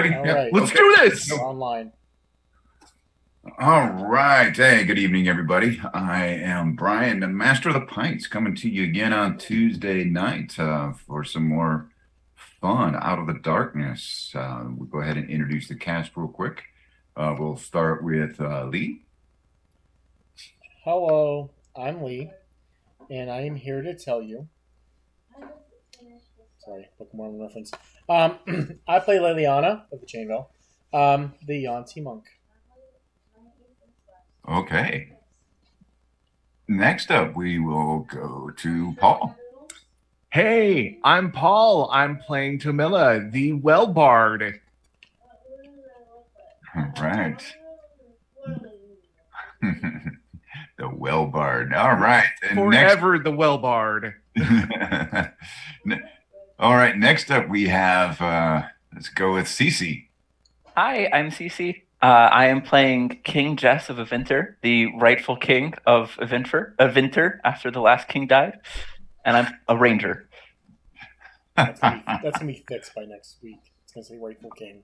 ready? All Yeah. right. Let's Okay. do this. We're online. All right. Hey, good evening, everybody. I am Brian, the Master of the Pints, coming to you again on Tuesday night for some more fun out of the darkness. We'll go ahead and introduce the cast real quick. We'll start with Lee. Hello, I'm Lee, and I am here to tell you. Sorry, Book of Mormon reference. I play Liliana of the Chainville, the Yanti monk. Okay. Next up, we will go to Paul. Hey, I'm Paul. I'm playing Tamila, the well bard. All right. The well bard. All right. And Forever the well bard. All right. Next up, we have, let's go with Cece. Hi, I'm Cece. I am playing King Jess of Avinter, the rightful king of Avinter after the last king died, and I'm a ranger. That's gonna be fixed by next week. It's gonna say rightful king.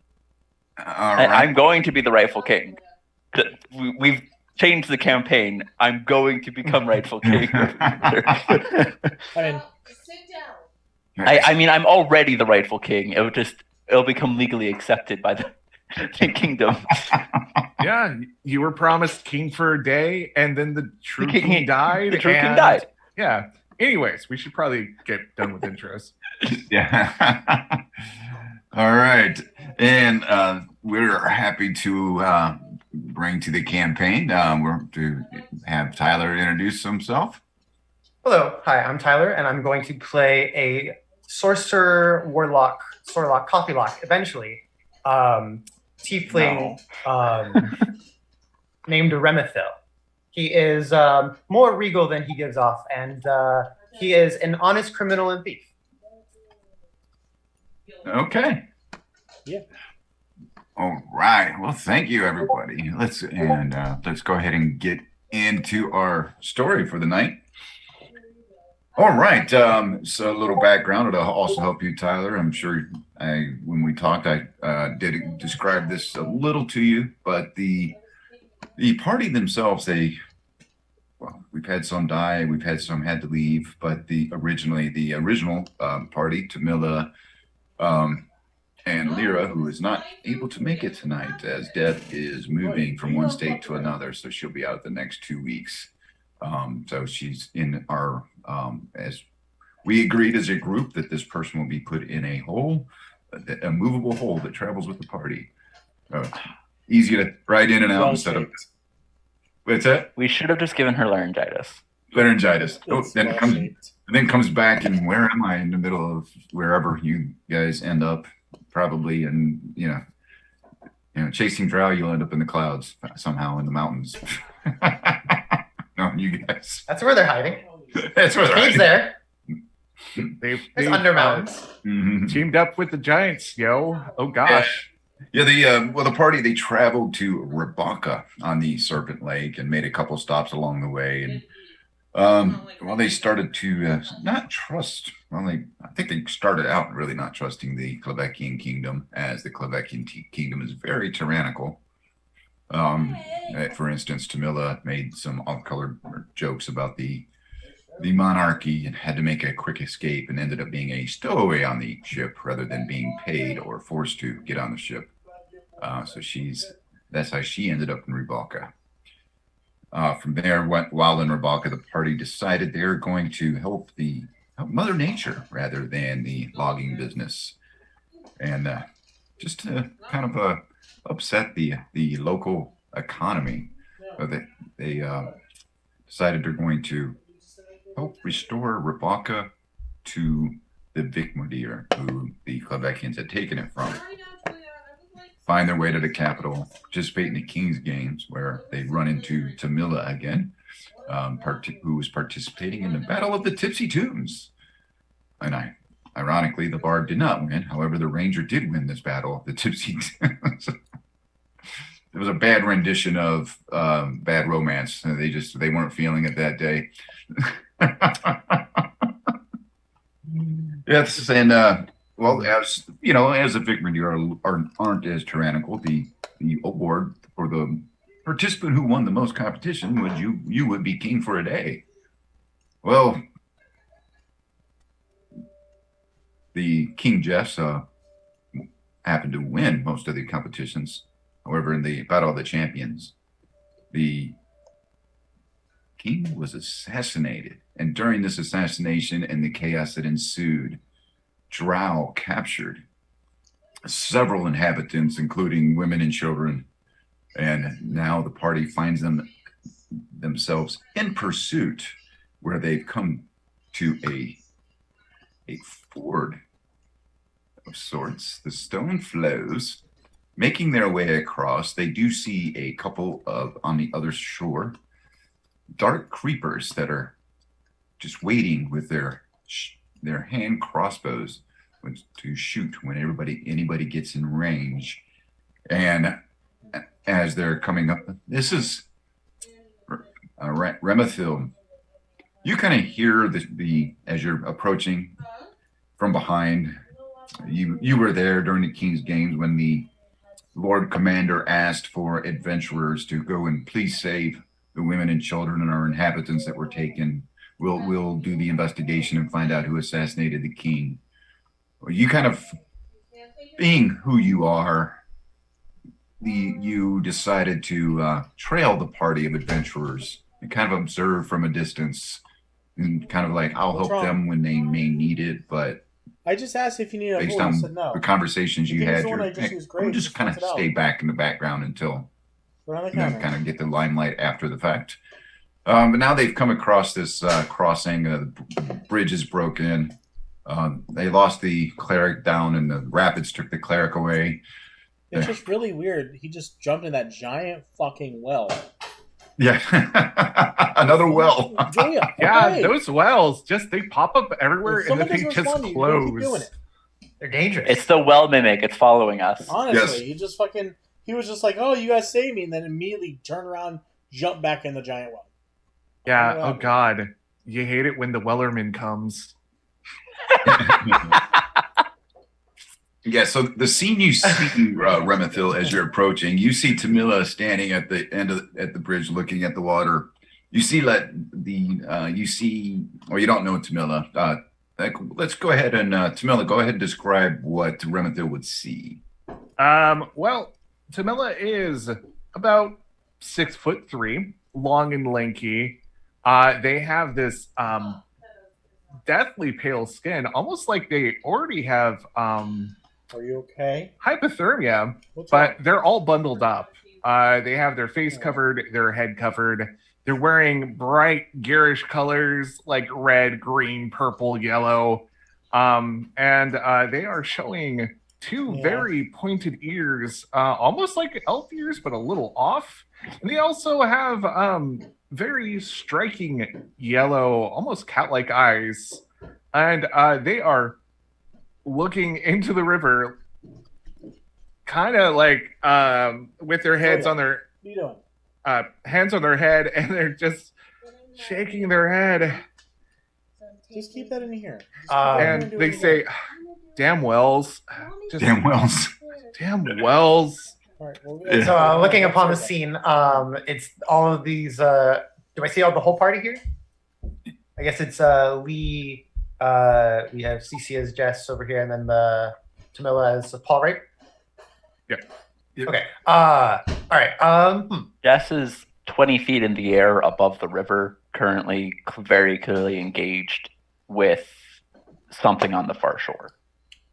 All right. I'm going to be the rightful king. We've changed the campaign. I'm going to become rightful king of Avinter. I mean, I mean, I'm already the rightful king. It'll become legally accepted by the kingdom. Yeah, you were promised king for a day, and then the true king died. The true king died. Yeah. Anyways, we should probably get done with intros. Yeah. All right. And we're happy to bring to the campaign. We're to have Tyler introduce himself. Hello, hi, I'm Tyler, and I'm going to play a sorcerer, warlock, sorlock, coffeelock, eventually, tiefling named Remethil. He is more regal than he gives off, and he is an honest criminal and thief. Okay. Yeah. All right. Well, thank you, everybody. Let's go ahead and get into our story for the night. All right. So a little background. It'll also help you, Tyler. I'm sure when we talked, I did describe this a little to you, but the party themselves, we've had some die, we've had some had to leave, but the original party, Tamila, and Lyra, who is not able to make it tonight as Deb is moving from one state to another, so she'll be out the next 2 weeks. So she's in our, as we agreed as a group that this person will be put in a hole, a movable hole that travels with the party. Easy to ride in and out instead of. What's that? We should have just given her laryngitis. Laryngitis. It's Then comes back, and where am I in the middle of wherever you guys end up? Probably, and chasing drow, you'll end up in the clouds somehow in the mountains. No, you guys. That's where they're hiding. That's where they're Cave's hiding. there. They've It's under mountains. Mhm. teamed up with the giants, yo. Oh gosh. Yeah, the party, they traveled to Rabaka on the Serpent Lake and made a couple stops along the way, and they started to not trust. I think they started out really not trusting the Klevekian kingdom, as the Klevekian kingdom is very tyrannical. For instance, Tamila made some off-colored jokes about the monarchy and had to make a quick escape and ended up being a stowaway on the ship rather than being paid or forced to get on the ship. So that's how she ended up in Rubalka. From there, while in Rubalka, the party decided they're going to help Mother Nature rather than the logging business, and just to kind of upset the local economy. They decided they're going to help restore Rubalka to the Vikmudir, who the Klevekians had taken it from. Find their way to the capital, participate in the King's Games, where they run into Tamila again, who was participating in the Battle of the Tipsy Tunes. And ironically, the Bard did not win. However, the Ranger did win this battle of the Tipsy Tunes. It was a bad rendition of Bad Romance. They weren't feeling it that day. Yes, and Well, as you know, as a figment, you aren't as tyrannical. The award for the participant who won the most competition would you would be king for a day. Well, the King Jess happened to win most of the competitions. However, in the Battle of the Champions, the king was assassinated, and during this assassination and the chaos that ensued, drow captured several inhabitants, including women and children, and now the party finds themselves in pursuit, where they've come to a ford of sorts. The stone flows, making their way across. They do see a couple of on the other shore dark creepers that are just waiting with their hand crossbows to shoot when anybody gets in range. And as they're coming up, this is Remethil. You kind of hear the as you're approaching from behind. You were there during the King's Games when the Lord Commander asked for adventurers to go and please save the women and children and our inhabitants that were taken. We'll do the investigation and find out who assassinated the king. You kind of, being who you are, you decided to trail the party of adventurers and kind of observe from a distance and kind of like, I'll What's help wrong? them when they may need it, but I just asked if you need a based vote. on You said no. the conversations you The had, thing is, the one I just used great, we'll just just kind of points it out. stay back in the background until Put it on the and then counter. kind of get the limelight after the fact. But now they've come across this crossing. The bridge is broken. They lost the cleric down, and the rapids took the cleric away. It's just really weird. He just jumped in that giant fucking well. Yeah, another well. Yeah, Yeah, okay. those wells they pop up everywhere If and then someone they doesn't just respond to you, don't keep doing close. it. They're dangerous. It's the well mimic. It's following us. Honestly, Yes. he was just like, oh, you guys saved me, and then immediately turned around, jumped back in the giant well. Yeah, Oh, oh god. You hate it when the Wellerman comes. Yeah, so the scene you see, Remethil, as you're approaching, you see Tamila standing at the end at the bridge, looking at the water. You see you see, or you don't know Tamila. Let's go ahead and Tamila, go ahead and describe what Remethil would see. Well, Tamila is about 6'3", long and lanky. They have this deathly pale skin, almost like they already have Are you okay? hypothermia, What's but wrong? they're all bundled up. They have their face covered, their head covered. They're wearing bright, garish colors like red, green, purple, yellow. And they are showing two very pointed ears, almost like elf ears, but a little off. And they also have very striking yellow, almost cat-like eyes. And they are looking into the river, kind of like with their heads on their What are you doing? hands on their head, and they're just shaking their head. Just keep that in here. And they say, "Damn Wells, just Damn wells. damn Wells." All right, So looking upon the scene, it's all of these. Do I see all the whole party here? I guess it's Lee. We have CC as Jess over here, and then the Tamila as Paul, right? Yep. Okay. All right. Jess is 20 feet in the air above the river, currently very clearly engaged with something on the far shore.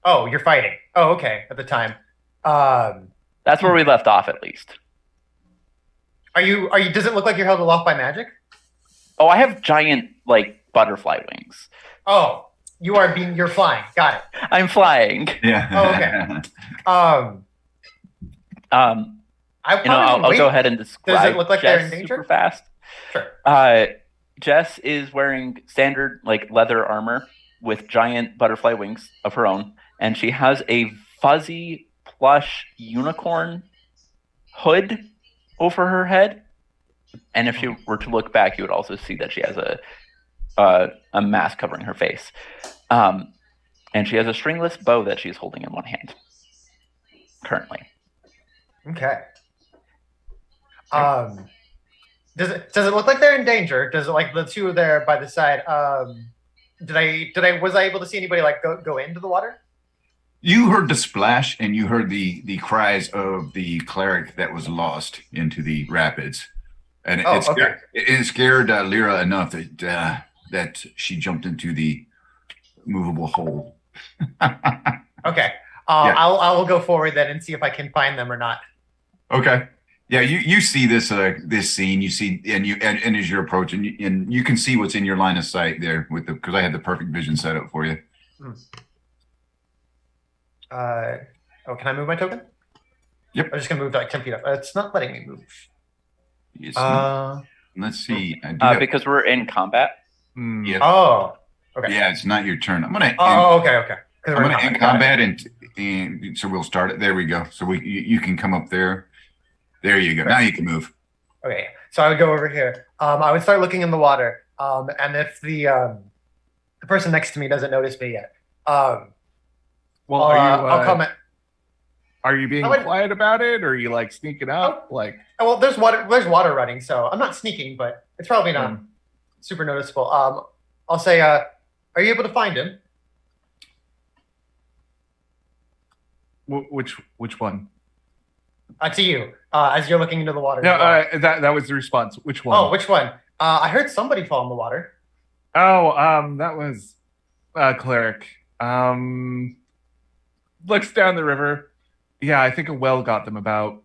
Oh, you're fighting. Oh, okay. At the time. That's where we left off, at least. Are you? Does it look like you're held aloft by magic? Oh, I have giant, butterfly wings. Oh, you're flying. Got it. I'm flying. Yeah. Oh, okay. I'll go ahead and describe Does it look like they're in Jess danger? super fast. Sure. Jess is wearing standard leather armor with giant butterfly wings of her own, and she has a fuzzy plush unicorn hood over her head. And if you were to look back, you would also see that she has a mask covering her face. and she has a stringless bow that she's holding in one hand currently. Okay. Does it look like they're in danger? Does it like the two there by the side? Was I able to see anybody like go into the water? You heard the splash, and you heard the cries of the cleric that was lost into the rapids, and Oh, it scared Lyra enough that she jumped into the movable hole. Okay. Yeah. I will go forward then and see if I can find them or not. Okay. Yeah, you see this scene. You see, and as you're approaching, and you can see what's in your line of sight there because I had the perfect vision set up for you. Can I move my token? Yep. I'm just gonna move like 10 feet up. It's not letting me move. Let's see. Because we're in combat. Yeah. Oh. Okay. Yeah, it's not your turn. I'm gonna. Okay. I'm gonna end combat, and so we'll start it. There we go. So you can come up there. There you go. Now you can move. Okay. So I would go over here. I would start looking in the water. And if the person next to me doesn't notice me yet, Well, I'll comment. Are you being quiet about it, or are you like sneaking up? Well, there's water running, so I'm not sneaking, but it's probably not super noticeable. I'll say, are you able to find him? Which one? To you, as you're looking into the water. No, that was the response. Which one? Oh, which one? I heard somebody fall in the water. Oh, that was cleric. Looks down the river. Yeah, I think a well got them about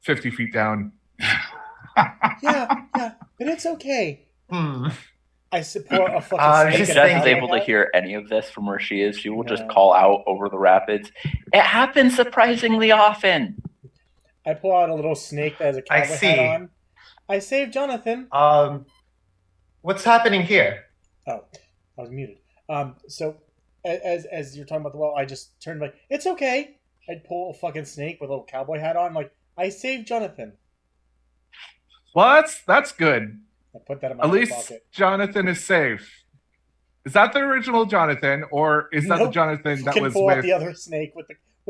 50 feet down. Yeah, but it's okay. I support a fucking snake. If Jess is able to hear any of this from where she is, she will just call out over the rapids. It happens surprisingly often. I pull out a little snake that has a cowboy hat on. I saved Jonathan. What's happening here? Oh, I was muted. So as you're talking about the well, I just turned like, it's okay. I'd pull a fucking snake with a little cowboy hat on. Like, I saved Jonathan. Well, that's good. I put that in my At least pocket. Jonathan is safe. Is that the original Jonathan, or is that the Jonathan that was pull with out the other snake with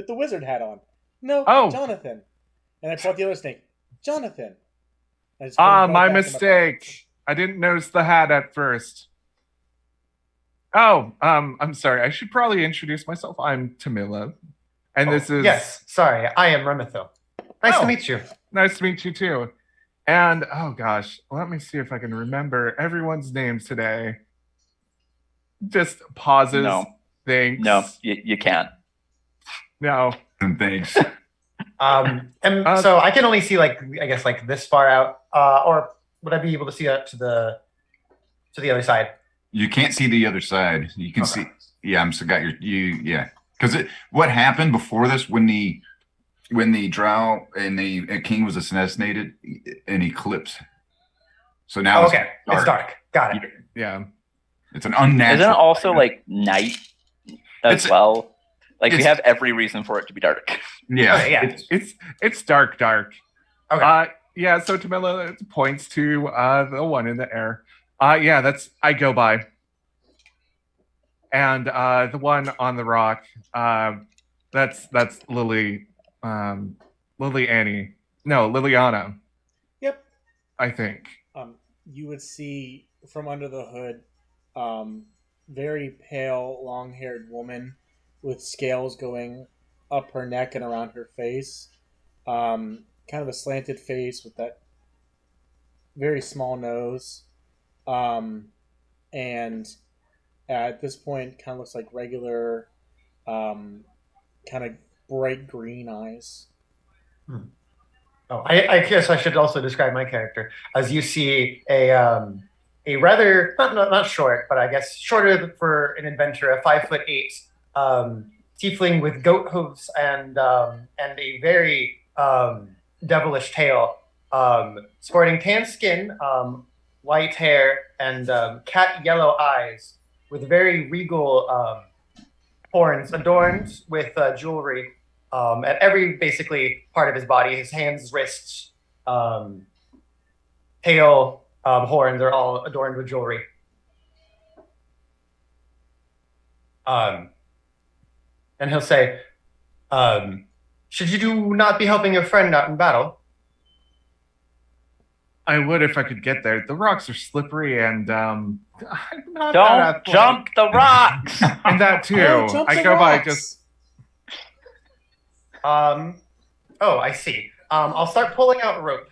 the wizard hat on? No, Jonathan. And I pull out the other snake, Jonathan. My mistake. I didn't notice the hat at first. Oh, I'm sorry. I should probably introduce myself. I'm Tamila, and this is Sorry, I am Remethil. Nice to meet you. Nice to meet you too. And oh gosh, let me see if I can remember everyone's names today. Just pauses. No. Thanks. No, you can't. No. Thanks. So I can only see I guess this far out, or would I be able to see that to the other side? You can't see the other side. You can see. Yeah, because what happened before this when the drow and the king was assassinated, an eclipse. So now it's dark. Got it. Yeah. It's an unnatural. Isn't it also night as well? We have every reason for it to be dark. Yeah. It's dark. Okay. Yeah, so Tamila points to the one in the air. I go by. And the one on the rock, that's Lily Annie. No, Liliana. Yep. I think. You would see from under the hood, very pale, long-haired woman with scales going up her neck and around her face. Kind of a slanted face with that very small nose. And at this point, kind of looks like regular, kind of bright green eyes. Oh, I guess I should also describe my character. As you see a rather not short, but I guess shorter for an adventurer, 5'8" tiefling with goat hooves and a very devilish tail, sporting tan skin, white hair, and cat yellow eyes, with very regal horns adorned with jewelry at every basically part of his body. His hands, wrists, tail, horns are all adorned with jewelry. and he'll say, "Should you not be helping your friend out in battle?" I would if I could get there. The rocks are slippery, and I'm not that Don't athletic. jump the rocks. And that too. Oh, jump I the go by rocks. just. Oh, I see. I'll start pulling out rope.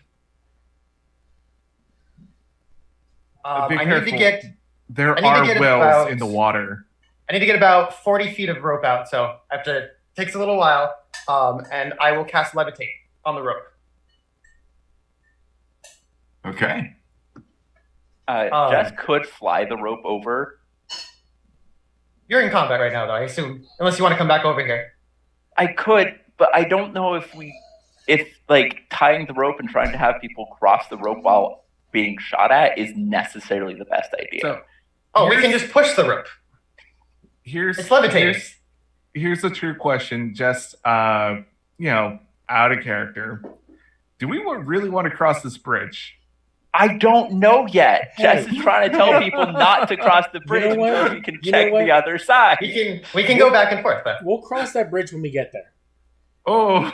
Be I need to careful. get There I need to are get wells about- in the water. about 40 feet of rope out, so I have to. Takes a little while. And I will cast levitate on the rope. Okay. Jess could fly the rope over. You're in combat right now, though, I assume, unless you want to come back over here. I could, but I don't know if like tying the rope and trying to have people cross the rope while being shot at is necessarily the best idea. So Oh, we can just push the rope. here's It's levitating. here's the true question. Just out of character. Do we really want to cross this bridge? I don't know yet. Hey. Jess is trying to tell people not to cross the bridge know what? until we can You check know what? the other side. We can go back and forth, but We'll cross that bridge when we get there. Oh.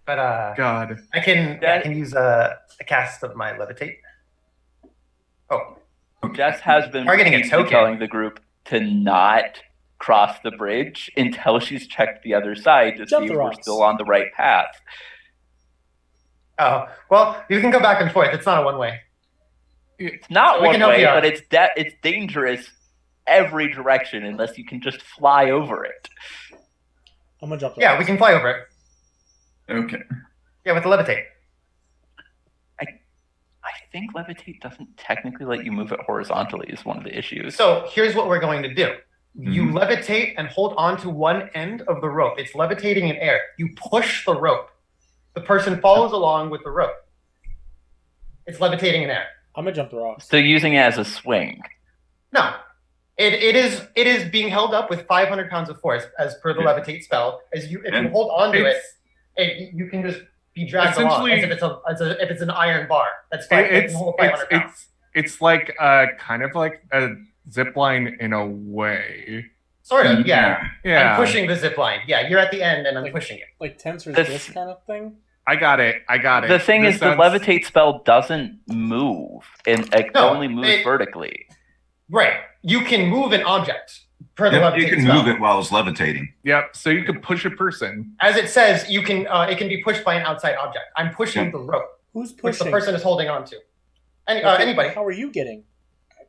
God. I can use a cast of my levitate. Oh, Jess has been Targeting a repeatedly token. telling the group to not cross the bridge until she's checked the other side to Jump see the if we're rocks. still on the right path. oh, well, you can go back and forth. It's not a one way. It's not We one can help way, you out. but it's dangerous every direction unless you can just fly over it. I'm gonna jump. The Yeah, rocks. we can fly over it. Okay. Yeah, with the levitate. I think levitate doesn't technically let you move it horizontally is one of the issues. So here's what we're going to do. You Mhm. levitate and hold on to one end of the rope. It's levitating in air. You push the rope. The person follows along with the rope. It's levitating in air. I'm gonna jump the rocks. So using it as a swing. No. It is being held up with 500 pounds of force as per the Yeah. levitate spell. If you And hold on to it, it's- you can just be dragged along Essentially- as if it's an iron bar. That's fine. It It's can hold 500 pounds. it's like kind of like a zip line in a way. Sort of, yeah. Yeah. I'm pushing the zip line. Yeah, you're at the end and I'm Like- pushing it. Like Tensor's The- this kind of thing. I got it. The thing This is, the sounds- levitate spell doesn't move, and it No, only moves it- vertically. Right. You can move an object per the Yep, levitate you can spell. move it while it's levitating. Yep. So you could push a person. As it says, you can. It can be pushed by an outside object. I'm pushing Yeah. the rope, Who's which pushing? the person is holding on to. Okay, Anybody. How are you getting?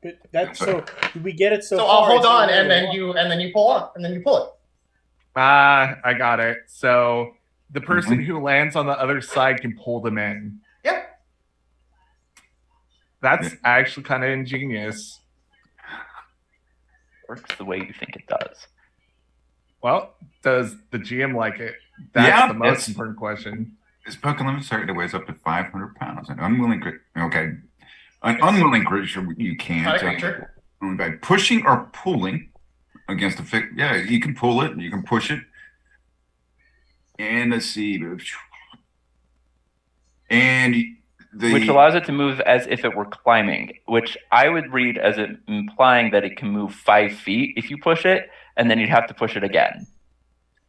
But that's so. Did we get it so? So far, I'll hold it's on, only and then one. you pull on, and then you pull it. I got it. So the person who lands on the other side can pull them in. Yeah. That's actually kind of ingenious. Works the way you think it does. Well, does the GM like it? That's Yeah, the most it's- important question. This Pokemon limit target weighs up to 500 pounds. An unwilling creature. Okay. An unwilling creature, you can't. Not a creature. Only by pushing or pulling against a fix. Yeah, you can pull it. You can push it. And let's see. And the. Which allows it to move as if it were climbing, which I would read as it implying that it can move 5 feet if you push it, and then you'd have to push it again.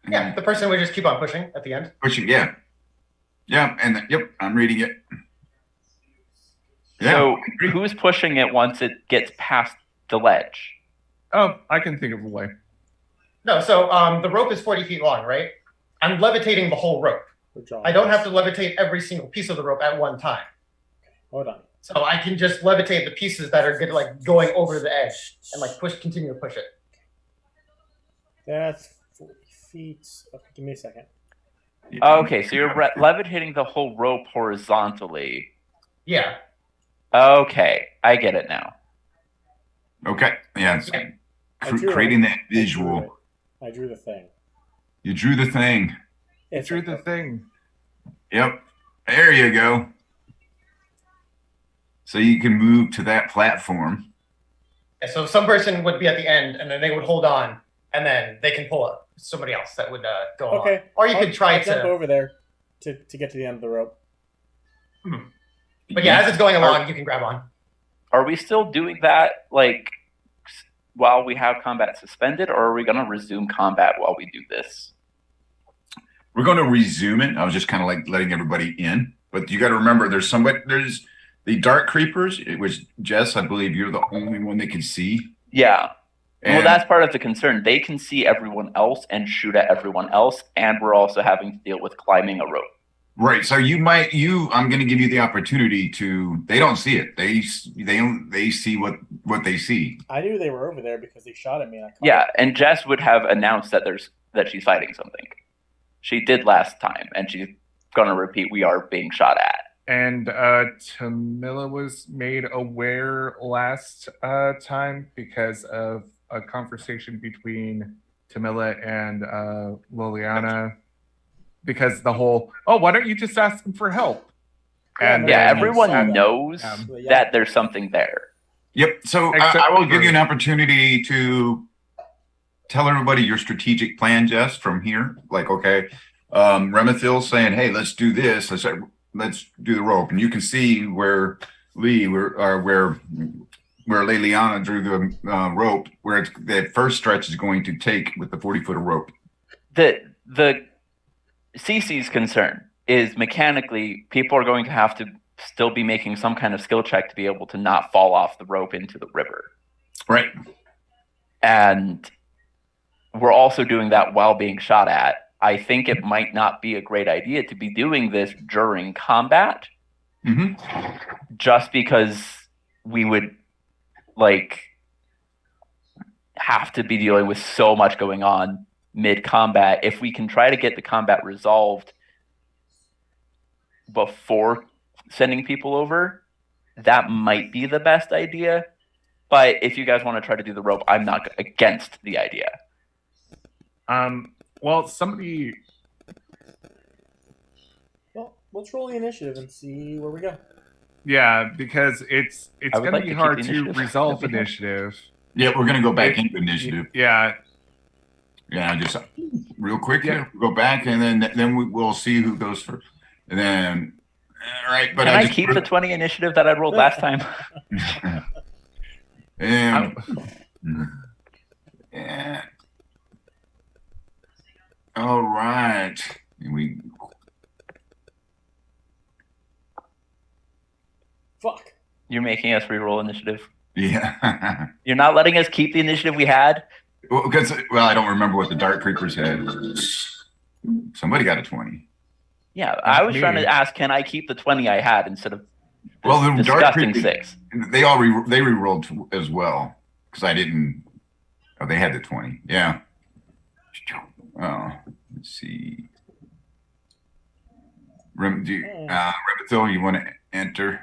Yeah, the person would just keep on pushing at the end. Pushing, yeah. Yeah, and yep, I'm reading it. Yeah. So who's pushing it once it gets past the ledge? Oh, I can think of a way. No, so the rope is 40 feet long, right? I'm levitating the whole rope. We're drawing I don't this. have to levitate every single piece of the rope at one time. Hold on. So I can just levitate the pieces that are good, like going over the edge and like continue to push it. That's 40 feet. Okay, give me a second. Okay, so you're levitating the whole rope horizontally. Yeah. Okay, I get it now. Okay. Yeah. It's Yeah. I drew creating it. that visual. I drew the thing. You drew the thing. It's through the thing. Yep. There you go. So you can move to that platform. And so some person would be at the end, and then they would hold on, and then they can pull up somebody else that would go along. Okay. Or you could try I'll jump to. over there to get to the end of the rope. But yeah, as it's going along, you can grab on. Are we still doing that, like, while we have combat suspended, or are we going to resume combat while we do this? We're going to resume it. I was just kind of like letting everybody in, but you got to remember, there's the dark creepers. It was Jess, I believe you're the only one that can see. Yeah. And Well, that's part of the concern. They can see everyone else and shoot at everyone else, and we're also having to deal with climbing a rope. right. So I'm going to give you the opportunity to. They don't see it. They see what they see. I knew they were over there because they shot at me. And I caught Yeah, them. and Jess would have announced that she's fighting something. She did last time, and she's gonna repeat. We are being shot at. And Tamila was made aware last time because of a conversation between Tamila and Liliana. Because the whole, why don't you just ask them for help? And Yeah, I everyone saw that. knows Yeah. that there's something there. Yep. So I will give you an opportunity to tell everybody your strategic plan, Jess, from here. Like, okay, Remethil's saying, "Hey, let's do this. Let's do the rope," and you can see where where Liliana drew the rope, where that first stretch is going to take with the 40-foot of rope. The CC's concern is mechanically people are going to have to still be making some kind of skill check to be able to not fall off the rope into the river. Right. And we're also doing that while being shot at. I think it might not be a great idea to be doing this during combat, just because we would have to be dealing with so much going on mid-combat. If we can try to get the combat resolved before sending people over, that might be the best idea. But if you guys want to try to do the rope, I'm not against the idea. Well, somebody. Well, let's roll the initiative and see where we go. Yeah, because it's I would going like to be to keep hard the to initiative. resolve That'd be hard. initiative. Yeah, we're going to go back into initiative. Yeah. Yeah, just real quick. Yeah. Yeah, we'll go back, and then we'll see who goes first. And then, all right. But Can I keep the 20 initiative that I rolled last time? And yeah. All right. Fuck. You're making us re-roll initiative. Yeah. You're not letting us keep the initiative we had? Well, I don't remember what the Dark Creepers had. Somebody got a 20. Yeah, I was me. trying to ask, can I keep the 20 I had instead of Well, the Dark disgusting Creepers, 6? they re-rolled as well because I didn't. Oh, they had the 20. Yeah. Oh, let's see. Remethil, you want to enter?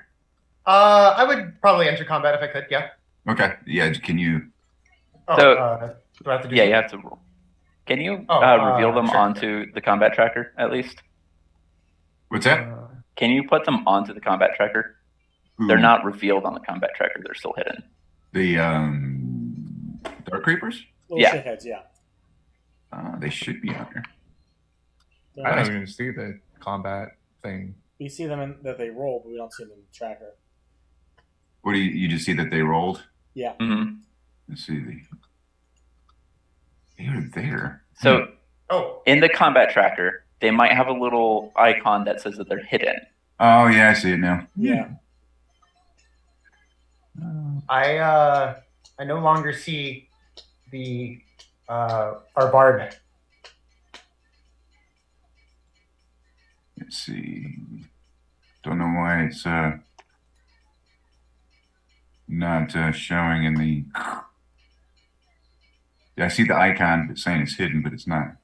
I would probably enter combat if I could. Yeah. Okay. Yeah. Can you? Oh, So- do I have to do? Yeah, you something? have to roll. Can you Oh, reveal them sure. onto the combat tracker at least? What's that? Can you put them onto the combat tracker? They're not revealed on the combat tracker. They're still hidden. The Dark Creepers. Little Yeah. shitheads, yeah. They should be on here. They're I nice. don't even see the combat thing. We see them that they roll, but we don't see them in the tracker. What do you just see that they rolled? Yeah. Mm-hmm. Let's see. They're there. So Oh, in the combat tracker, they might have a little icon that says that they're hidden. Oh yeah, I see it now. Yeah. I no longer see the our bard. Let's see. Don't know why it's not showing in the. Yeah, I see the icon that's saying it's hidden, but it's not.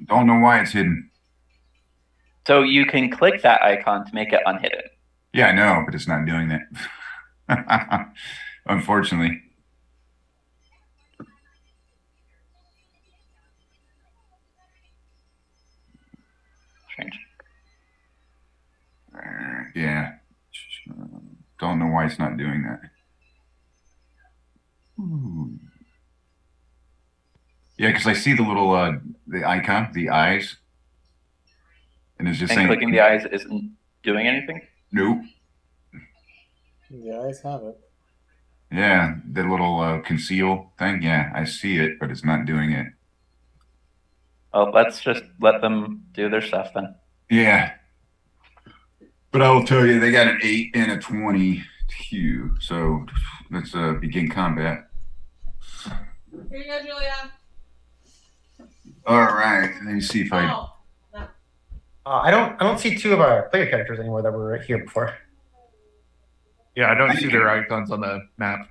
Don't know why it's hidden. So you can click that icon to make it unhidden. Yeah, I know, but it's not doing that. Unfortunately. Strange. Yeah. Don't know why it's not doing that. Ooh. Yeah, because I see the little the icon, the eyes, and it's just And saying clicking the eyes isn't doing anything? nope. The eyes have it. Yeah, the little conceal thing. Yeah, I see it, but it's not doing it. Well, let's just let them do their stuff then. Yeah. But I will tell you, they got an 8 and a 22. So let's begin combat. Here you go, Julia. All right. Let me see if I. Oh. I don't see two of our player characters anymore that were here before. Yeah, I don't see their icons on the map.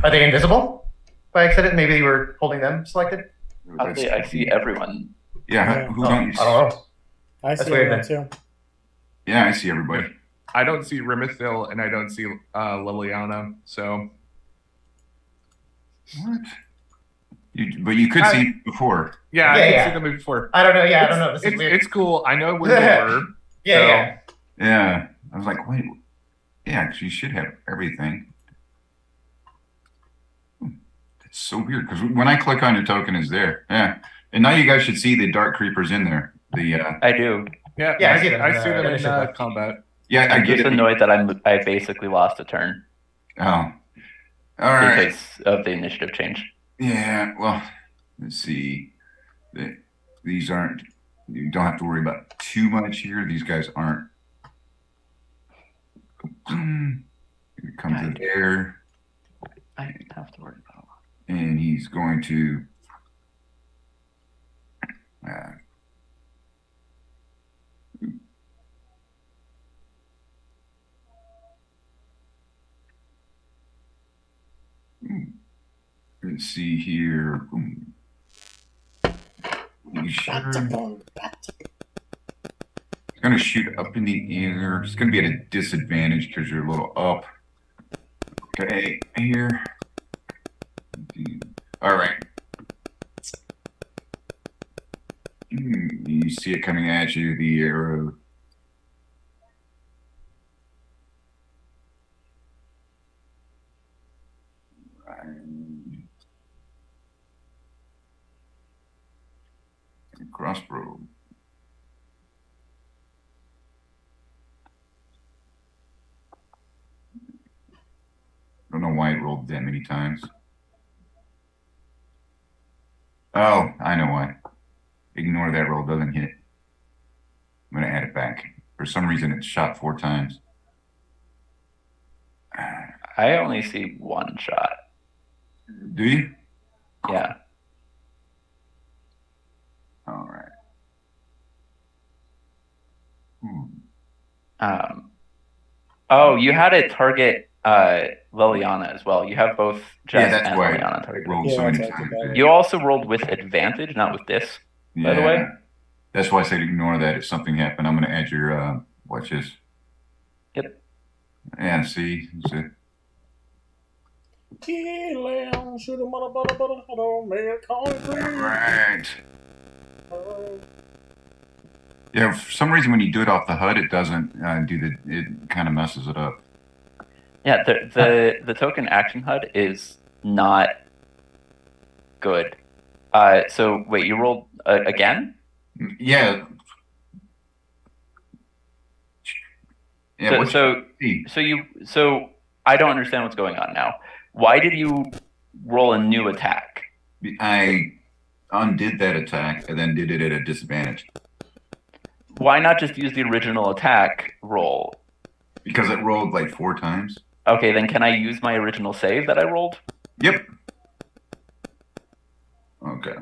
Are they invisible by accident? Maybe you were holding them selected. Oddly, I see everyone. Yeah, Yeah. who Oh, don't? I don't know. I That's see weird everyone too. Yeah, I see everybody. I don't see Rimithil and I don't see Liliana. So What? But you could see it before. yeah, I Yeah, didn't yeah. see them before. I don't know. Yeah, I don't know. This is It's, weird. it's cool. I know where they were. Yeah, so- yeah. Yeah, I was like, wait. Yeah, 'cause you should have everything. That's so weird because when I click on your token, it's there. Yeah, and now you guys should see the dark creepers in there. The I do. Yeah, Yeah, I see them. I see them in Initiative. combat. yeah, I I'm get just it. annoyed that I basically lost a turn Oh, all right. because of the initiative change. Yeah, well, let's see. These aren't. You don't have to worry about too much here. These guys aren't. Here comes the air. I have to worry about. And he's going to let's see here. You sure? It's going to shoot up in the air. It's going to be at a disadvantage because you're a little up. Okay, here. All right. You see it coming at you, the arrow. Crossbow. Don't know why it rolled that many times. Oh, I know why. Ignore that roll, doesn't hit. I'm going to add it back. For some reason, it's shot 4 times. I only see one shot. Do you? Yeah. All right. Oh, you had it target Liliana as well. You have both Jess that's and why Liliana it targeted. rolled Yeah, so many that's times. right. You also rolled with advantage, not with this. By the way? That's why I said ignore that if something happened. I'm going to add your, watch this. Yep. Yeah, see? It's a, right. Yeah, for some reason when you do it off the HUD, it doesn't it kind of messes it up. Yeah, the token action HUD is not good. So wait, you rolled again? Yeah. Yeah, So what's so, see? so I don't understand what's going on now. Why did you roll a new attack? I undid that attack and then did it at a disadvantage. Why not just use the original attack roll? Because it rolled like 4 times. Okay, then can I use my original save that I rolled? Yep. Okay.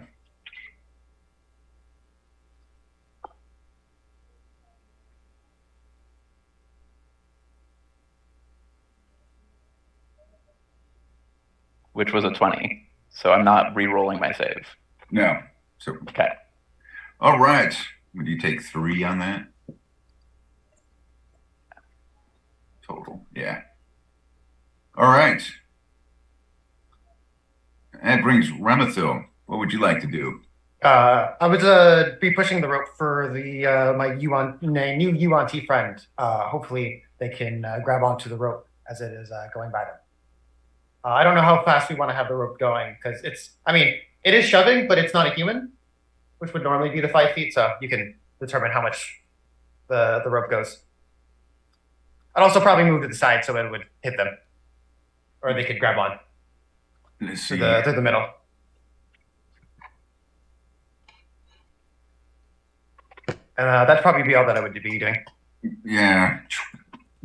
Which was a 20. So I'm not re-rolling my save. No. So Okay. all right. Would you take 3 on that? Total. Yeah. All right. That brings Ramithil. What would you like to do? I would be pushing the rope for the my new UNT friend. Hopefully they can grab onto the rope as it is going by them. I don't know how fast we want to have the rope going because it is shoving, but it's not a human, which would normally be the 5 feet. So you can determine how much the rope goes. I'd also probably move to the side so it would hit them. or they could grab on Let's see. through the middle. And that'd probably be all that I would be doing. Yeah.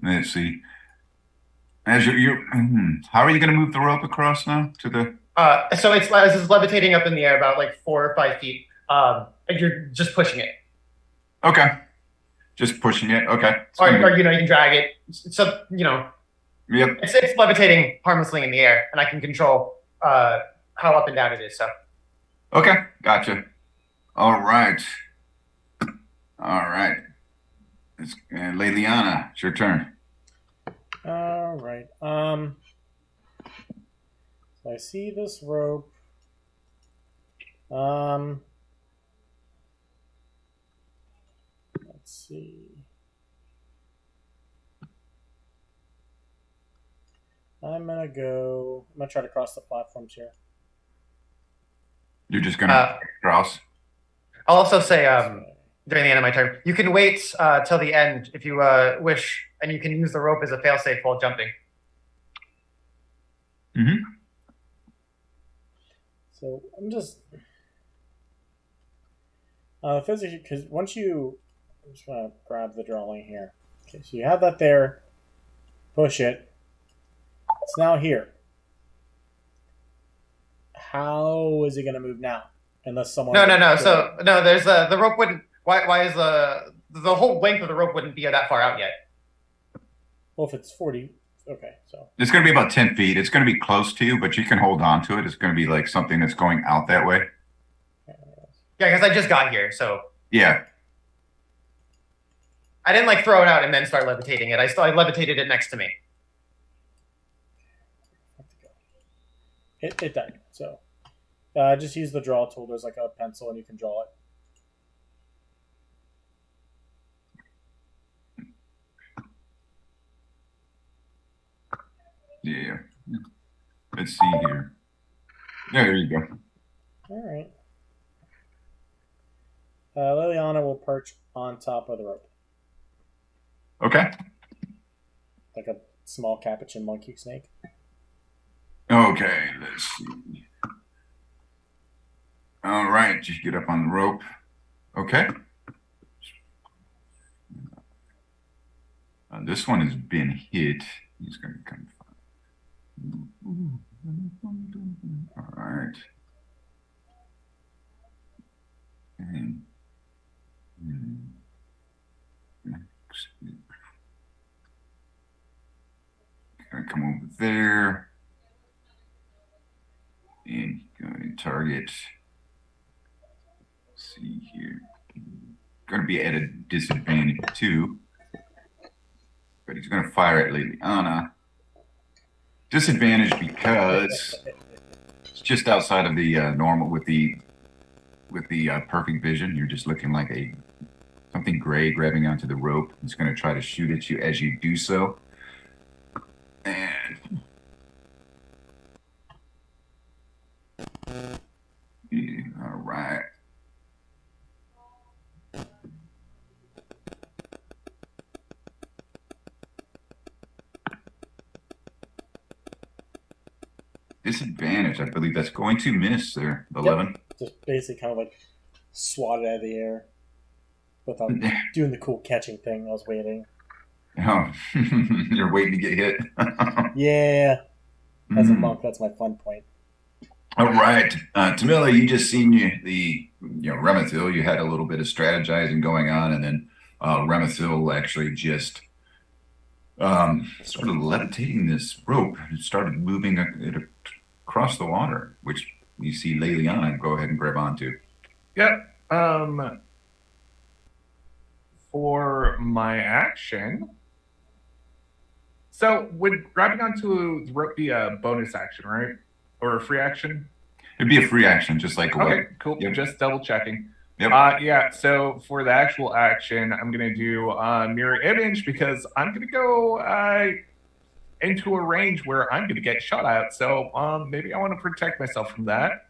Let's see. As how are you going to move the rope across now to the? So it's levitating up in the air about like 4 or 5 feet. And you're just pushing it. Okay. Just pushing it. Okay. Or you can drag it. So Yep. it's levitating harmlessly in the air, and I can control how up and down it is. So. Okay. Gotcha. All right. All right. It's Leliana. It's your turn. All right. So I see this rope. Let's see. I'm gonna try to cross the platforms here. You're just gonna cross. I'll also say during the end of my turn, you can wait till the end if you wish, and you can use the rope as a failsafe while jumping. Mm-hmm. So I'm just physically, because I'm just gonna grab the drawing here. Okay, so you have that there. Push it. It's now here. How is it going to move now? Unless someone. No. So no, there's the rope wouldn't. Why is the whole length of the rope wouldn't be that far out yet? Well, if it's 40, okay. So it's going to be about 10 feet. It's going to be close to you, but you can hold on to it. It's going to be like something that's going out that way. Yeah, because I just got here, so yeah. I didn't like throw it out and then start levitating it. I levitated it next to me. It died. So just use the draw tool. There's like a pencil, and you can draw it. Yeah. Let's see here. Yeah, there you go. All right. Liliana will perch on top of the rope. Okay. Like a small capuchin monkey snake. Okay, let's see. All right, just get up on the rope. Okay. This one has been hit. He's going to come. All right. Gonna come over there. And going to target. Let's see here. Going to be at a disadvantage too. But he's going to fire at Liliana. Disadvantage because it's just outside of the normal with the perfect vision. You're just looking like something gray grabbing onto the rope. He's going to try to shoot at you as you do so. And yeah, all right. Disadvantage. I believe that's going to miss there. 11. Yep. Just basically kind of like swat it out of the air without doing the cool catching thing. I was waiting. Oh, you're waiting to get hit. Yeah. As a monk, that's my fun point. All right, Tamila, you just seen Remathil. You had a little bit of strategizing going on, and then Remathil actually just started levitating this rope and started moving it across the water, which you see Liliana go ahead and grab onto. Yep. For my action. So would grabbing onto the rope be a bonus action, right? Or a free action? It'd be a free action, just like okay, cool. Yep. Just double checking. Yep. Yeah. So for the actual action, I'm gonna do mirror image because I'm gonna go into a range where I'm gonna get shot at. So maybe I want to protect myself from that.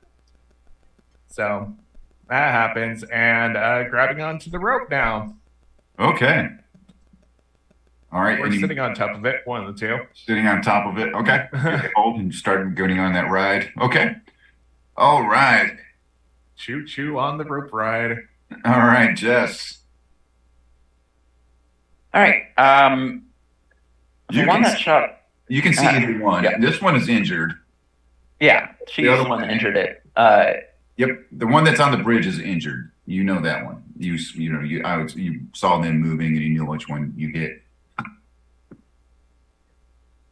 So that happens, and grabbing onto the rope now. Okay. All right. We're and you- sitting on top of it, one of the two. Sitting on top of it. Okay. Hold and start going on that ride. Okay. All right. Choo choo on the rope ride. All right, Jess. All right. The You one can that shot. You can see either one. yeah. This one is injured. Yeah, she's other the one one- that injured it. Yep, the one that's on the bridge is injured. You know that one. You saw them moving and you knew which one you hit.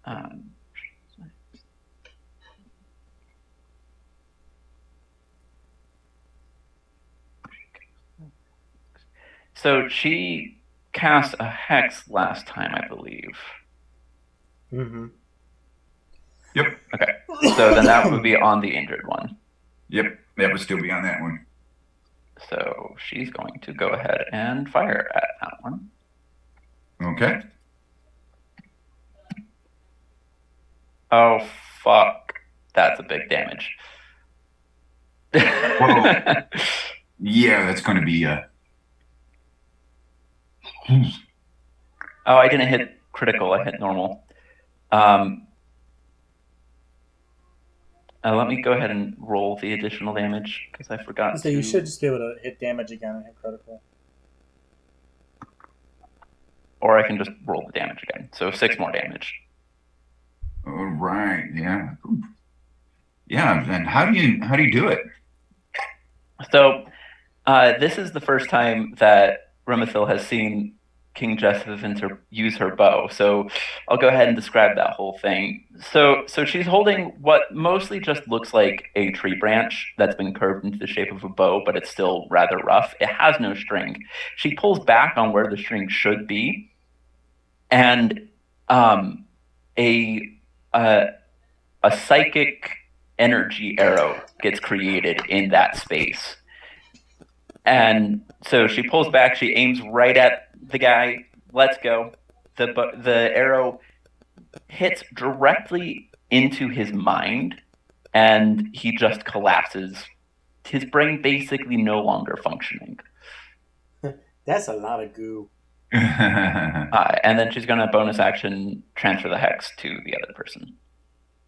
Um, so she cast a hex last time, I believe. Mm-hmm. So then that would be on the injured one. Yep, that would still be on that one. So she's going to go ahead and fire at that one. Okay. Oh, fuck. That's a big damage. Whoa. Yeah, that's going to be Oh, I didn't hit critical. I hit normal. Let me go ahead and roll the additional damage because I forgot. So you should just be able to hit damage again and hit critical. Or I can just roll the damage again. So 6 more damage. all right. Yeah. Ooh. Yeah. And how do you do it? So this is the first time that Remethil has seen King Jessamine use her bow. So I'll go ahead and describe that whole thing. So she's holding what mostly just looks like a tree branch that's been curved into the shape of a bow, but it's still rather rough. It has no string. She pulls back on where the string should be, and a psychic energy arrow gets created in that space. And so she pulls back, she aims right at the guy, lets go. The arrow hits directly into his mind, and he just collapses. His brain basically no longer functioning. That's a lot of goo. And then she's going to bonus action transfer the hex to the other person.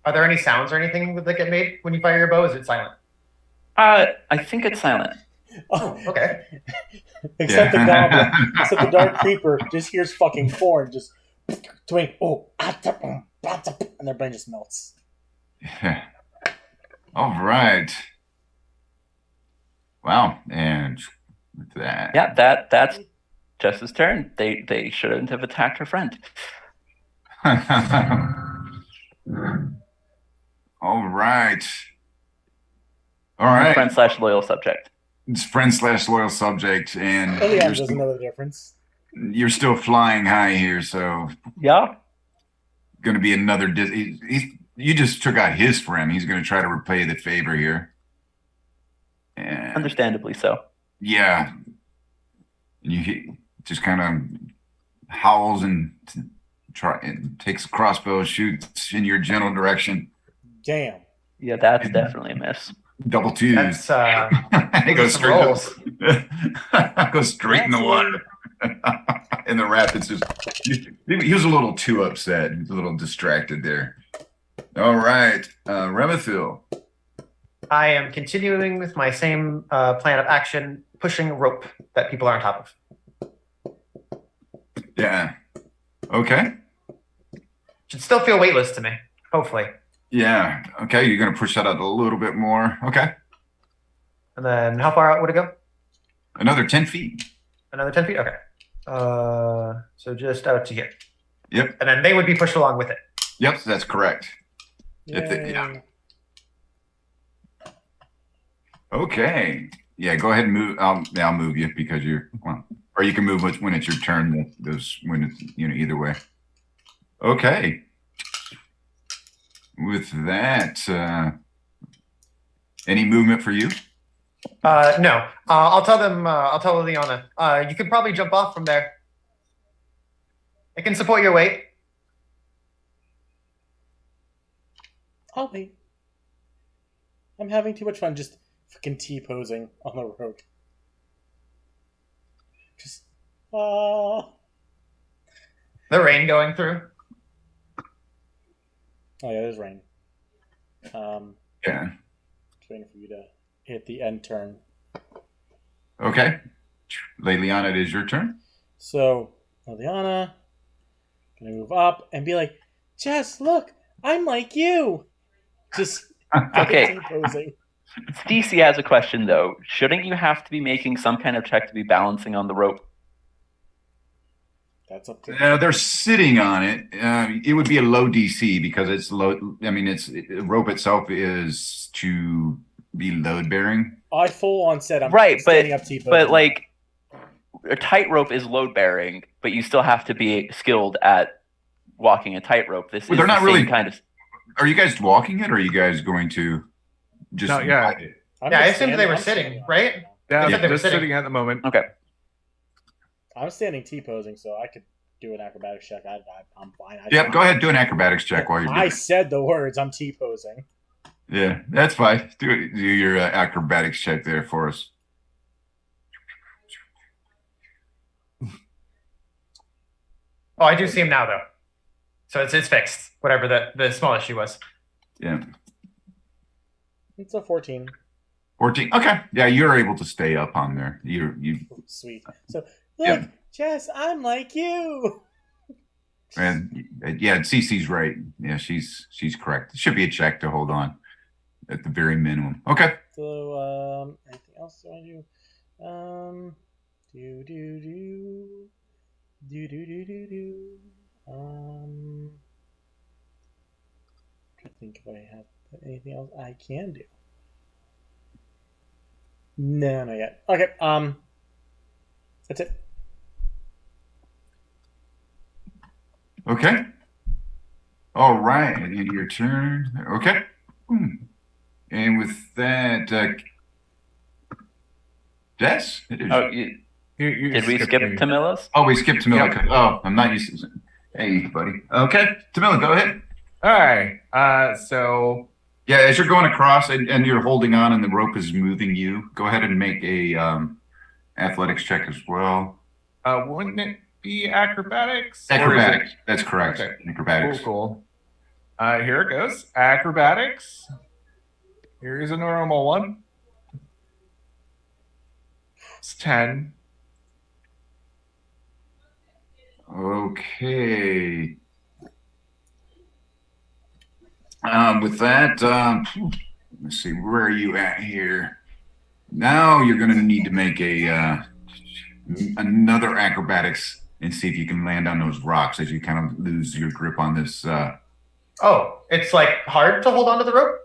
Are there any sounds or anything that get made when you fire your bow? Is it silent? I think it's silent. Oh, okay. Except the goblin, except the dark creeper just hears fucking corn just doing and their brain just melts. All right. Wow. And with that. Yeah, that's Jess's turn. They shouldn't have attacked her friend. All right. All right. Friend/loyal subject. It's friend/loyal subject, and Elian you're, doesn't know the difference. you're still flying high here, so Yeah. going to be another. You just took out his friend. He's going to try to repay the favor here. And Understandably so. yeah, and he just kind of howls and takes a crossbow, shoots in your general direction. Damn. Yeah, that's definitely a miss. Double twos. That's It goes some straight. rolls. Goes straight in the water. And the rapids just. He was a little too upset. He was a little distracted there. All right, Remethil. I am continuing with my same plan of action, pushing rope that people are on top of. Yeah. Okay. Should still feel weightless to me, hopefully. Yeah. Okay. You're gonna push that out a little bit more. Okay. And then how far out would it go? Another 10 feet. Another 10 feet? Okay. So just out to here. Yep. And then they would be pushed along with it. Yep. That's correct. If Yay. yeah. Okay. Yeah. Go ahead and move. I'll move you because or you can move when it's your turn. Those when it's either way. Okay. With that, any movement for you? No. I'll tell them. I'll tell Liliana. You could probably jump off from there. It can support your weight. I'll wait. I'm having too much fun just fucking T-posing on the road. Just, The rain going through. Oh yeah, there's rain. Yeah. Just waiting for you to hit the end turn. Okay. Liliana, it is your turn. So Liliana gonna move up and be like, Jess, look, I'm like you. Just Okay. posing. DC has a question though. Shouldn't you have to be making some kind of check to be balancing on the rope? That's up to They're sitting on it. It would be a low DC because it's low. I mean, the rope itself is to be load bearing. I full on said I'm Right, standing up T-posing. but like a tightrope is load bearing, but you still have to be skilled at walking a tightrope. This Well, is they're the not same really- kind of. Are you guys walking it, or are you guys going to just? No, yeah. ride it? I'm Yeah, I just assumed they standing- were I'm sitting, standing. right? Yeah, They said they were just sitting. sitting at the moment. Okay. I'm standing T-posing, so I could do an acrobatics check. I'm fine. Yep. Go ahead. Do an acrobatics check while you're doing I it. said the words. I'm T-posing. Yeah, that's fine. Do your acrobatics check there for us. Oh, I do see him now though. So it's fixed. Whatever the small issue was. Yeah. It's a 14. 14. Okay. Yeah, you're able to stay up on there. You Sweet. So look, Yeah. Jess, I'm like you. and yeah, Cece's right. Yeah, she's correct. It should be a check to hold on at the very minimum. Okay. So anything else do I do? Do. Trying to think if I have anything else I can do. No, not yet. Okay. That's it. Okay. All right. At the end of your turn. Okay. And with that, Jess? It is- Oh, You did we skipped skip me. Tamilla's? Oh, we skipped Tamila. Yep. Oh, I'm not used to it. Hey, buddy. Okay. Tamila, go ahead. All right. So Yeah, as you're going across and you're holding on and the rope is moving you, go ahead and make a athletics check as well. wouldn't it be acrobatics? Or is it- Acrobatics. That's correct. Okay. Acrobatics. Cool. Here it goes. Acrobatics. Here's a normal one. It's 10. Okay. With that, let's see, where are you at here? Now you're going to need to make a another acrobatics and see if you can land on those rocks as you kind of lose your grip on this. Oh, it's like hard to hold onto the rope.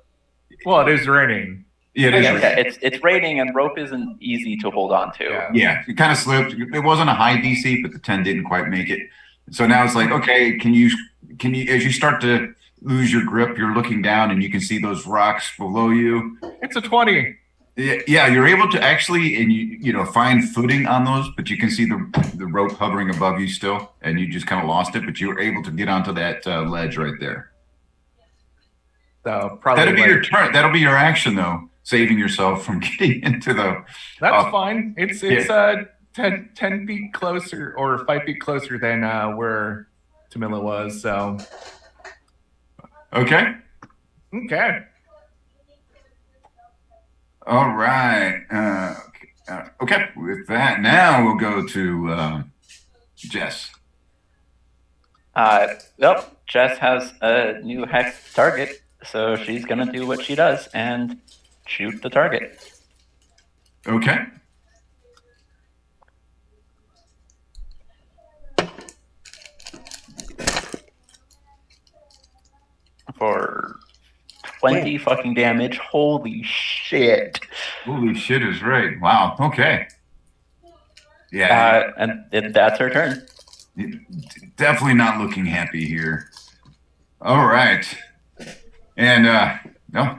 Well, it is raining. Yeah, it is. Yeah, it's raining and rope isn't easy to hold on to. Yeah. Yeah, it kind of slipped. It wasn't a high DC, but the 10 didn't quite make it. So now it's like, okay, can you as you start to lose your grip, you're looking down and you can see those rocks below you. It's a 20. Yeah, you're able to actually and you find footing on those, but you can see the rope hovering above you still, and you just kind of lost it, but you were able to get onto that ledge right there. So probably That'll be like- your turn. That'll be your action though, saving yourself from getting into the. That's Oh. fine. It's 10 feet closer or 5 feet closer than where Tamila was. So Okay. okay. All right. Okay. With that, now we'll go to Jess. Yep. Jess has a new hex target, so she's gonna do what she does and shoot the target. Okay. For 20 fucking damage. Holy shit. Holy shit is right. Wow. Okay. Yeah. That's her turn. Definitely not looking happy here. All right. And no.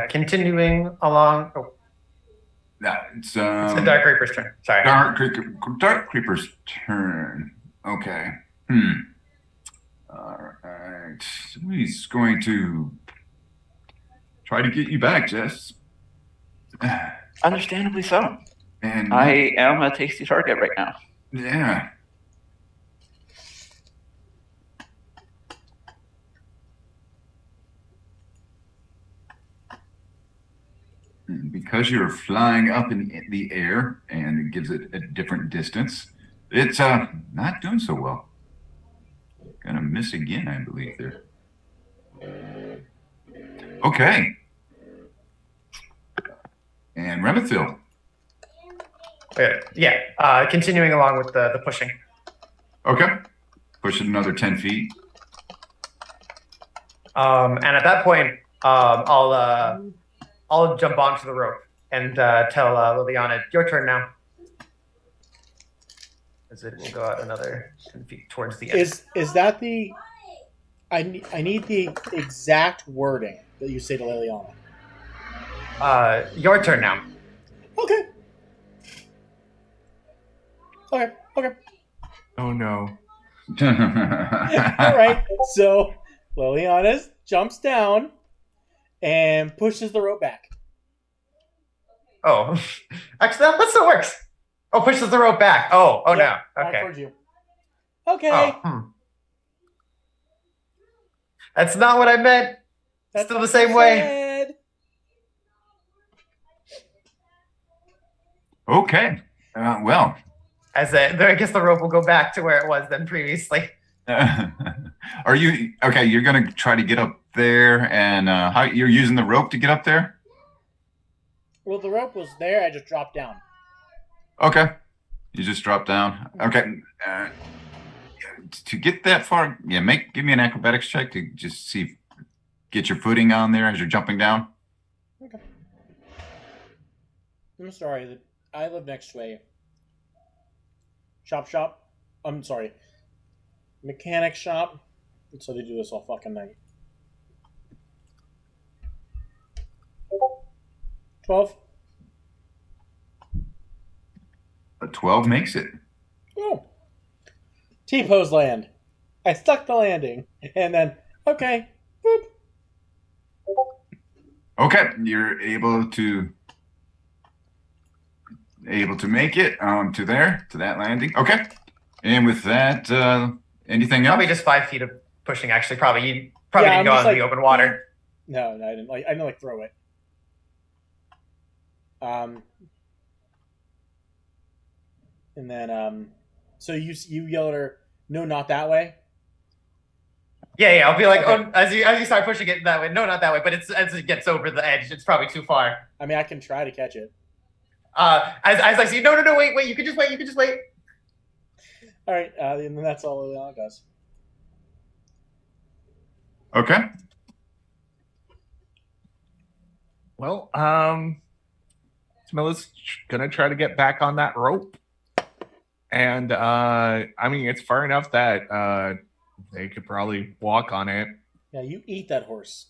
Continuing along. Oh, It's it's the Dark Reaper's turn. Sorry. Dark Creeper's turn. Okay. All right. He's going to try to get you back, Jess. Understandably so. And I am a tasty target right now. Yeah. And because you're flying up in the air and it gives it a different distance, it's not doing so well. Gonna miss again, I believe there. Okay. And Remethil. Yeah. Continuing along with the pushing. Okay. Push it another 10 feet. And at that point, I'll jump onto the rope and tell Liliana, your turn now. As it will go out another 10 feet towards the end. Is that the? I need the exact wording that you say to Liliana. Your turn now. Okay. Okay. Oh no. All right. So Liliana jumps down and pushes the rope back. Oh, actually, that still works. Oh, pushes the rope back. Oh Yep, no. back Okay. towards you. Okay. Oh, That's not what I meant. That's Still what the same you way. said. Okay. Well. I guess the rope will go back to where it was then previously. Are you okay? You're gonna try to get up there, and how you're using the rope to get up there? Well, the rope was there. I just dropped down. Okay, you just drop down. Okay, to get that far, yeah, give me an acrobatics check to just see, get your footing on there as you're jumping down. Okay. I'm sorry. I live next to a shop. I'm sorry. Mechanic shop. So they do this all fucking night. 12. A 12 makes it. Oh. T-pose land. I stuck the landing. And then, okay. Boop. Okay, you're able to make it to that landing. Okay, and with that, anything else? Probably just 5 feet of pushing. Actually, probably you didn't I'm go just out in the open water. No, I didn't. I didn't throw it. And then so you yell at her, no, not that way. Yeah. I'll be like, Okay. oh, as you start pushing it that way. No, not that way. But as it gets over the edge, it's probably too far. I mean, I can try to catch it. As I see, no, wait. You can just wait. All right, and then that's all Liliana does. Okay. Well, Smilla's gonna try to get back on that rope, and I mean it's far enough that they could probably walk on it. Yeah, you eat that horse.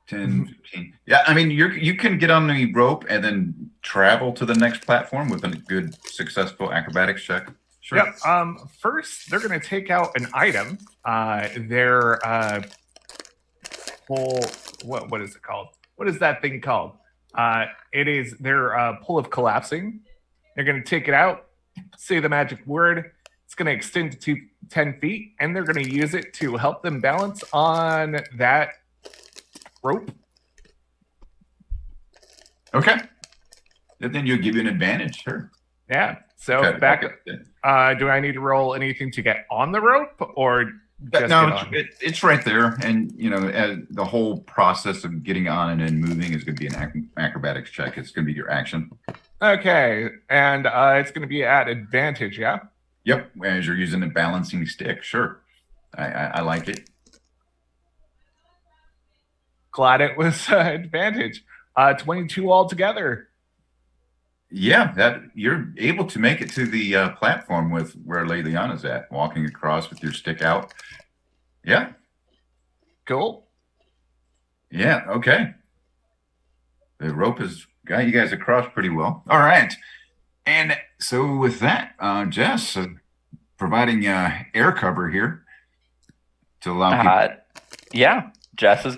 10, 15. Yeah, I mean you can get on the rope and then travel to the next platform with a good successful acrobatics check. Sure. Yep. First, they're going to take out an item. Their pull. What is it called? What is that thing called? It is their pull of collapsing. They're going to take it out, say the magic word. It's going to extend to 10 feet, and they're going to use it to help them balance on that rope. Okay. And then you'll give you an advantage. Sure. Yeah. So Okay. back. Okay. Do I need to roll anything to get on the rope, or just No, get on? it's right there, and the whole process of getting on and then moving is going to be an acrobatics check. It's going to be your action. Okay, and it's going to be at advantage, yeah? Yep, as you're using a balancing stick. Sure, I like it. Glad it was advantage. 22 altogether. Yeah, that you're able to make it to the platform with where Liliana's at, walking across with your stick out. Yeah. Cool. Yeah. Okay. The rope has got you guys across pretty well. All right. And so with that, Jess, providing air cover here to allow people. Yeah, Jess is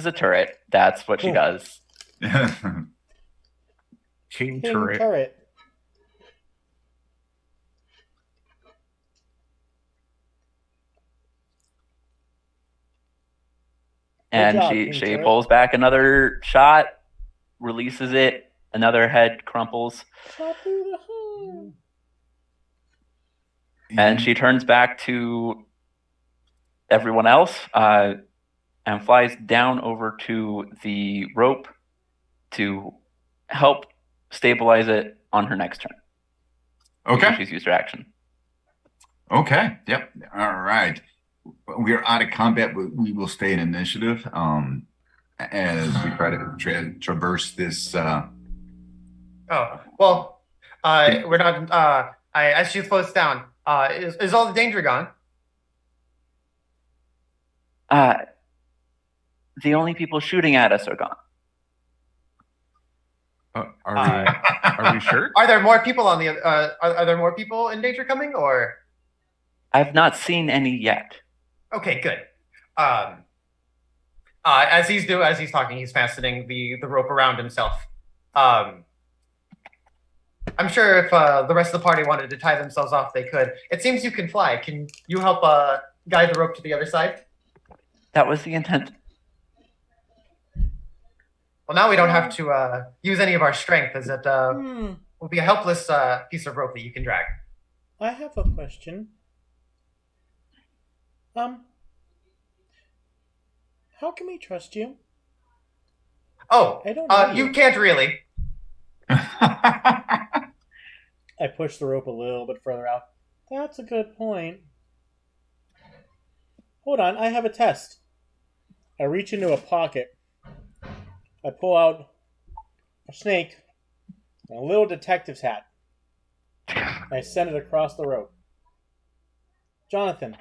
a turret. That's what she does. King King turret. turret. And job, she King she Turret. pulls back another shot, releases it. Another head crumples, Shot through the heart. and she turns back to everyone else and flies down over to the rope to help stabilize it on her next turn. Because Okay. she's used her action. Okay. Yep. All right. We are out of combat, but we will stay in initiative. As we try to traverse this. Oh well, we're not. As she floats down, is all the danger gone? The only people shooting at us are gone. Are we sure? Are there more people on the? Are there more people in danger coming, or? I've not seen any yet. Okay, good. As he's talking, he's fastening the rope around himself. I'm sure if the rest of the party wanted to tie themselves off, they could. It seems you can fly. Can you help guide the rope to the other side? That was the intent. Well, now we don't have to use any of our strength, as it will be a helpless piece of rope that you can drag. I have a question. How can we trust you? Oh, I don't know you you. can't really. I push the rope a little bit further out. That's a good point. Hold on, I have a test. I reach into a pocket. I pull out a snake and a little detective's hat. I send it across the rope. Jonathan,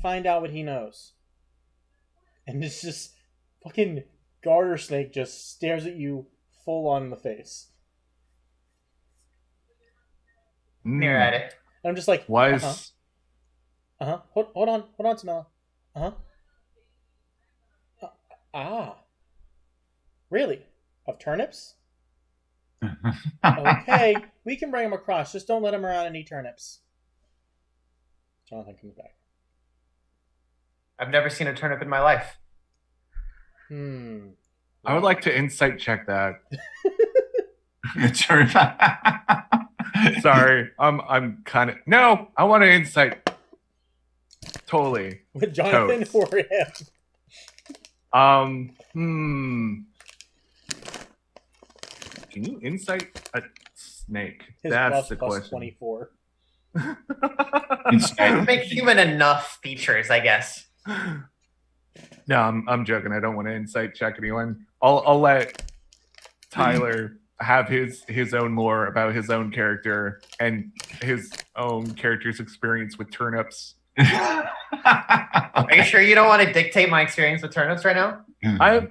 find out what he knows. And it's just fucking garter snake just stares at you full on in the face. Near at it. And I'm just like, Was Hold on, Samela. Really? Of turnips? Okay, we can bring him across. Just don't let him around any turnips. Jonathan comes back. I've never seen a turnip in my life. I would like to insight check that. Sorry, I'm kind of no. I want to insight. Totally. With Jonathan Totes. or him? Can you insight a snake? His That's plus the plus question. 24. Make human enough features, I guess. No, I'm joking. I don't want to insight check anyone. I'll let Tyler have his own lore about his own character and his own character's experience with turnips. Are you sure you don't want to dictate my experience with turnips right now? I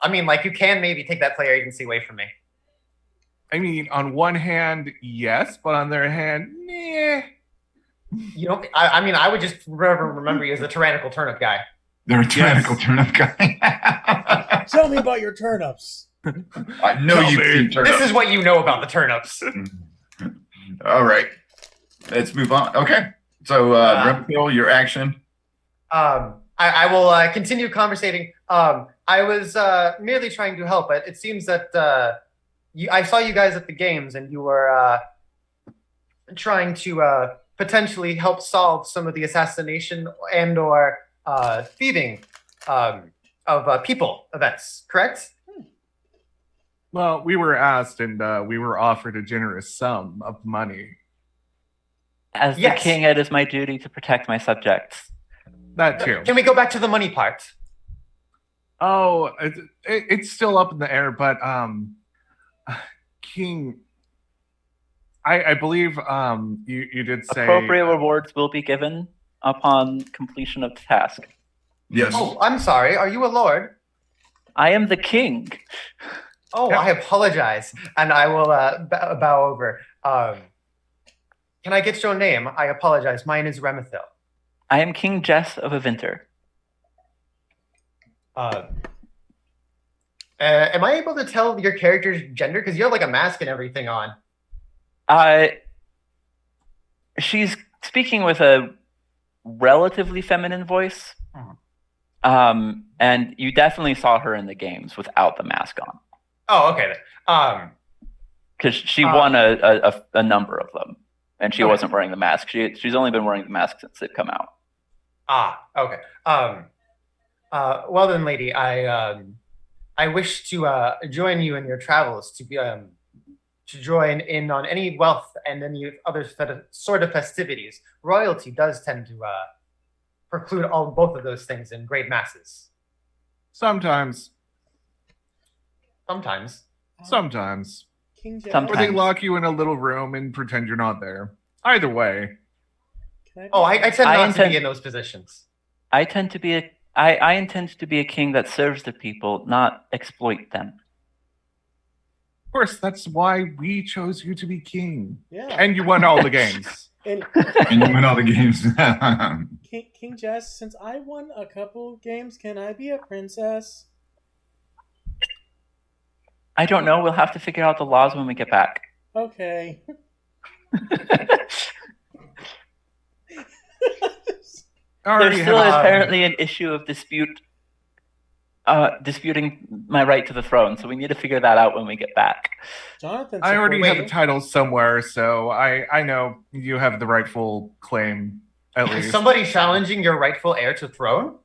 mean, like, you can maybe take that player agency away from me. I mean, on one hand, yes, but on the other hand, nah. You don't. I would just remember you as the tyrannical turnip guy. They're a tyrannical turnip guy. Tell me about your turnips. I know you've seen turnips. This is what you know about the turnips. All right. Let's move on. Okay. So, Reptile, your action. I will continue conversating. I was merely trying to help, but it seems that I saw you guys at the games, and you were trying to potentially help solve some of the assassination and/or thieving of people events. Correct? Well, we were asked, and we were offered a generous sum of money. As the Yes. king, it is my duty to protect my subjects. That too. Can we go back to the money part? Oh, it's still up in the air, but King, I believe you did say Appropriate rewards will be given upon completion of the task. Yes. Oh, I'm sorry. Are you a lord? I am the king. Oh, Yeah. I apologize, and I will bow over. Can I get your name? I apologize. Mine is Remethil. I am King Jess of Avinter. Am I able to tell your character's gender? Because you have like a mask and everything on. She's speaking with a relatively feminine voice. And you definitely saw her in the games without the mask on, Oh, okay. Then. because she won a number of them, and she Okay. wasn't wearing the mask. She's only been wearing the mask since they've come out. Okay. Well then, lady, I wish to join you in your travels to join in on any wealth and any other sort of festivities. Royalty does tend to preclude both of those things in great masses. Sometimes. Sometimes. Sometimes. King Jack, Sometimes. Or they lock you in a little room and pretend you're not there. Either way. can I be- Oh, I tend not to intend- be in those positions. I intend to be a king that serves the people, not exploit them. Of course, that's why we chose you to be king. Yeah. And you won all the games. And And you win all the games. King Jess, since I won a couple games, can I be a princess? I don't know. We'll have to figure out the laws when we get back. Okay. Already There's still have apparently an issue of disputing my right to the throne, so we need to figure that out when we get back. Jonathan, I already supports have you. the title somewhere, so I know you have the rightful claim, at Is least. somebody challenging your rightful heir to throne?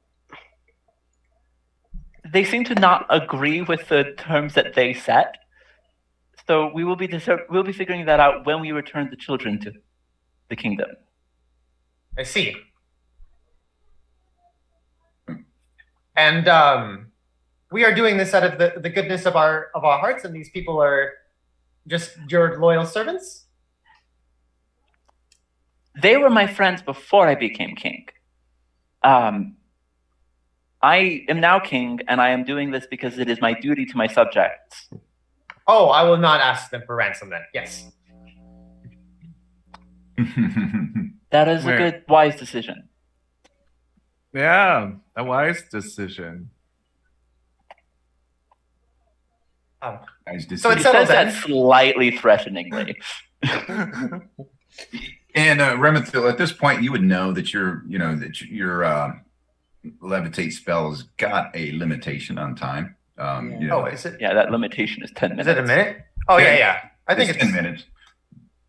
They seem to not agree with the terms that they set, so we'll be figuring that out when we return the children to the kingdom. I see. And we are doing this out of the goodness of our hearts, and these people are just your loyal servants. They were my friends before I became king. I am now king, and I am doing this because it is my duty to my subjects. Oh, I will not ask them for ransom then. Yes. That is Wait. a good, wise decision. Yeah, a wise decision. Nice So He it's decision. settled says that then. slightly threateningly. And Remethyl, at this point, you would know that your levitate spell has got a limitation on time. Yeah. You know, Oh, is it? Yeah, that limitation is 10 minutes. Is it a minute? Oh Yeah. yeah. I think it's 10 minutes.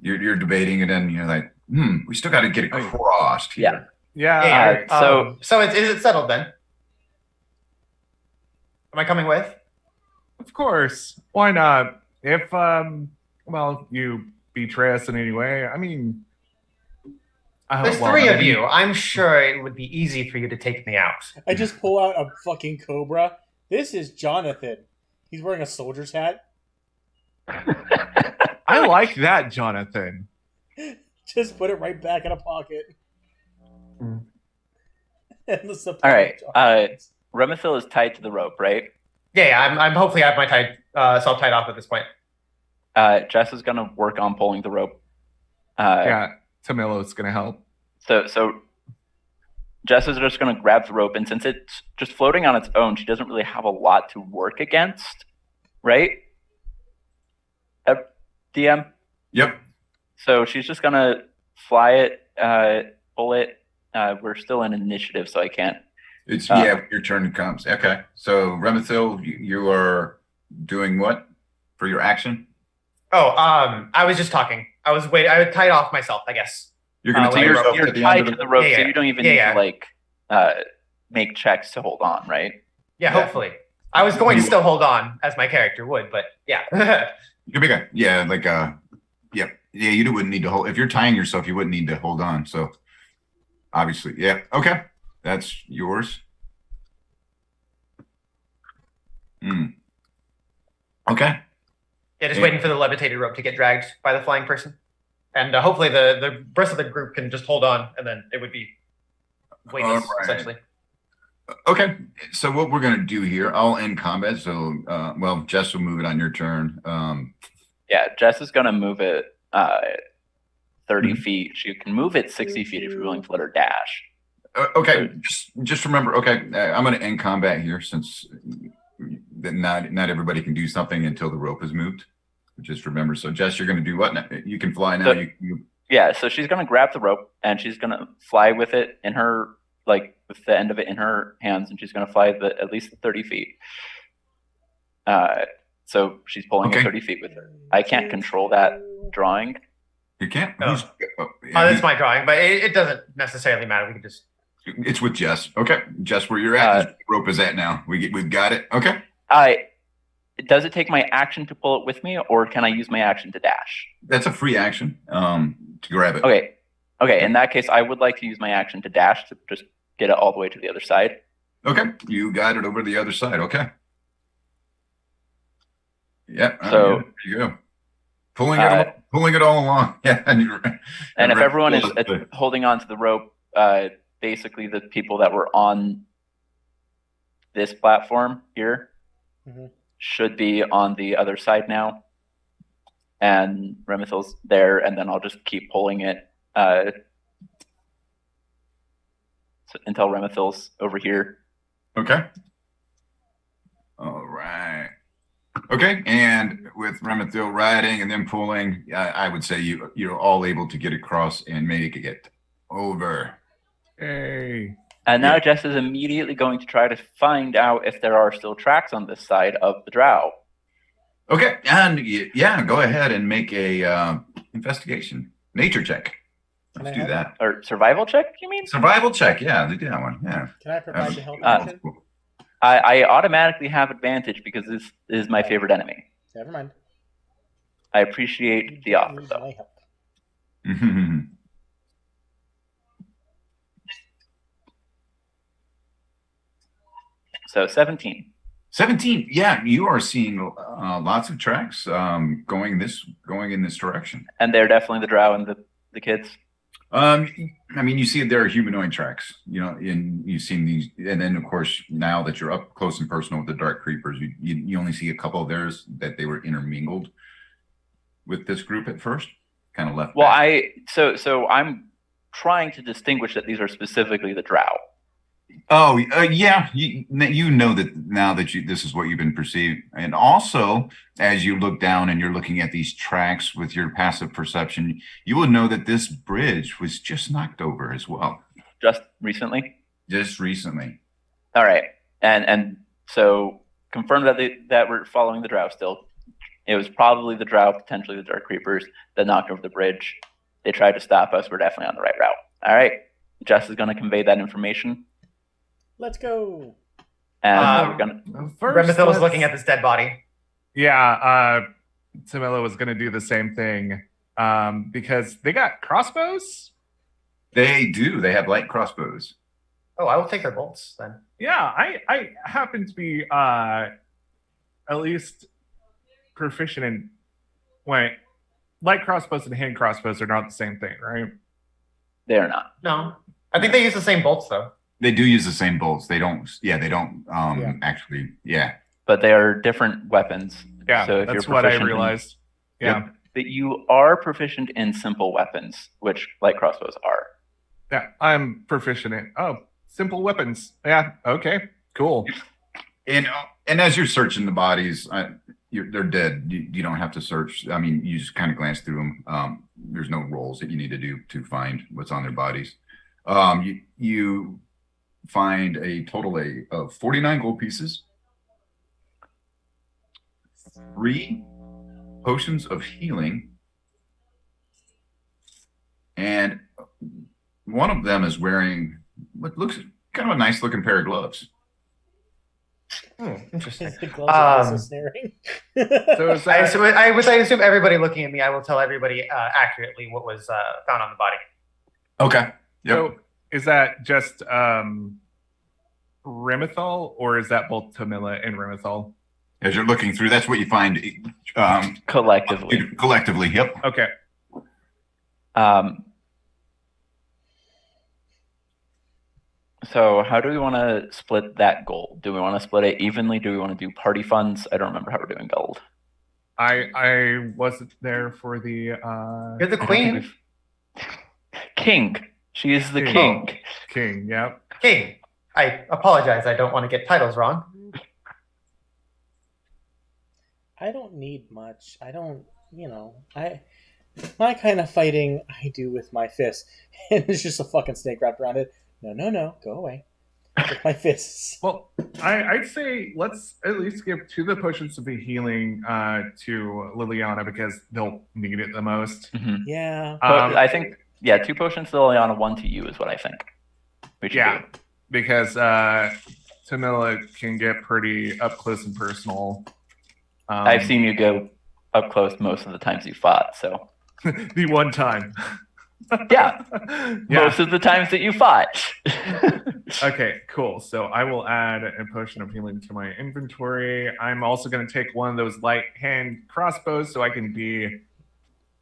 You're debating it, and you're like, we still got to get it crossed here. Yeah. Yeah. So is it settled then? Am I coming with? Of course. Why not? If you betray us in any way, I mean, There's well, three I of mean, you. I'm sure it would be easy for you to take me out. I just pull out a fucking cobra. This is Jonathan. He's wearing a soldier's hat. I like that, Jonathan. Just put it right back in a pocket. Mm. And the supply All right. of Jonathan's. Remethyl is tied to the rope, right? Yeah. I'm hopefully I have my self tied off at this point. Jess is going to work on pulling the rope. Yeah, Tamilo's gonna help. So Jess is just going to grab the rope, and since it's just floating on its own, she doesn't really have a lot to work against, right? DM? Yep. So she's just going to fly it, pull it. We're still in initiative, so I can't. It's your turn comes. Okay. So Remethyl, you are doing what for your action? Oh, I was just talking. I was waiting. I would tie it off myself, I guess. You're going to So tie You're, yourself you're to the tied end to of the rope, Yeah, so yeah. you don't even Yeah, need to make checks to hold on, right? Yeah, Yeah. hopefully. I was going to still hold on as my character would, but yeah. You can make a you wouldn't need to hold if you're tying yourself. You wouldn't need to hold on. So obviously, yeah. Okay, that's yours. Okay. Yeah, just Yeah. waiting for the levitated rope to get dragged by the flying person. And hopefully the rest of the group can just hold on, and then it would be weightless, All right. essentially. Okay. So what we're going to do here, I'll end combat. So, Jess will move it on your turn. Yeah, Jess is going to move it 30 Mhm. feet. She can move it 60 feet if you're willing to let her dash. Okay. Just remember. Okay, I'm going to end combat here since not everybody can do something until the rope is moved. Just remember. So, Jess, you're going to do what now? You can fly now. So- Yeah, so she's going to grab the rope and she's going to fly with it in her with the end of it in her hands, and she's going to fly at least 30 feet. So she's pulling it Okay. 30 feet with her. I can't control that drawing. You can't. Oh. Who's- Oh, yeah, that's my drawing, but it doesn't necessarily matter. We can just. it's with Jess. Okay, Jess, where you're at, is where the rope is at now. We've got it. Okay. Does it take my action to pull it with me, or can I use my action to dash? That's a free action. To grab it. Okay. In that case, I would like to use my action to dash to just get it all the way to the other side. Okay, you got it over the other side. Okay. Yeah. So- there you go. Pulling it all along. Yeah. And if everyone is holding on to the rope, basically the people that were on this platform here Mhm. should be on the other side now. And Remethil's there, and then I'll just keep pulling it until Remethil's over here. Okay. All right. Okay, and with Remethil riding and then pulling, I would say you're all able to get across and make it over. Hey. And now Yeah. Jess is immediately going to try to find out if there are still tracks on this side of the drow. Okay, and yeah, go ahead and make a investigation nature check. Can Let's I do help? that. Or survival check, you mean? Survival check. Yeah, do that one. Yeah. Can I provide the help Uh, action? I automatically have advantage because this is my favorite enemy. Never mind. I appreciate the offer, Use though. my help. So 17. 17. Yeah, you are seeing lots of tracks going in this direction. And they're definitely the drow and the kids. I mean, you see there are humanoid tracks, and you've seen these, and then of course now that you're up close and personal with the dark creepers, you only see a couple of theirs that they were intermingled with this group at first, kind of left. Well, back. so I'm trying to distinguish that these are specifically the drow. Oh, yeah. You know that now that this is what you've been perceived. And also, as you look down and you're looking at these tracks with your passive perception, you will know that this bridge was just knocked over as well. Just recently? Just recently. All right. And so confirm that we're following the drow still. It was probably the drow, potentially the dark creepers that knocked over the bridge. They tried to stop us. We're definitely on the right route. All right. Jess is going to convey that information. Let's go. And we're gonna. Remethil was looking at this dead body. Yeah, Tamila was going to do the same thing because they got crossbows. They do. They have light crossbows. Oh, I will take their bolts then. Yeah, I happen to be at least proficient in. Wait, light crossbows and hand crossbows are not the same thing, right? They are not. No, I think they use the same bolts though. They do use the same bolts. They don't. Yeah, they don't. Yeah. Actually. Yeah. But they are different weapons. Yeah, So if that's you're what I proficient in- realized. Yeah, Yep. But you are proficient in simple weapons, which light crossbows are. yeah, I'm proficient in. Oh, simple weapons. Yeah, okay, cool. And as you're searching the bodies, they're dead. You don't have to search. I mean, you just kind of glance through them. There's no rolls that you need to do to find what's on their bodies. You find a total of 49 gold pieces, 3 potions of healing, and one of them is wearing what looks kind of a nice looking pair of gloves. Interesting. The gloves are also snaring. So is I that, assume everybody looking at me, I will tell everybody accurately what was found on the body. Okay. Yep. so is that just Remethal, or is that both Tamila and Remethal? As you're looking through, that's what you find Collectively. collectively. Yep. Okay. So how do we want to split that gold? Do we want to split it evenly? Do we want to do party funds? I don't remember how we're doing gold. I wasn't there for the You're the I don't think queen. we've- King. She is the King. king. king. Yep. King. I apologize. I don't want to get titles wrong. I don't need much. I don't, my kind of fighting I do with my fists. And it's just a fucking snake wrapped around it. No, go away. with my fists. Well, I'd say let's at least give 2 of the potions of healing to Liliana because they'll need it the most. Mhm. Yeah. But I think 2 potions to Liliana, 1 to you is what I think we should Yeah. do. Because Tamila can get pretty up close and personal. I've seen you go up close most of the times you fought, so the one time. Yeah. Yeah. most of the times that you fought. Okay, cool. So I will add a potion of healing to my inventory. I'm also going to take one of those light hand crossbows so I can be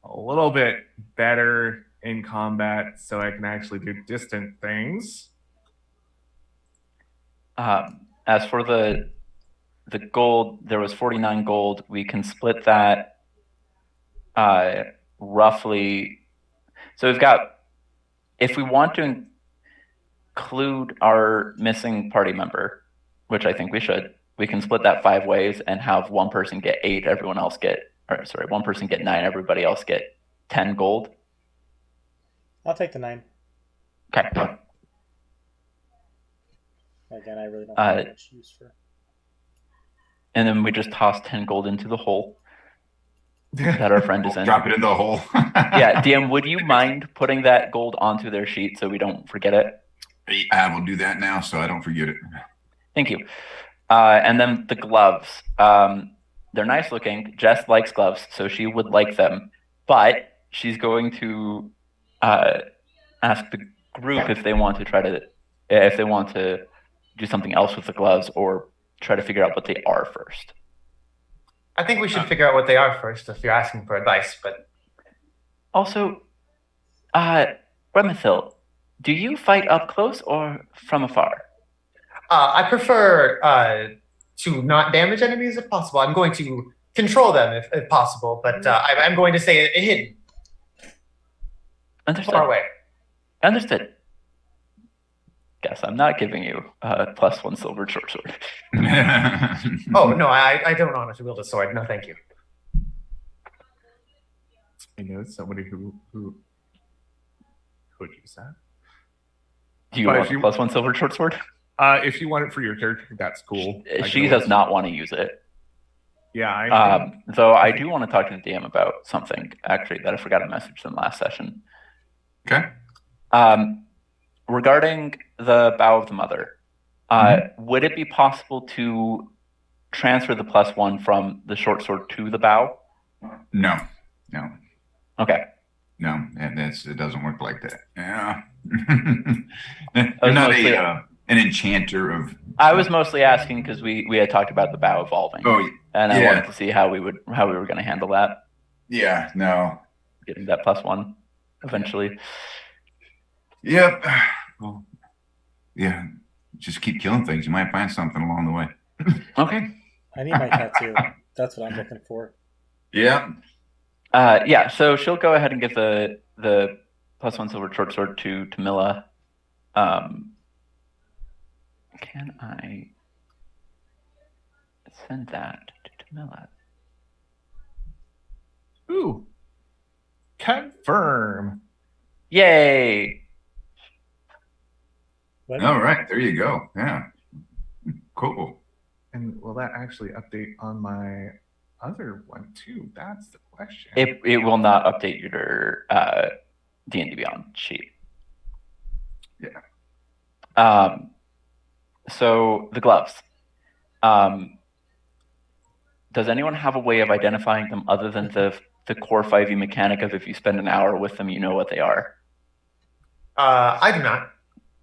a little bit better in combat so I can actually do distant things. As for the gold, there was 49 gold. We can split that roughly. So we've got, if we want to include our missing party member, which I think we should, we can split that 5 ways and have one person get 8, everyone else get, or sorry, one person get 9, everybody else get 10 gold. I'll take the 9. Okay. Again, I really don't have much use for. And then we just toss 10 gold into the hole that our friend is in. Drop it in the hole. Yeah, DM, would you mind putting that gold onto their sheet so we don't forget it? I will do that now so I don't forget it. Thank you. And then the gloves. They're nice looking. Jess likes gloves, so she would like them. But she's going to ask the group if they want to do something else with the gloves or try to figure out what they are first. I think we should figure out what they are first if you're asking for advice, but Also, Remethil, do you fight up close or from afar? I prefer to not damage enemies if possible. I'm going to control them if possible, but I'm going to say hidden, Understood. far away. Understood. Guess I'm not giving you +1 silver short sword. Oh, no, I don't want to wield a sword. No, thank you. I know somebody who would use that. Do you But want if you- +1 silver short sword? If you want it for your character, that's cool. I She can does always- not want to use it. Yeah, Though I do want to talk to the DM about something actually that I forgot to message them last session. Okay. Regarding the bow of the mother, would it be possible to transfer the +1 from the short sword to the bow? No. Okay. No, it doesn't work like that. Yeah. was You're not mostly- an enchanter of. I was mostly asking because we had talked about the bow evolving, Oh, and I yeah. wanted to see how we were going to handle that, yeah. No. getting that +1 eventually. Yep. Well, yeah. Just keep killing things. You might find something along the way. Okay. I need my tattoo. That's what I'm looking for. Yeah. Yeah. So she'll go ahead and give the +1 silver short sword to Tamila. Can I send that to Tamila? Ooh. Confirm. Yay! What? All right. There you go. Yeah. Cool. And will that actually update on my other one too? That's the question. It will not update your D&D Beyond sheet. Yeah. So the gloves. Does anyone have a way of identifying them other than the core 5e mechanic of if you spend an hour with them, you know what they are? I do not.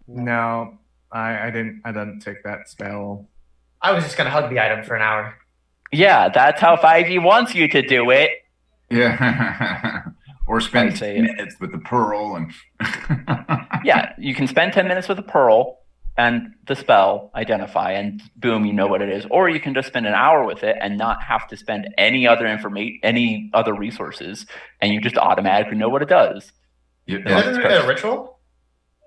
No, I didn't take that spell. I was just going to hug the item for an hour. Yeah, that's how 5e wants you to do it. Yeah. Or spend I say 10 it. minutes with the pearl and. Yeah, you can spend 10 minutes with a pearl and the spell identify, and boom, you know what it is. Or you can just spend an hour with it and not have to spend any other any other resources, and you just automatically know what it does. Is Yeah. it a ritual?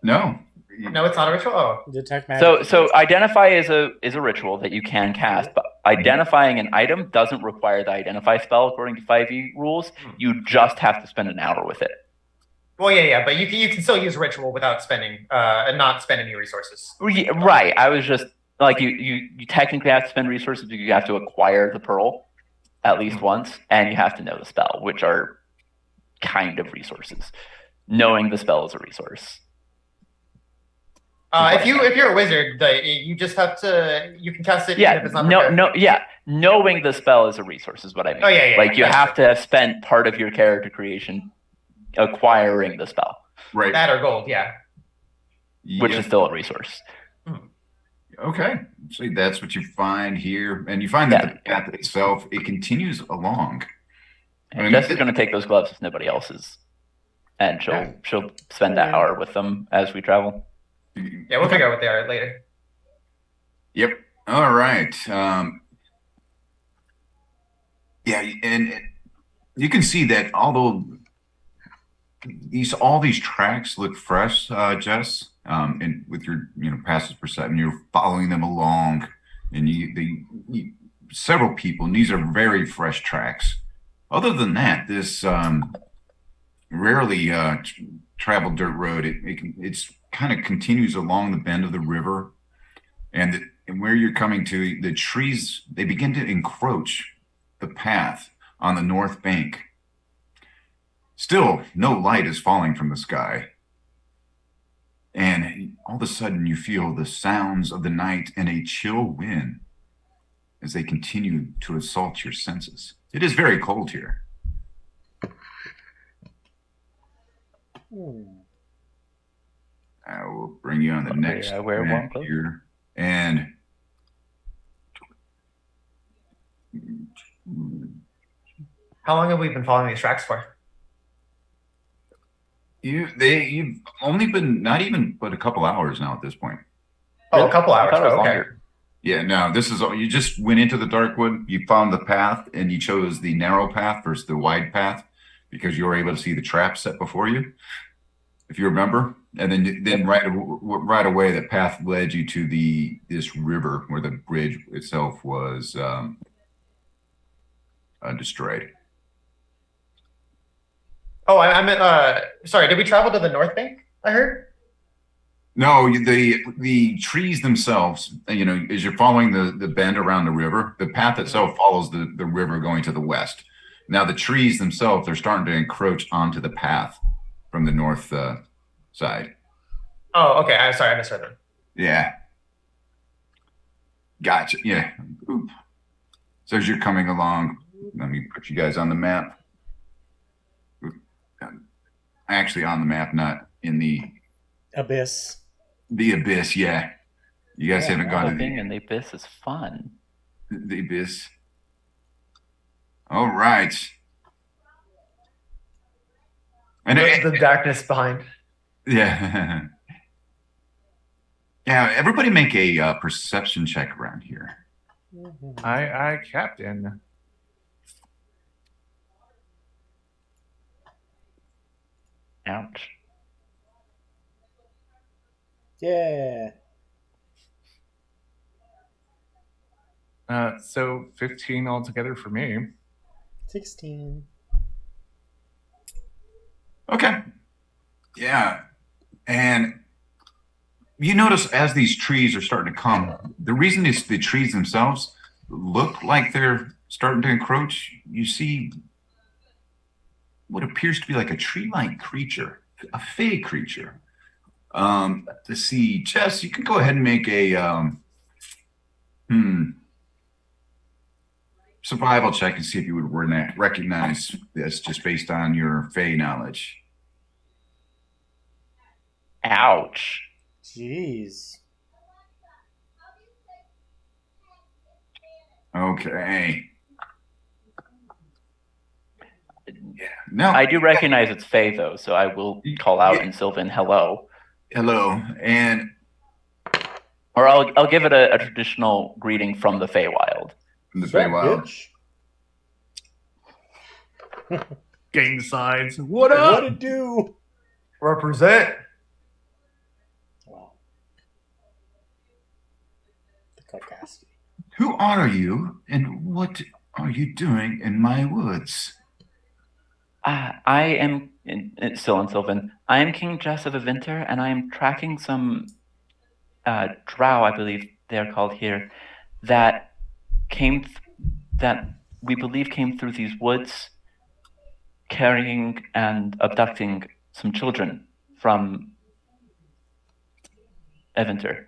No. No, it's not a ritual. Oh, Detect magic. So identify is a ritual that you can cast, but identifying an item doesn't require the identify spell according to 5e rules. You just have to spend an hour with it. Well, yeah, but you can still use ritual without spending and not spend any resources. Right. I was just like you technically have to spend resources because you have to acquire the pearl at least once, and you have to know the spell, which are kind of resources. Knowing the spell is a resource. If you're a wizard, you just have to can cast it even if it's not prepared. Knowing the spell is a resource is what I mean. Oh yeah. Like you have to have spent part of your character creation acquiring the spell. Right. That or gold, yeah. Which is still a resource. Okay. So that's what you find here. And you find that the path itself, it continues along. And Jess is going to take those gloves if nobody else is. And she'll spend that hour with them as we travel. Yeah, we'll figure out what they are later. Yep. All right. Yeah, and you can see that although all these tracks look fresh, Jess, and with your passive perception, you're following them along, and several people, and these are very fresh tracks. Other than that, this rarely traveled dirt road, it's kind of continues along the bend of the river, and where you're coming to, the trees, they begin to encroach the path on the north bank. Still, no light is falling from the sky. And all of a sudden, you feel the sounds of the night and a chill wind as they continue to assault your senses. It is very cold here. I will bring you on the next map here. And how long have we been following these tracks for? You've only been not even but a couple hours now at this point. Oh, a couple hours. Oh, okay. Longer. Yeah, no, this is all. You just went into the dark wood, you found the path, and you chose the narrow path versus the wide path because you were able to see the trap set before you, if you remember. And then right away, the path led you to this river where the bridge itself was destroyed. Oh, I meant, sorry, did we travel to the north bank, I heard? No, the trees themselves, as you're following the bend around the river, the path itself follows the river going to the west. Now, the trees themselves, they're starting to encroach onto the path from the north side. Oh, okay. Sorry, I misread them. Yeah. Gotcha. Yeah. Oop. So as you're coming along, let me put you guys on the map. Actually on the map, not in the abyss. The abyss, yeah. You guys haven't gone to the abyss is fun. The abyss. All right. And the darkness behind. Yeah. Yeah, everybody make a perception check around here. I captain. Ouch. Yeah. So 15 altogether for me. 16. Okay. Yeah. And you notice as these trees are starting to come, the reason is the trees themselves look like they're starting to encroach. You see what appears to be like a tree-like creature, a fey creature. To see, Jess, you can go ahead and make a survival check and see if you would recognize this just based on your fey knowledge. Ouch. Jeez. Okay. Yeah. No, I do recognize it's Faye though, so I will call out in Sylvan, hello. Hello, and or I'll give it a traditional greeting from the Feywild. From the Feywild. Gang signs. What up? What it do? Represent. Wow. The caucasity. Who are you, and what are you doing in my woods? I am still in Sylvan. I am King Jess of Avinter, and I am tracking some drow, I believe they're called here, that that we believe came through these woods, carrying and abducting some children from Avinter.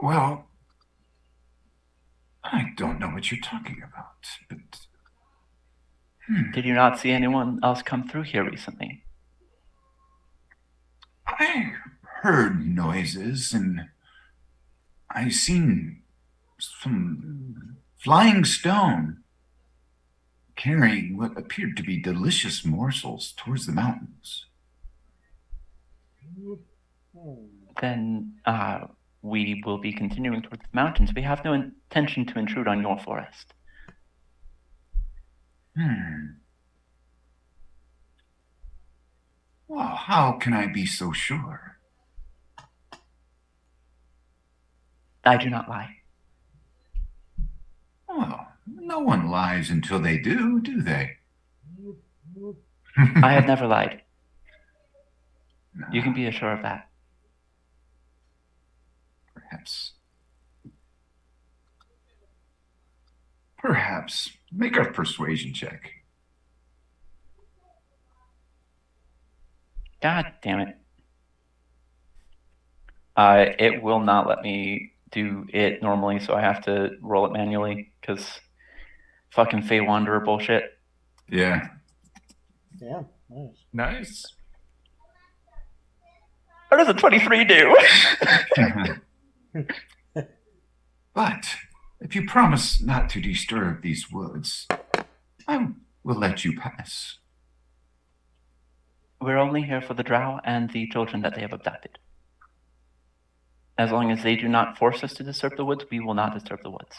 Well, I don't know what you're talking about, but Did you not see anyone else come through here recently? I heard noises and I seen some flying stone carrying what appeared to be delicious morsels towards the mountains. Then we will be continuing towards the mountains. We have no intention to intrude on your forest. Well, how can I be so sure? I do not lie. Well, no one lies until they do they? I have never lied. You can be assured of that. Perhaps. Make a persuasion check. God damn it. It will not let me do it normally, so I have to roll it manually, because fucking Fey Wanderer bullshit. Yeah. Yeah, nice. Nice. What does a 23 do? But if you promise not to disturb these woods, I will let you pass. We're only here for the drow and the children that they have abducted. As long as they do not force us to disturb the woods, we will not disturb the woods.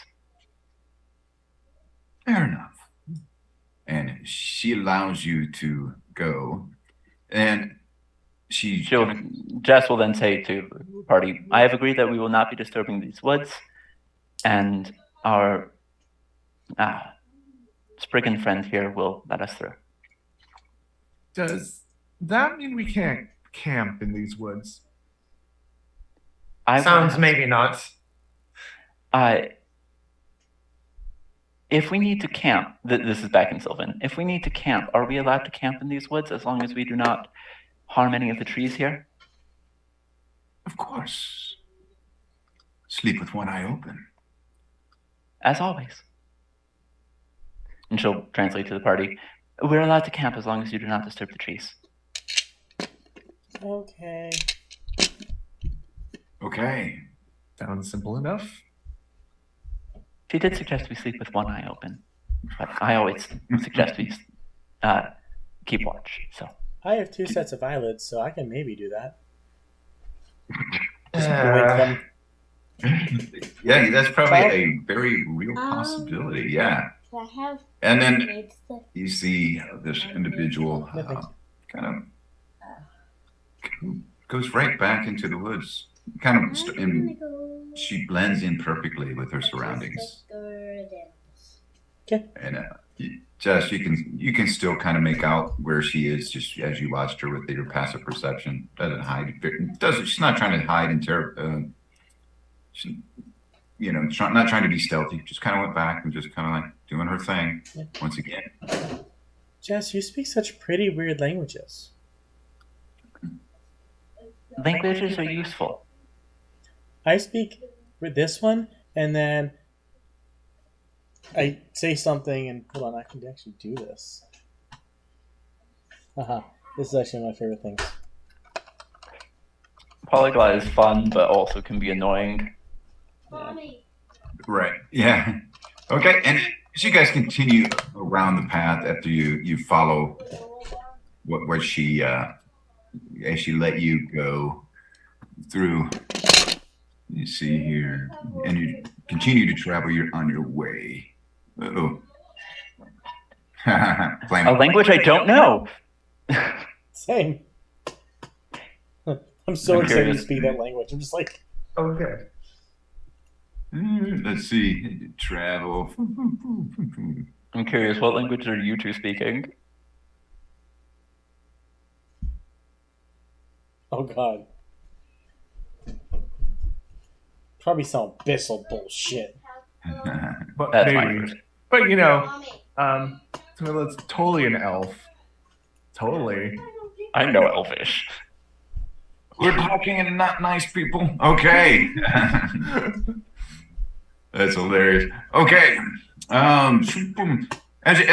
Fair enough. And she allows you to go, and Jess will then say to the party, I have agreed that we will not be disturbing these woods, and our Spriggan friend here will let us through. Does that mean we can't camp in these woods? Sounds maybe not. If we need to camp, this is back in Sylvan. If we need to camp, are we allowed to camp in these woods as long as we do not harm any of the trees here? Of course. Sleep with one eye open. As always. And she'll translate to the party. We're allowed to camp as long as you do not disturb the trees. Okay. Okay. Sounds simple enough. She did suggest we sleep with one eye open, but I always suggest we keep watch. So I have 2 sets of eyelids, so I can maybe do that. Just blink them. Yeah, that's probably a very real possibility. Yeah. I have And then made stuff. you see this individual kind of goes right back into the woods. Kind of, and she blends in perfectly with her surroundings. Okay. And Jess, you can still kind of make out where she is just as you watched her with your passive perception. Doesn't hide. She's not trying to hide and not trying to be stealthy. Just kind of went back and just kind of like doing her thing once again. Jess, you speak such pretty weird languages. languages are useful. I speak with this one, and then I say something, and hold on, I can actually do this. This is actually my favorite thing. Polyglot is fun, but also can be annoying. Right. Yeah. Okay. And as you guys continue around the path after you follow what she as she let you go through. You see here, and you continue to travel. You're on your way. Oh. A language I don't know. Same. I'm so I'm excited to curious. speak that language. I'm just like, Okay. Let's see. Travel. I'm curious, what language are you two speaking? Oh god. Probably some abyssal bullshit. But That's my maybe. first. But so it's totally an elf. Totally. I know Elvish. We're talking and not nice people. Okay. That's hilarious. Okay. As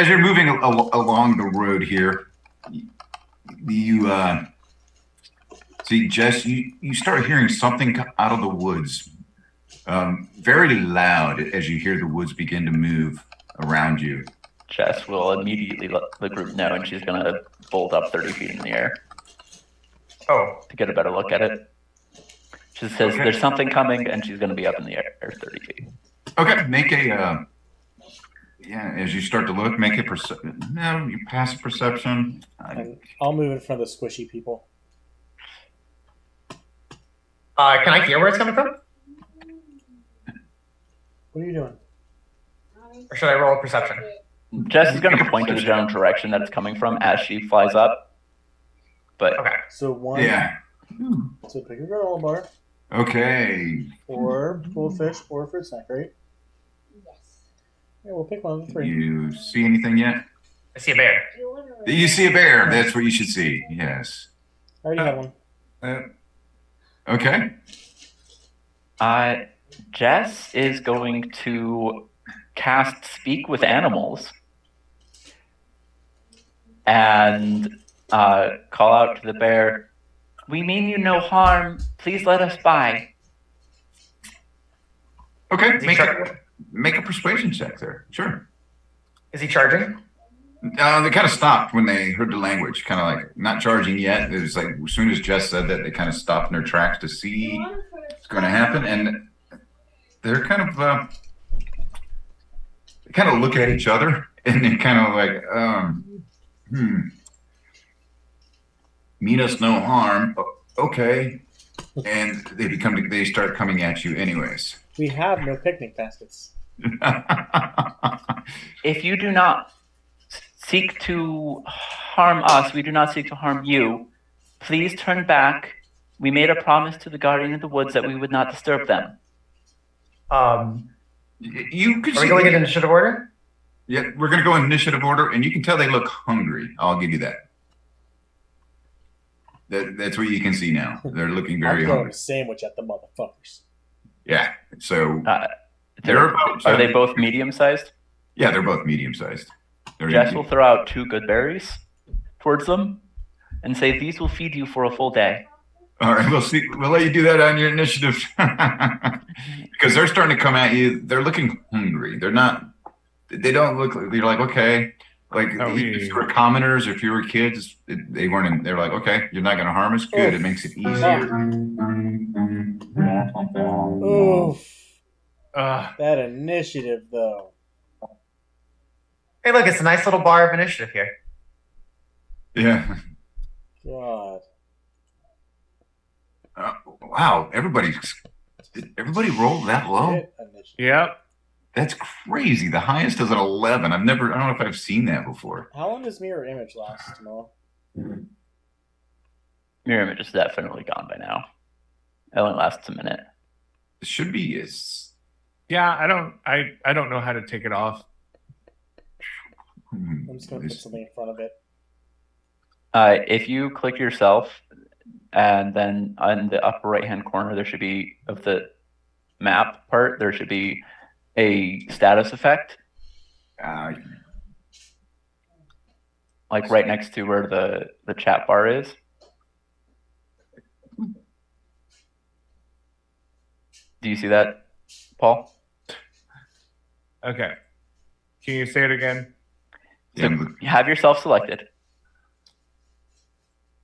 you're moving along the road here, you see, Jess, you start hearing something out of the woods, very loud as you hear the woods begin to move around you. Jess will immediately let the group know, and she's going to bolt up 30 feet in the air to get a better look at it. She says there's something coming, and she's going to be up in the air 30 feet. Okay, make a as you start to look, make a you pass a perception. And I'll move in front of the squishy people. Can I hear where it's coming from? What are you doing? Or should I roll a perception? Jess is going to point to the general direction that it's coming from as she flies up. But Okay. So one. Yeah. So pick a granola bar, Okay. or goldfish, or fruit snack, right? Yes. Yeah, we'll pick one of the three. You see anything yet? I see a bear. You see a bear. That's what you should see. Yes. I already had one. Okay. Jess is going to cast Speak with Animals and call out to the bear, "We mean you no harm. Please let us by." Okay. Is he Make a persuasion check there. Sure. Is he charging? They kind of stopped when they heard the language, kind of like not charging yet. It was like as soon as Jess said that, they kind of stopped in their tracks to see what's going to happen, and they're kind of they kind of look at each other and they kind of like, mean us no harm, okay, and they start coming at you anyways. We have no picnic baskets. If you do not seek to harm us, we do not seek to harm you. Please turn back. We made a promise to the guardian of the woods that we would not disturb them. You could Are we going in initiative order? Yeah, we're going to go in initiative order, and you can tell they look hungry. I'll give you that. That's what you can see now. They're looking I'm very throwing hungry. a sandwich at the motherfuckers. Yeah. So Are they're they both medium-sized? Yeah, they're both medium-sized. Jess will throw out 2 good berries towards them and say, "These will feed you for a full day." All right, we'll see. We'll let you do that on your initiative because they're starting to come at you. They're looking hungry. They're not. They don't look. You're like, okay, like if you were commoners, if you were kids, they weren't. They're like, okay, you're not going to harm us. Good. It makes it easier. Oof. That initiative, though. Hey, look, it's a nice little bar of initiative here. Yeah. God. Wow. Everybody rolled that low. Initiative. Yep. That's crazy. The highest is an 11. I don't know if I've seen that before. How long does mirror image last, Mo? Mirror image is definitely gone by now. It only lasts a minute. It should be Yeah, I don't know how to take it off. I'm just going to put something in front of it. If you click yourself, and then on the upper right-hand corner, there should be, of the map part, there should be a status effect. Like right next to where the chat bar is. Do you see that, Paul? Okay. Can you say it again? So you have yourself selected.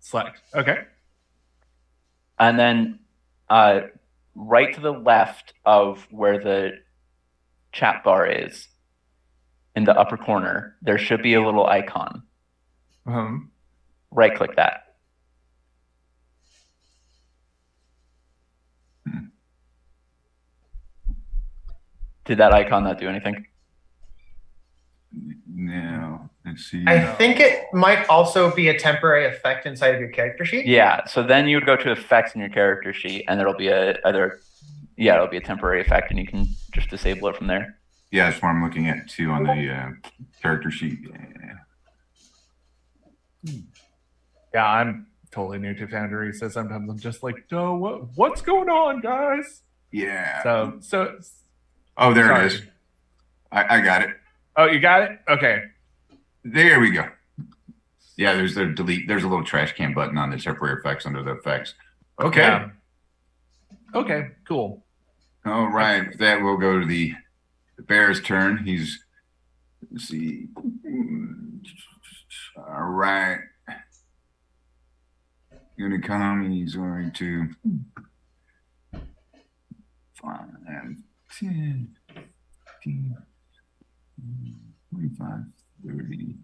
Select. Okay. And then right to the left of where the chat bar is, in the upper corner, there should be a little icon. Right click that. Did that icon not do anything? Now, let's see. I think it might also be a temporary effect inside of your character sheet. Yeah, so then you would go to effects in your character sheet, and there'll be it'll be a temporary effect, and you can just disable it from there. Yeah, that's what I'm looking at too on the character sheet. Yeah, I'm totally new to Foundry, so sometimes I'm just like, "Oh, what's going on, guys?" Yeah. So. Oh, there Sorry. it is. I got it. Oh, you got it? Okay. There we go. Yeah, there's the delete. There's a little trash can button on the temporary effects under the effects. Okay. Yeah. Okay, cool. All right. With that, we'll go to the bear's turn. Let's see. All right. Gonna come. He's going to 5, 10, 15, 25, 30.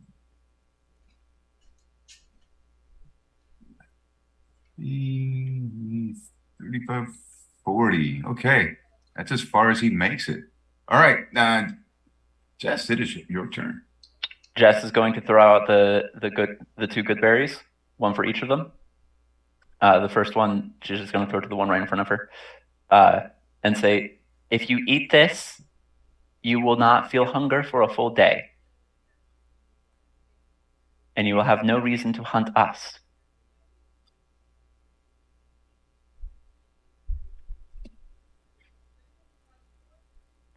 35, 40. Okay. That's as far as he makes it. All right. Jess, it is your turn. Jess is going to throw out the 2 good berries, one for each of them. The first one, she's just going to throw to the one right in front of her, and say, "If you eat this, you will not feel hunger for a full day, and you will have no reason to hunt us."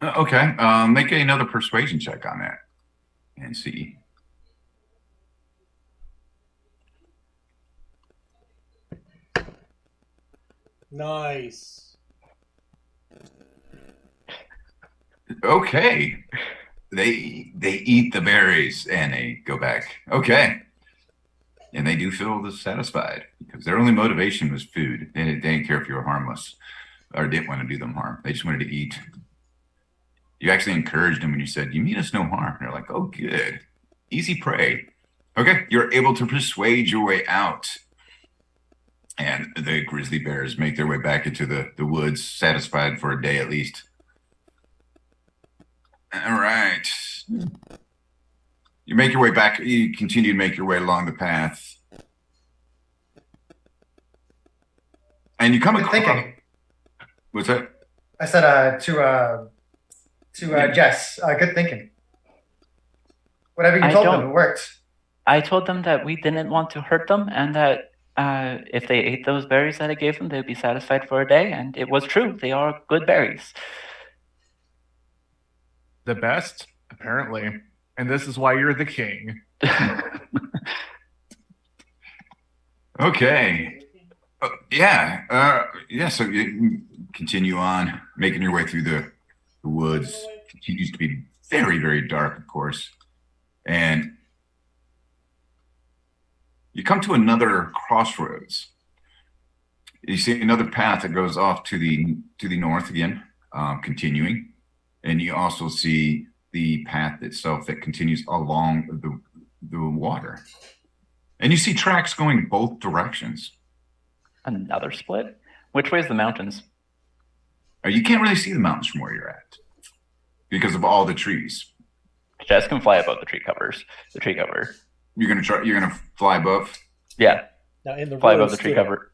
Okay. Make another persuasion check on that and see. Nice. Okay. They eat the berries and they go back. Okay. And they do feel dissatisfied because their only motivation was food. They didn't care if you were harmless or didn't want to do them harm. They just wanted to eat. You actually encouraged them when you said, "You mean us no harm." They're like, "Oh, good. Easy prey." Okay. You're able to persuade your way out. And the grizzly bears make their way back into the woods, satisfied for a day at least. All right. You make your way back. You continue to make your way along the path. And you come Good across. thinking. What's that? I said to Jess, good thinking. Whatever you I told don't- them, it worked. I told them that we didn't want to hurt them, and that if they ate those berries that I gave them, they'd be satisfied for a day. And it was true. They are good berries. The best, apparently. And this is why you're the king. Okay. Yeah. So you continue on, making your way through the woods. Continues to be very, very dark, of course. And you come to another crossroads. You see another path that goes off to the north again, continuing, and you also see the path itself that continues along the water, and you see tracks going both directions. Another split? Which way is the mountains? You can't really see the mountains from where you're at because of all the trees. Jess can fly above the tree cover. You're gonna fly above. Yeah, Now in the fly road, above the tree cover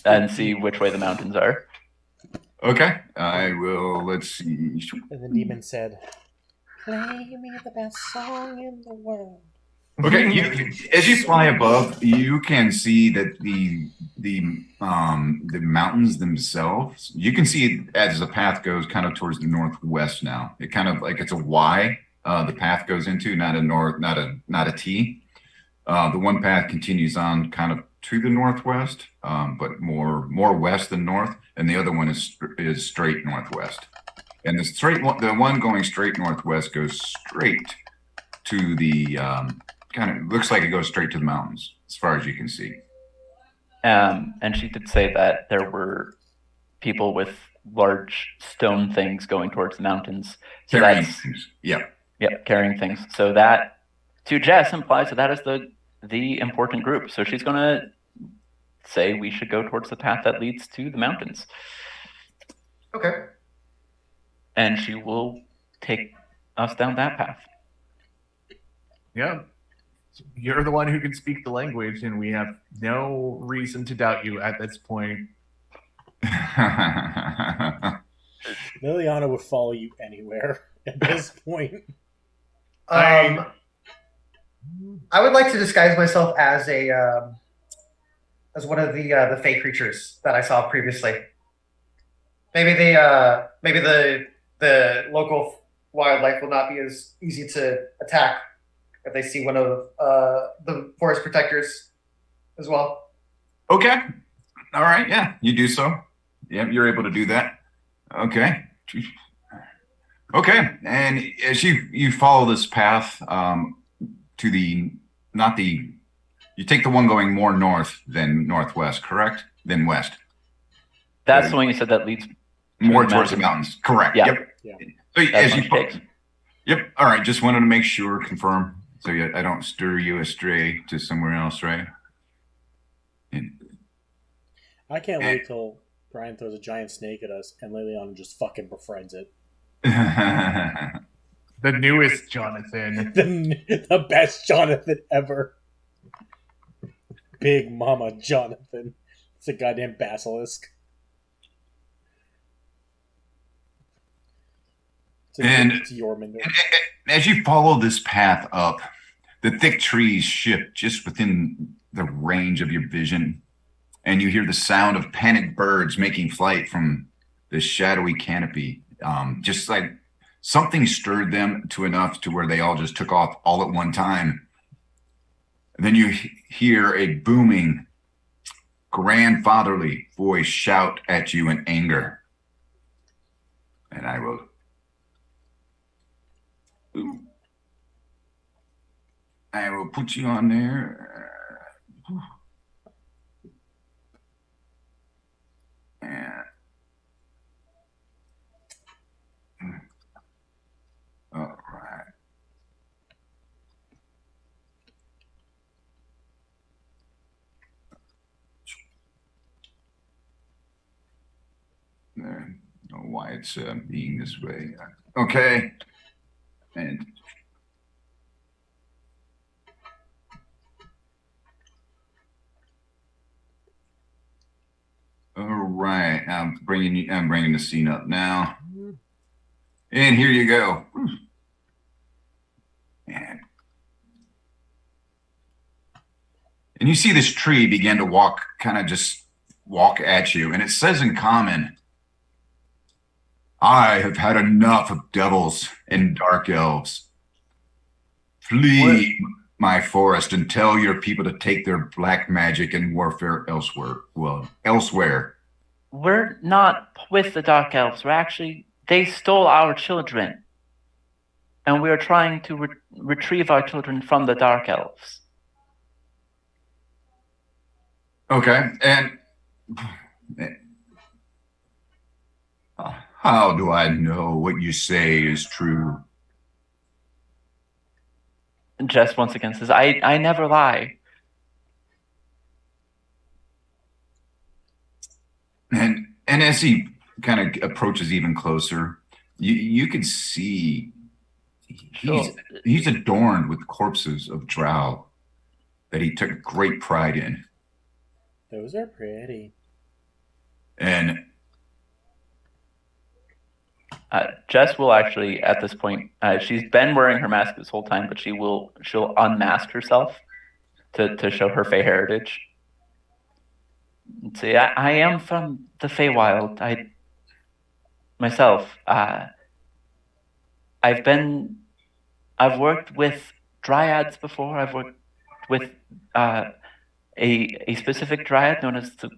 and see which way the mountains are. Okay, I will. Let's see. And the demon said, "Play me the best song in the world." Okay, as you fly above, you can see that the mountains themselves. You can see as the path goes kind of towards the northwest now. It kind of like it's a Y. The path goes into not a north, not a T. The one path continues on kind of to the northwest, but more west than north, and the other one is straight northwest. And the one going straight northwest goes straight to the kind of looks like it goes straight to the mountains as far as you can see. And she did say that there were people with large stone things going towards the mountains. So Carrying that's things. Yeah. carrying things. So that to Jess implies that is the important group. So she's gonna say we should go towards the path that leads to the mountains. Okay. and she will take us down that path. Yeah. You're the one who can speak the language, and we have no reason to doubt you at this point. Liliana would follow you anywhere at this point. I would like to disguise myself as as one of the fey creatures that I saw previously. Maybe the local wildlife will not be as easy to attack if they see one of the forest protectors as well. Okay. All right. Yeah, you do so. Yeah, you're able to do that. Okay. Okay. And as you follow this path to the not the you take the one going more north than northwest, correct? Than west. That's the one you said that leads More the towards the mountains. mountains. Correct. Yeah. Yep. Yeah. So That's as what you it takes. Yep. All right. Just wanted to make sure, confirm, so I don't stir you astray to somewhere else, right? I can't wait till Brian throws a giant snake at us and Liliana just fucking befriends it. The newest Jonathan. The best Jonathan ever. Big Mama Jonathan. It's a goddamn basilisk. It's Yorminder. As you follow this path up, the thick trees shift just within the range of your vision, and you hear the sound of panicked birds making flight from this shadowy canopy. Just like something stirred them to enough to where they all just took off all at one time. And then you hear a booming, grandfatherly voice shout at you in anger. And I will put you on there. And all right. I don't know why it's being this way. Okay. And all right, I'm bringing the scene up now, and here you go. And you see this tree begin to just walk at you, and it says in common, "I have had enough of devils and dark elves. Flee my forest and tell your people to take their black magic and warfare elsewhere. Elsewhere." We're not with the Dark Elves. They stole our children. And we are trying to retrieve our children from the Dark Elves. Okay, and how do I know what you say is true? And Jess once again says, I never lie. And as he kind of approaches even closer, you can see he's adorned with corpses of drow that he took great pride in. Those are pretty. And Jess will actually, at this point, she's been wearing her mask this whole time, but she'll unmask herself to show her Fey heritage. And say, I am from the Feywild. I've worked with dryads before. I've worked with a specific dryad known as the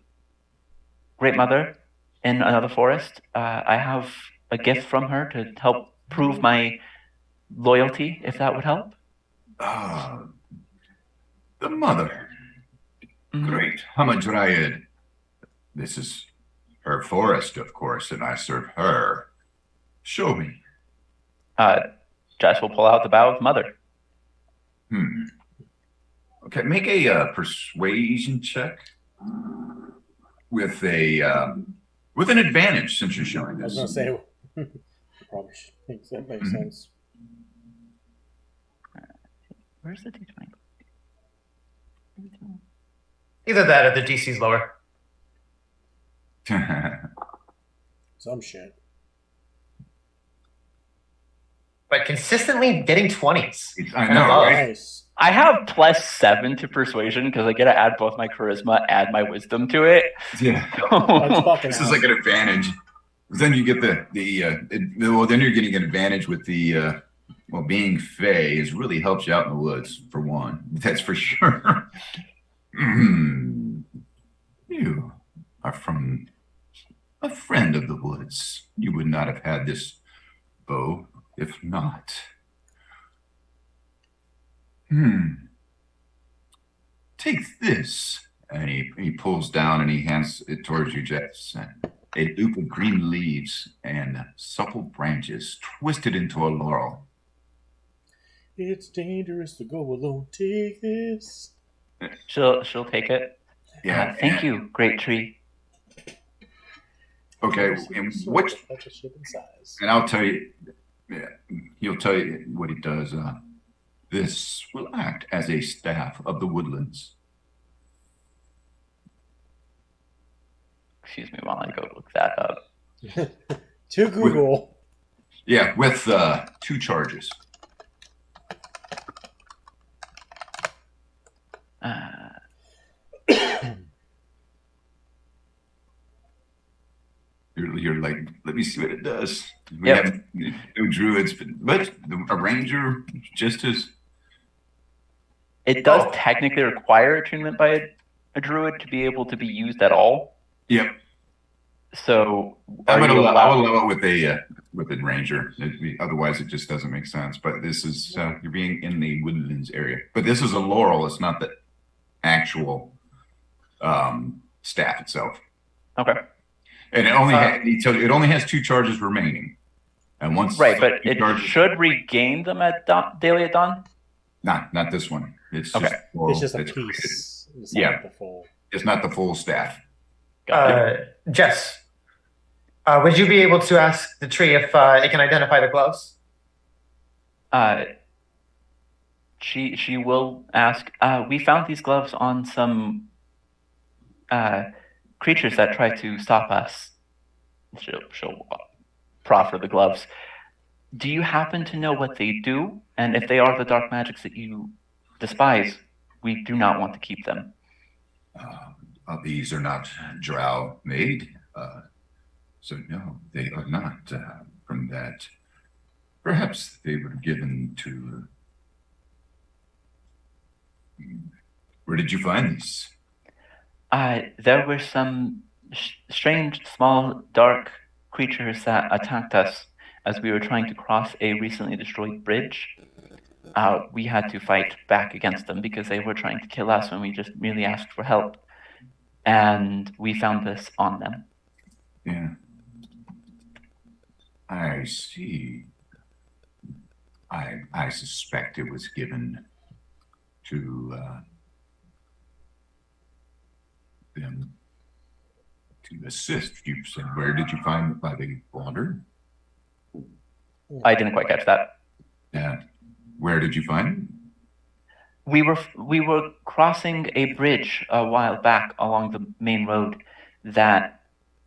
Great Mother in another forest. I have a gift from her to help prove my loyalty, if that would help. The mother. Great. I'm a dryad. This is her forest, of course, and I serve her. Show me. Jess will pull out the bow of Mother. Okay, make a persuasion check with an advantage since you're showing I was this. gonna say probably that makes Mhm. sense. Where's the D20? Either that or the DC's lower. Some shit. But consistently getting 20s. I and know, above. right? Nice. I have +7 to persuasion because I get to add both my charisma and my wisdom to it. Yeah. That's fucking This is like an advantage. Then you get well, then you're getting an advantage with the well, being Fey is really helps you out in the woods for one. That's for sure. You are from a friend of the woods. You would not have had this bow if not. Take this. And he pulls down and he hands it towards you, Jess. A loop of green leaves and supple branches twisted into a laurel. It's dangerous to go alone. Take this. She'll take it. Yeah. Thank you, great tree. Okay. And what? Like a ship in size. And I'll tell you. Yeah, he'll tell you what he does. This will act as a staff of the woodlands. Excuse me while I go look that up. To Google. Yeah, with 2 charges. You're like, let me see what it does. We Yep. have no druids, but a ranger just as. It does technically require attunement by a druid to be able to be used at all. Yep. So I are would you allow allowed? it with a ranger. Otherwise, it just doesn't make sense. But this is you're being in the woodlands area. But this is a laurel. It's not the actual staff itself. Okay. And it only he tells you it only has 2 charges remaining. And once Right, but two it charges, should regain them at daily at dawn. not this one. It's Okay. just laurel It's just a that's created. piece. It's Yeah. not the full. It's not the full staff. Jess, would you be able to ask the tree if it can identify the gloves? She will ask. We found these gloves on some creatures that try to stop us. She'll proffer the gloves. Do you happen to know what they do? And if they are the dark magics that you despise, we do not want to keep them. These are not drow made. So no, they are not from that. Perhaps they were given to. Where did you find these? There were some strange, small, dark creatures that attacked us as we were trying to cross a recently destroyed bridge. We had to fight back against them because they were trying to kill us when we just merely asked for help. And we found this on them. Yeah. I see. I suspect it was given to them to assist. You said, where did you find it by the water? I didn't quite catch that. Yeah. Where did you find it? We were crossing a bridge a while back along the main road that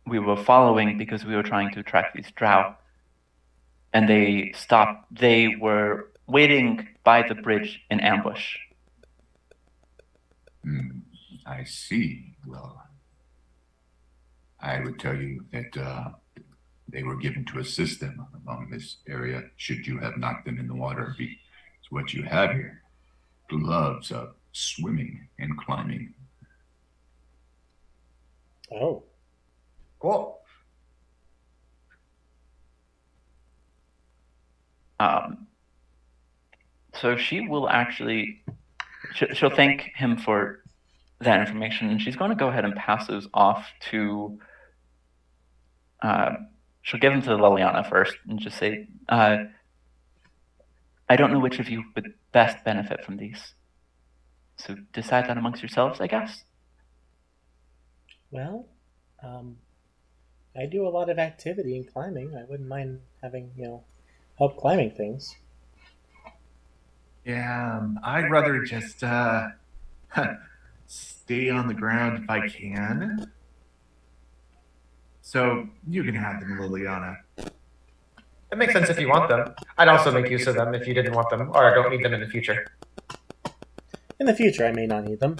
we were following because we were trying to track these drow. And they stopped. They were waiting by the bridge in ambush. I see. Well, I would tell you that they were given to assist them along this area should you have knocked them in the water. It's what you have here. Gloves of swimming and climbing. Oh. Cool. So she will actually, she'll thank him for that information, and she's going to go ahead and pass those off to, she'll give them to Liliana first and just say, I don't know which of you would best benefit from these. So decide that amongst yourselves, I guess. Well, I do a lot of activity and climbing. I wouldn't mind having, help climbing things. Yeah, I'd rather just stay on the ground if I can. So you can have them, Liliana. It makes sense if you want them. I'd also make use of them if you didn't want them or don't need them in the future. In the future, I may not need them.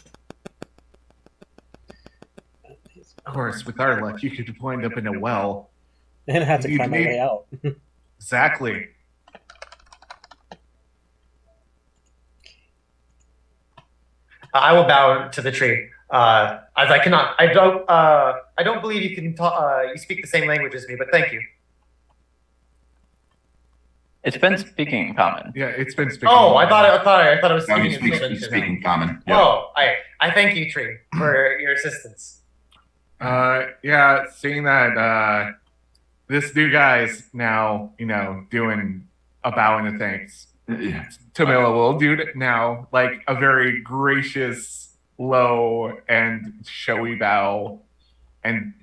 Of course, with our luck, you could wind up in a well. And I have to You climb my need- way out. Exactly. I will bow to the tree. As I cannot, I don't believe you can talk. You speak the same language as me, but thank you. It's been speaking in common. Yeah, it's been speaking. Oh, I thought it was No, speaking he's in Sylvan he's to speaking them. common. Yeah. Oh, I thank you, tree, for your assistance. Yeah, seeing that this new guy's now, doing a bowing of thanks. Yeah. Tamila will do it now, like a very gracious, low, and showy bow, and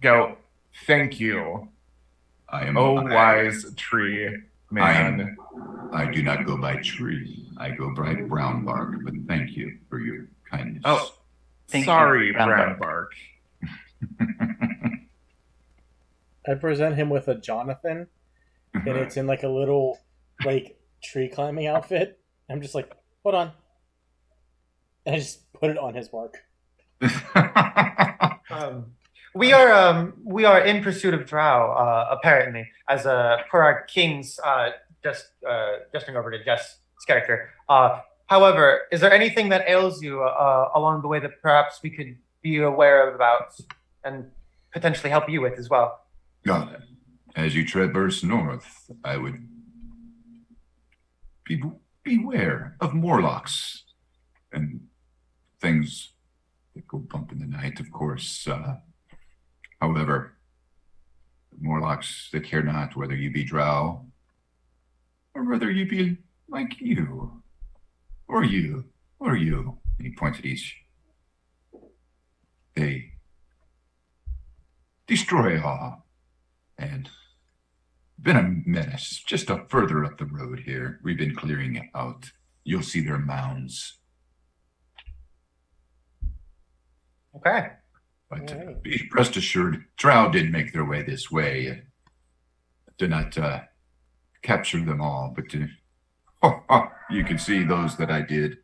go, thank you, I am. oh wise tree man. I do not go by tree. I go by brown bark. But thank you for your kindness. Oh, Thank you, sorry, Brown brown bark. I present him with a Jonathan, and it's in like a little like tree climbing outfit. I'm just like, hold on. And I just put it on his mark. We are in pursuit of drow, apparently, as per our king's justing over to Jess's character. However, is there anything that ails you along the way that perhaps we could be aware of about and potentially help you with as well? As you traverse north, I would beware of Morlocks and things that go bump in the night, of course. However, Morlocks, they care not whether you be drow or whether you be like you, or you, or you. And he points at each. They destroy all. And been a menace. Just up further up the road here. We've been clearing it out. You'll see their mounds. Okay. But Alright. be rest assured, drow did make their way this way. Did not capture them all, but you can see those that I did.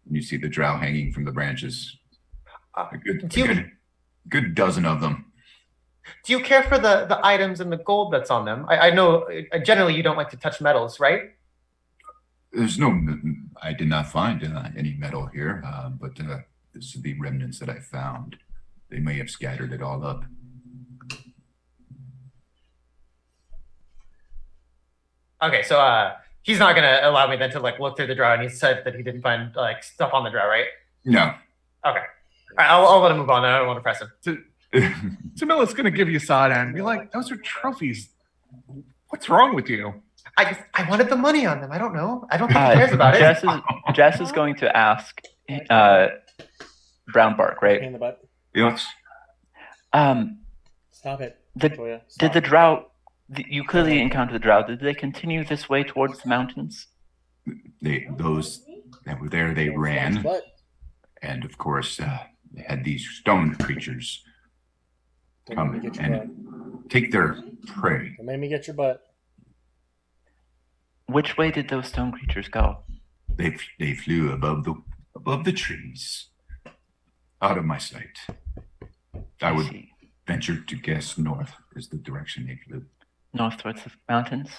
You see the drow hanging from the branches. A good dozen of them. Do you care for the items and the gold that's on them? I know generally you don't like to touch metals, right? There's no, I did not find any metal here, but this is the remnants that I found. They may have scattered it all up. Okay, so he's not gonna allow me then to like look through the drow, and he said that he didn't find like stuff on the drow, right? No. Okay. All right, I'll let him move on. I don't want to press him. Tamila's gonna give you a side and be like, those are trophies. What's wrong with you? I wanted the money on them. I don't know. I don't think he cares about it. Jess is going to ask Brown Bark, Pain right? in the butt. Yes. Stop it. Did- Joya, Did stop. the drow? You clearly encountered the drow. Did they continue this way towards the mountains? Those that were there, they ran. Butt. And of course, they had these stone creatures Don't make me come get your butt. and take their prey. Don't make me get your butt. Which way did those stone creatures go? They flew above the trees, out of my sight. I would see. venture to guess north is the direction they flew. North towards the mountains.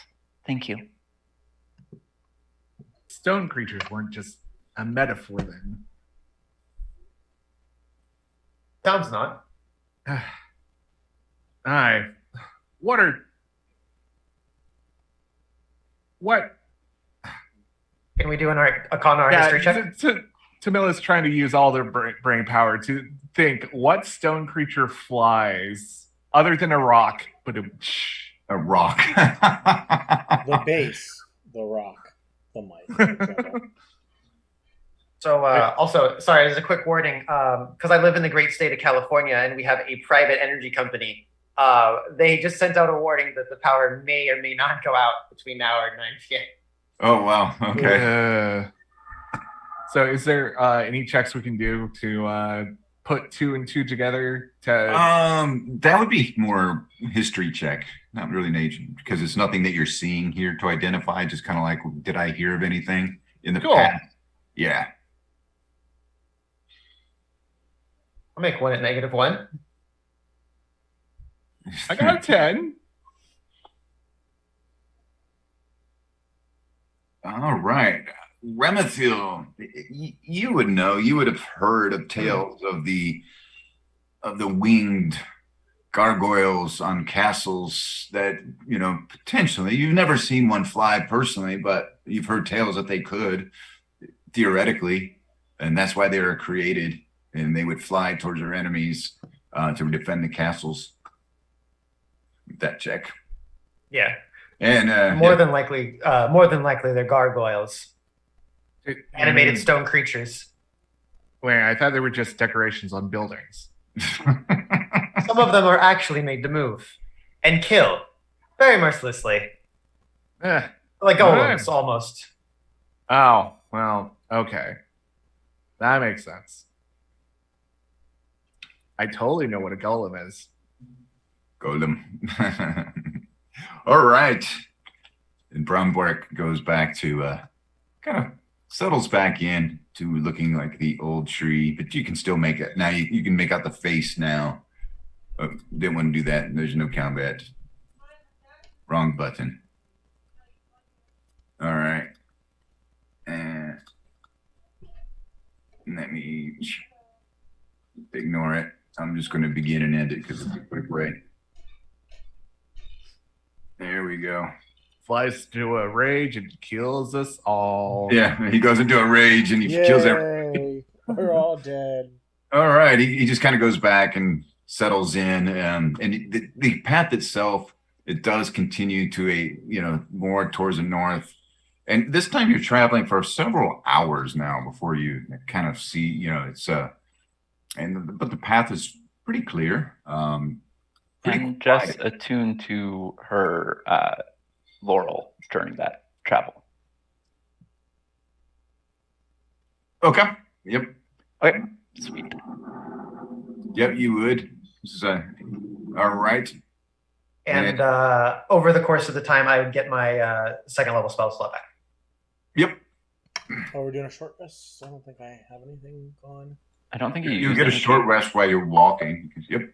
Thank you. Stone creatures weren't just a metaphor then. Sounds not. Aye. What? Can we do an Arcana or history check? Tamila's trying to use all their brain power to think what stone creature flies other than a rock, but A rock. The base, the rock, the mic. So also, sorry, as a quick warning, because I live in the great state of California and we have a private energy company, they just sent out a warning that the power may or may not go out between now and 9 p.m. Oh wow. Okay. So is there any checks we can do to put 2 and 2 together to That would be more history check, not really an agent, because it's nothing that you're seeing here to identify. Just kind of like, did I hear of anything in the Cool. past? Yeah. I'll make one at -1. I got a 10. All right. Remethiel, you would know, you would have heard of tales of the winged gargoyles on castles that, potentially you've never seen one fly personally, but you've heard tales that they could theoretically, and that's why they were created, and they would fly towards their enemies to defend the castles. That check. Yeah. And more than likely they're gargoyles. Animated Mm. stone creatures. Wait, I thought they were just decorations on buildings. Some of them are actually made to move and kill very mercilessly. Eh. Like Alright. golems, almost. Oh, well, okay. That makes sense. I totally know what a golem is. Golem. All right. And Brombork goes back to kind of settles back in to looking like the old tree, but you can still make it now. You can make out the face now. Didn't want to do that. There's no combat. Wrong button. All right. And let me ignore it. I'm just going to begin and end it because it's a quick break. There we go. Flies to a rage and kills us all. Yeah, he goes into a rage and he kills everyone. We're all dead. All right, he just kind of goes back and settles in, and the path itself, it does continue to more towards the north, and this time you're traveling for several hours now before you kind of see, but the path is pretty clear. And just attuned to her Laurel during that travel. Okay. Yep. Okay. Sweet. Yep, you would. This is all right. And over the course of the time, I would get my second level spell slot back. Yep. Oh, we're doing a short rest. I don't think I have anything going. I don't think You get a short rest while you're walking. Yep.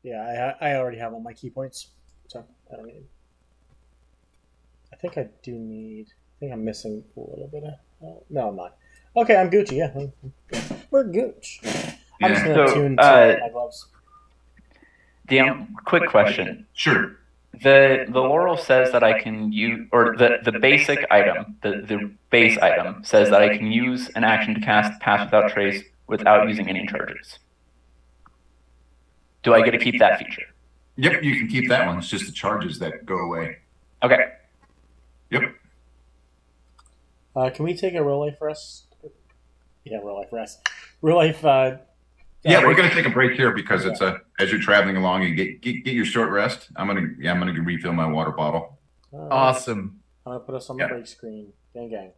Yeah, I already have all my key points, so I don't need. I think I do need. I think I'm missing a little bit of. No, I'm not. Okay, I'm Gucci. Yeah, we're Gooch. I'm just gonna tune to my gloves. Dan, quick question. Sure. The Laurel says that I can use, or the basic item, the base item says that I can use an action to cast Pass Without Trace without using any charges. Do I get to keep that feature? Yep, you can keep that one. It's just the charges that go away. Okay. Yep. Can we take a real life rest? Yeah, real life rest. Real life. Yeah, we're gonna take a break here because it's as you're traveling along, you get your short rest. I'm gonna refill my water bottle. Right. Awesome. I'm gonna put us on the break screen. Gang, gang.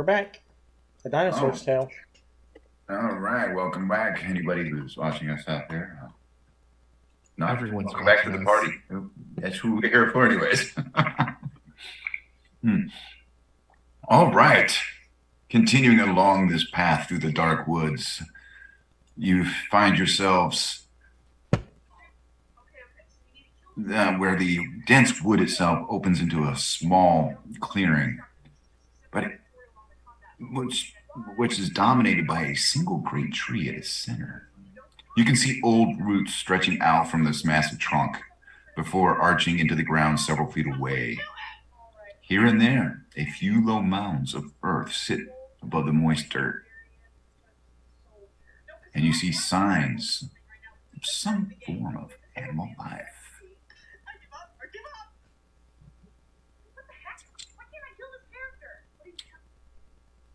back. A Dinosaur's Tale. All right, welcome back. Anybody who's watching us out there, not Everyone's welcome back to watching the us. party. That's who we're here for, anyways. All right, continuing along this path through the dark woods, you find yourselves where the dense wood itself opens into a small clearing, but which is dominated by a single great tree at its center. You can see old roots stretching out from this massive trunk before arching into the ground several feet away. Here and there, a few low mounds of earth sit above the moist dirt. And you see signs of some form of animal life.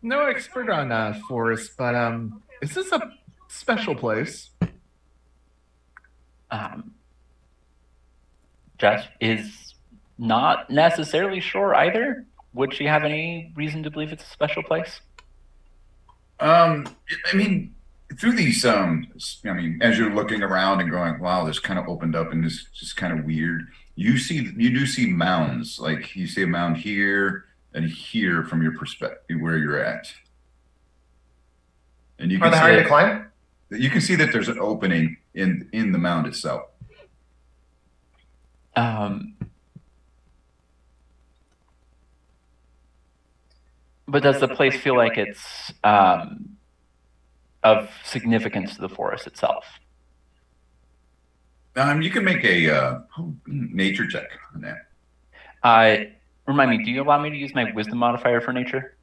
No expert on forests, but is this a special place? Jess is not necessarily sure either. Would she have any reason to believe it's a special place? I mean, through these, as you're looking around and going, wow, this kind of opened up and this is just kind of weird. You do see mounds, like you see a mound here and here from your perspective where you're at. And you Are they hard to climb? You can see that there's an opening in the mound itself. But does the place feel like it's of significance to the forest itself? You can make a nature check on that. Remind me, do you allow me to use my wisdom modifier for nature?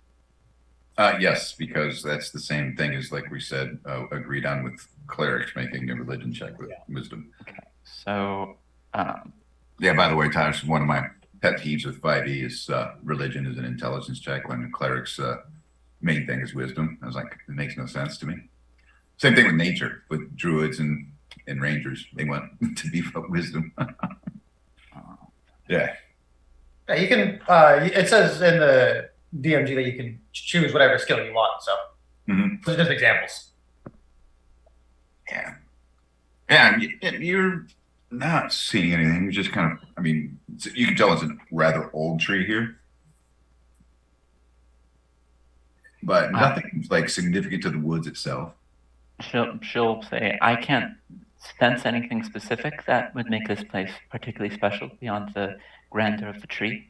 Yes, because that's the same thing as, like we said, agreed on with clerics making a religion check with wisdom. Okay, so yeah. By the way, Tyler, one of my pet peeves with 5e is religion is an intelligence check when the cleric's main thing is wisdom. I was like, it makes no sense to me. Same thing with nature, with druids and rangers. They want to beef up wisdom. Yeah. Yeah, you can. It says in the DMG that you can choose whatever skill you want. So those are just examples. Yeah. Yeah, you're not seeing anything. You're just kind of, you can tell it's a rather old tree here. But nothing like significant to the woods itself. She'll say, I can't sense anything specific that would make this place particularly special beyond the grandeur of the tree.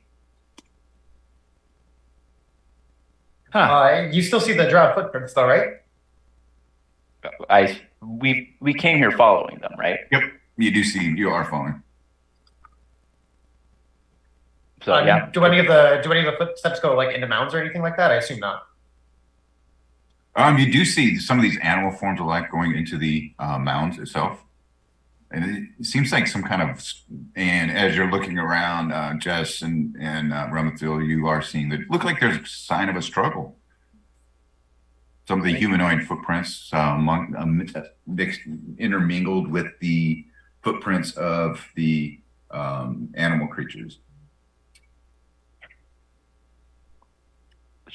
You still see the drow footprints, though, right? We came here following them, right? Yep, you are following. So yeah. Do any of the footsteps go like into mounds or anything like that? I assume not. You do see some of these animal forms of life going into the mounds itself. And it seems like some kind of, and as you're looking around, Jess and Rummathil, you are seeing that look like there's a sign of a struggle. Some of the humanoid footprints intermingled with the footprints of the animal creatures.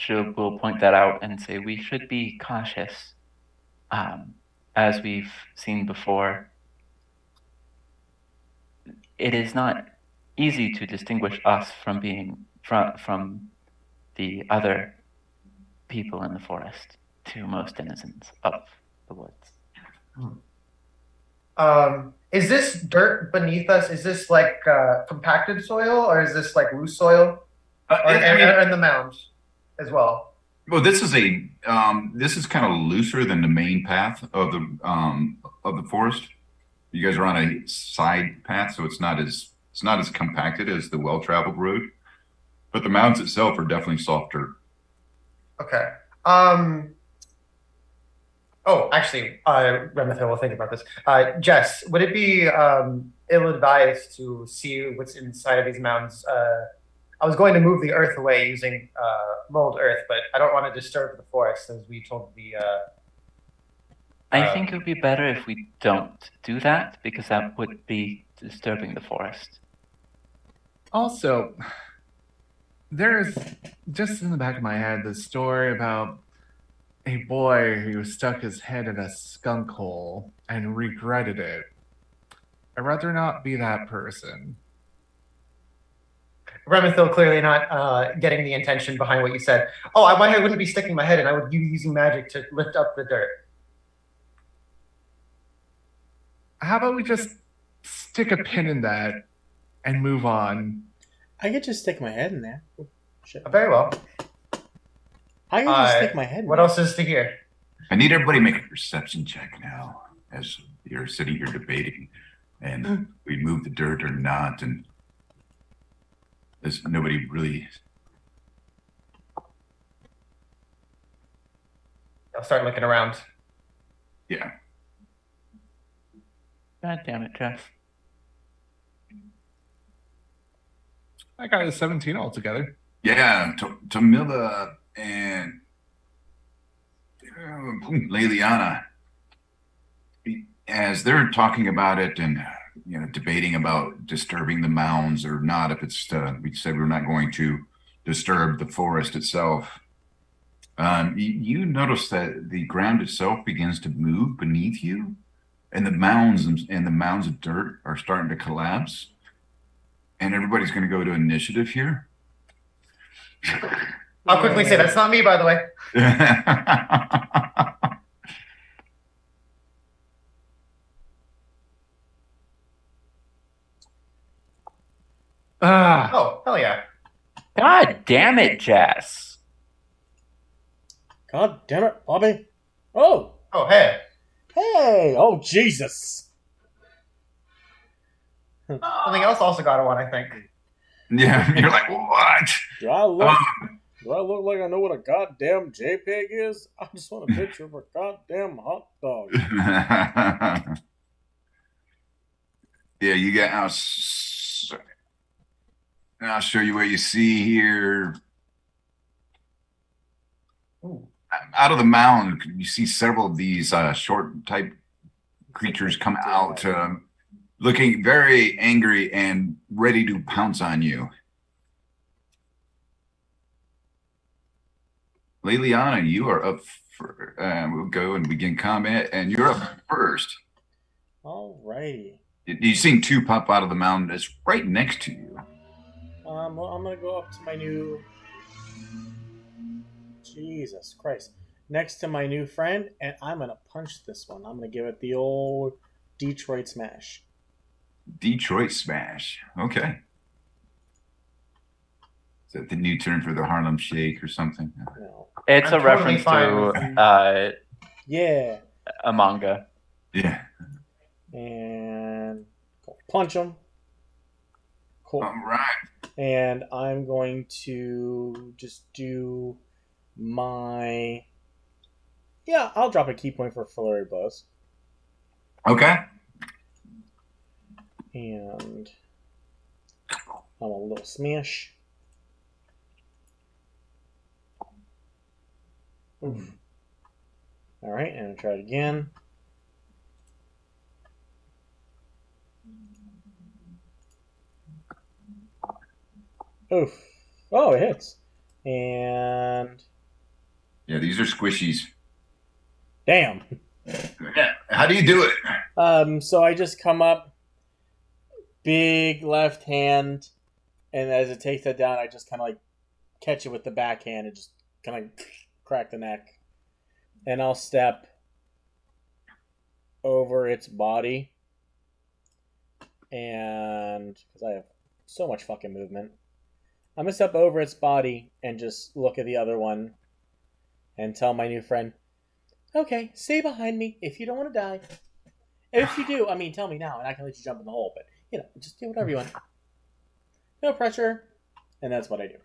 We'll point that out and say we should be cautious. As we've seen before, it is not easy to distinguish us from the other people in the forest to most denizens of the woods. Is this dirt beneath us? Is this like compacted soil, or is this like loose soil? And the mounds as well. Well, this is kind of looser than the main path of the forest. You guys are on a side path, so it's not as compacted as the well-traveled road. But the mounds itself are definitely softer. Okay. Oh, actually, Remethil will think about this. Jess, would it be ill-advised to see what's inside of these mounds? I was going to move the earth away using mold earth, but I don't want to disturb the forest, as we told the. I think it would be better if we don't do that, because that would be disturbing the forest. Also, There's just in the back of my head the story about a boy who stuck his head in a skunk hole and regretted it. I'd rather not be that person. Rementhil clearly not getting the intention behind what you said. Oh, I wouldn't be sticking my head in. I would be using magic to lift up the dirt. How about we just stick a pin in that and move on? I could just stick my head in there. Oh, shit. Very well. I could just stick my head in What there. else is to hear? I need everybody to make a perception check now as you're sitting here debating and we move the dirt or not. And there's nobody really. I'll start looking around. Yeah. God damn it, Jess. I got a 17 altogether. Yeah. Tamila and Leliana, as they're talking about it and debating about disturbing the mounds or not, if it's we said we're not going to disturb the forest itself. You notice that the ground itself begins to move beneath you, and the mounds of dirt are starting to collapse. And everybody's going to go to initiative here. I'll quickly say that's not me, by the way. Oh, hell yeah. God damn it, Jess. God damn it, Bobby. Oh, Oh, hey. hey. Oh, Jesus. Something else also got a 1, I think. Yeah, you're like, what? Do I look like I know what a goddamn JPEG is? I just want a picture of a goddamn hot dog. Yeah, you got. I'll show you what you see here. Ooh. Out of the mound, you see several of these short type creatures come out, looking very angry and ready to pounce on you. Leliana, you are up. We'll go and begin combat, and you're up first. Alrighty. You've seen two pop out of the mound that's right next to you. Well, I'm gonna go up to my new. Jesus Christ! Next to my new friend, and I'm gonna punch this one. I'm gonna give it the old Detroit smash. Detroit Smash. Okay. Is that the new term for the Harlem Shake or something? No. It's I'm a totally reference fine to with Yeah. a manga. Yeah. And punch him. Cool. All right. And I'm going to just do my. Yeah, I'll drop a key point for flurry blows. Okay. And I'm a little smash. Oof. All right, and I'll try it again. Oof. Oh, it hits. And Yeah, these are squishies. damn. Yeah. How do you do it? So I just come up, big left hand, and as it takes that down, I just kind of like catch it with the backhand and just kind of crack the neck. And I'll step over its body, and because I have so much fucking movement, I'm gonna step over its body and just look at the other one and tell my new friend, okay, stay behind me if you don't want to die. And if you do, I mean, tell me now and I can let you jump in the hole, but just do whatever you want. No pressure. And that's what I do.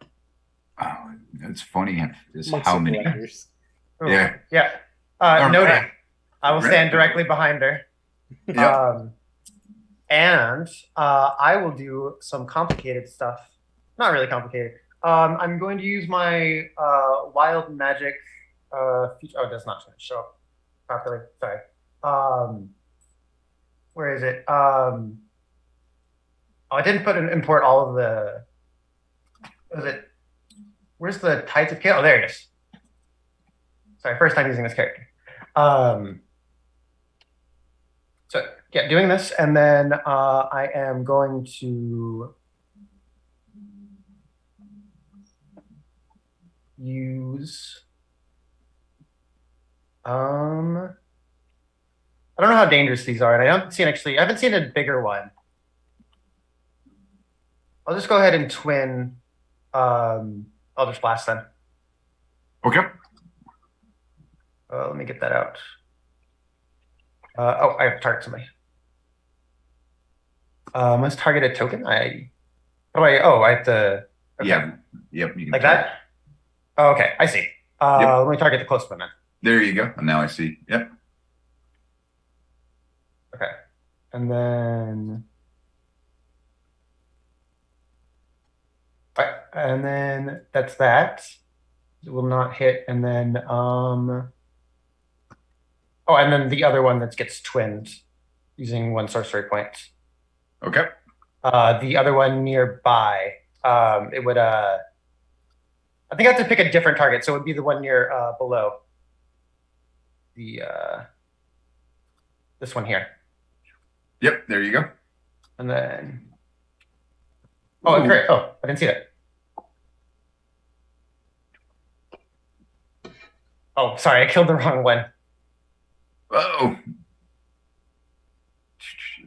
Oh, that's funny. Is Amongst how the many? collectors. Ooh. Yeah. Yeah. All Noted. right. I will Right. stand directly behind her. Yep. And I will do some complicated stuff. Not really complicated. I'm going to use my wild magic feature. Oh, it does not show up properly. Sorry. Where is it? Oh, I didn't import all of the. Was it Where's the Tides of Chaos? Oh, there it is. Sorry, first time using this character. So yeah, doing this, and then I am going to use. I don't know how dangerous these are, and I haven't seen a bigger one. I'll just go ahead and twin. I'll just blast them. Okay. Let me get that out. I have to target somebody. Let's target a token. I have to. Okay. Yeah. Yep. You can Like that? Oh, okay, I see. Let me target the close one then. There you go. And now I see. Yep. Okay. And then. Right. And then that's that. It will not hit. And then. Oh, and then the other one that gets twinned using 1 sorcery point. Okay. The other one nearby. It would. I think I have to pick a different target, so it would be the one near below. This one here. Yep. There you go. And then. Oh, Ooh. great. Oh, I didn't see that. Oh, sorry, I killed the wrong one. Oh.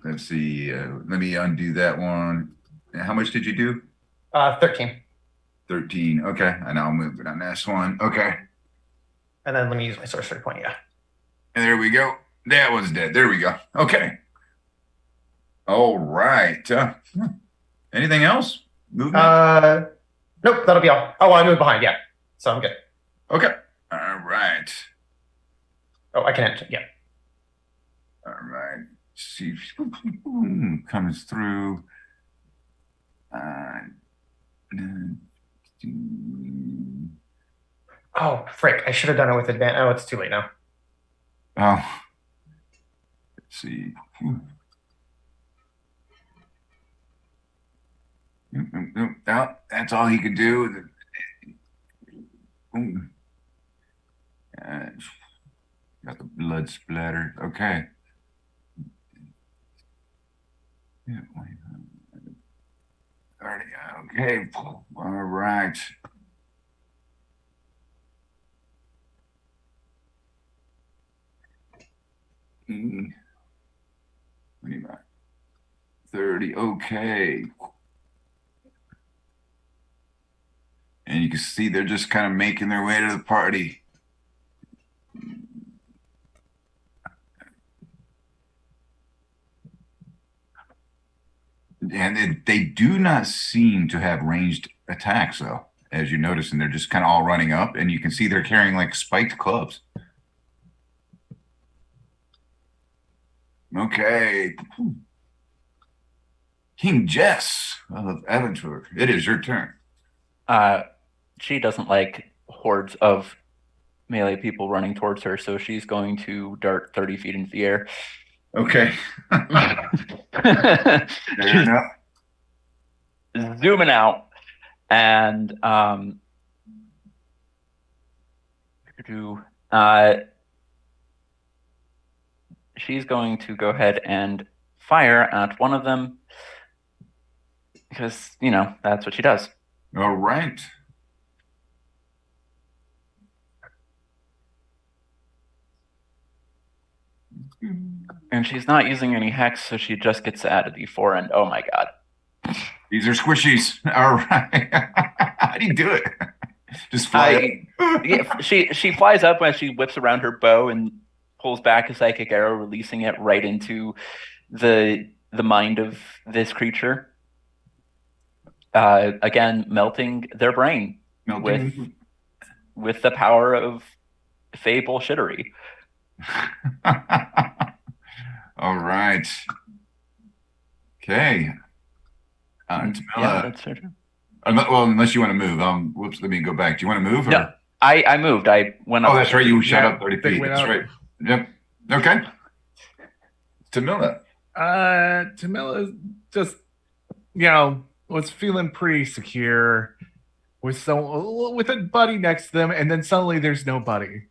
Let's see. Let me undo that one. How much did you do? 13. 13. Okay. And I'll move it on this one. Okay. And then let me use my sorcery point, yeah. And there we go. That one's dead. There we go. Okay. All right. Anything else? Movement? Nope, that'll be all. Oh, well, I moved behind, yeah. So I'm good. Okay. All right. Oh, I can enter, yeah. All right. See, comes through. Oh, frick. I should have done it with advantage. Oh, it's too late now. Oh. Let's see. No, that's all he could do. Got the blood splatter. Okay. Yeah, 30. Okay. All right. Mm. 30. Okay. And you can see they're just kind of making their way to the party. And they do not seem to have ranged attacks, though, as you notice, and they're just kind of all running up, and you can see they're carrying like spiked clubs. Okay. King Jess of Aventur, it is your turn. She doesn't like hordes of melee people running towards her, so she's going to dart 30 feet into the air. Okay. Fair enough. Zooming out, and she's going to go ahead and fire at one of them because, that's what she does. All right. And she's not using any hex, so she just gets to add a d4, and oh my god. These are squishies. All right. How do you do it? Just fly up? Yeah, she flies up as she whips around her bow and pulls back a psychic arrow, releasing it right into the mind of this creature. Again, melting their brain with the power of Fey bullshittery. All right. Okay. Tamila. Yeah, that's her turn. Well, unless you want to move. Whoops, let me go back. Do you want to move? Or? No, I moved. I went up. Oh, that's right. You shot Yeah, up 30 they feet. went That's up. right. Yep. Okay. Tamila. Tamila just, was feeling pretty secure with a buddy next to them, and then suddenly there's no buddy.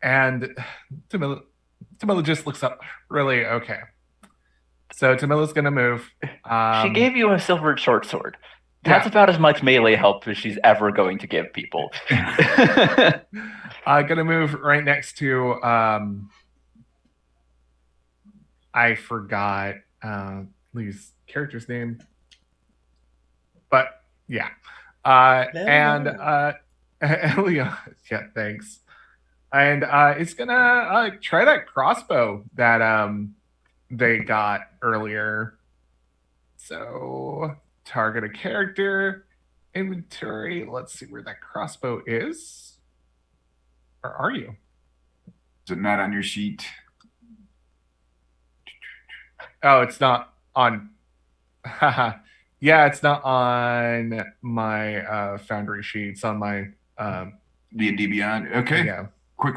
And Tamila just looks up. Really? Okay. So Tamila's gonna move. She gave you a silver short sword. That's about as much melee help as she's ever going to give people. Gonna move right next to I forgot Lee's character's name. But yeah. Leon, yeah, thanks. And it's gonna try that crossbow that they got earlier. So target a character, inventory. Let's see where that crossbow is. Or are you? Is it not on your sheet? Oh, it's not on. Yeah, it's not on my Foundry sheet. It's on my D&D Beyond. Okay. Yeah. Quick.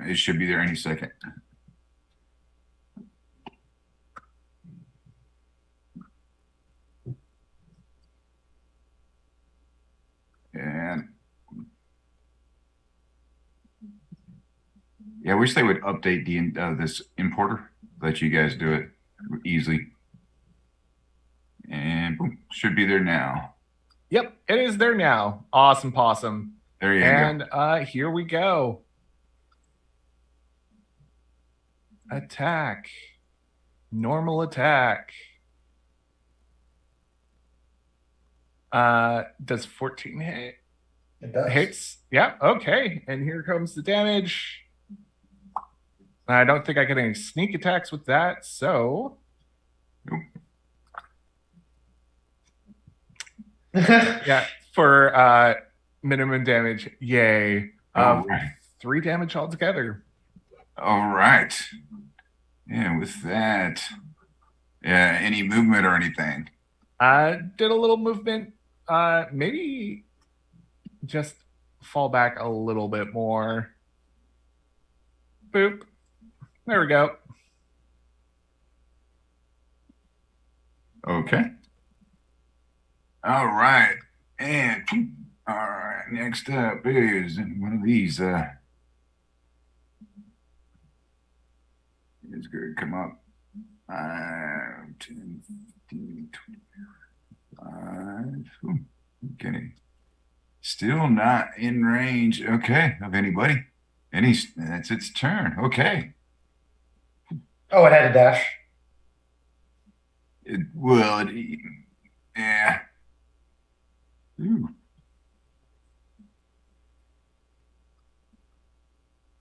It should be there any second. And yeah, I wish they would update this importer. Let you guys do it easily. And boom, should be there now. Yep, it is there now. Awesome possum. There you go. And here we go. Attack. Normal attack. Does 14 hit? It does. Hits. Yeah, okay. And here comes the damage. I don't think I get any sneak attacks with that, so Nope. yeah, for minimum damage, yay. All right. 3 damage altogether. All right. Yeah, with that. Yeah, any movement or anything? Did a little movement. Maybe just fall back a little bit more. Boop. There we go. Okay. All right. And all right, next up is one of these is going to come up. 5, 10, 15, 25. Ooh, okay. Still not in range. Okay, of anybody. That's its turn. Okay. Oh, it had a dash. Yeah. Ooh.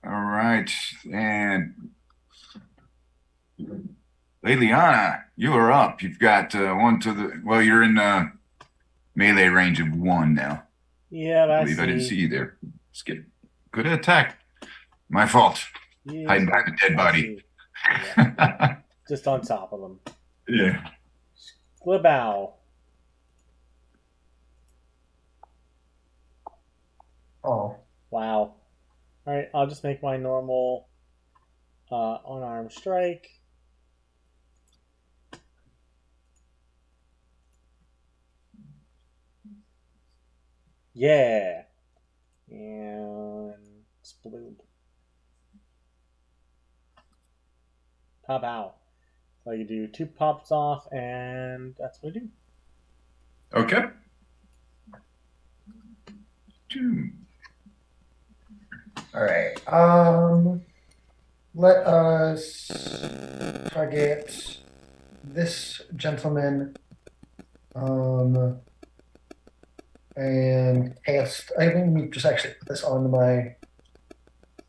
All right, and Liliana, you are up. You've got one to the. Well, you're in melee range of 1 now. Yeah, I that's believe I didn't see you there. Skip. Good attack. My fault. Yeah, Hiding behind a dead body. yeah, just on top of them. Yeah. Squibbow. Oh. Wow. All right, I'll just make my normal unarmed strike. Yeah. And sploob. Pop out. So you do 2 pops off, and that's what I do. Okay. 2. All right. Let us target this gentleman. And cast. I think we just actually put this on my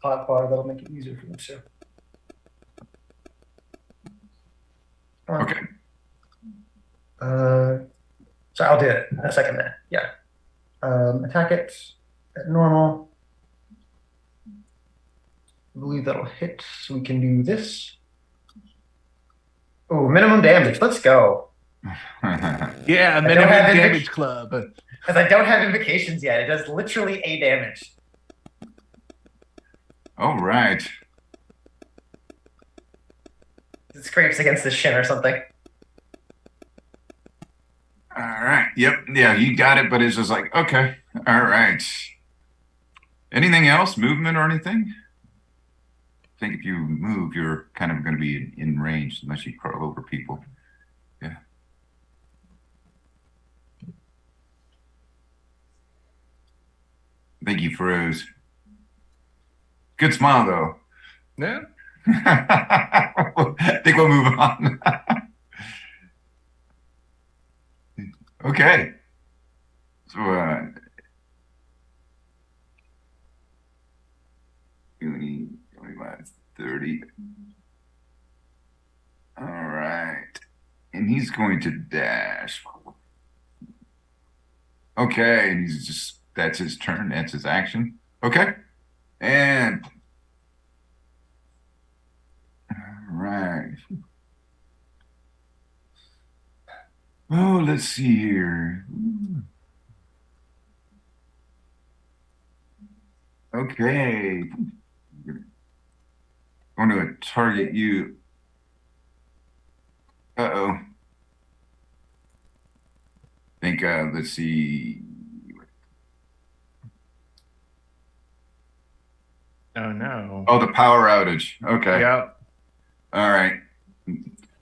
hotbar. That'll make it easier for them too. Okay. So I'll do it in a second then. Yeah. Attack it at normal. I believe that'll hit, so we can do this. Oh, minimum damage. Let's go. Yeah, don't minimum have damage club. Because I don't have invocations yet. It does literally A damage. All right. It scrapes against the shin or something. All right. Yep. Yeah, you got it, but it's just like, okay. All right. Anything else? Movement or anything? I think if you move, you're kind of going to be in range unless you crawl over people. Yeah. I think you froze. Good smile, though. Yeah. I think we'll move on. Okay. So, 20, 25, 30. All right. And he's going to dash. Okay. And he's just, that's his turn. That's his action. Okay. And, all right. Oh, let's see here. Okay. I'm going to target you. Uh-oh. Think, let's see. Oh no. Oh, the power outage. Okay. Yep. All right.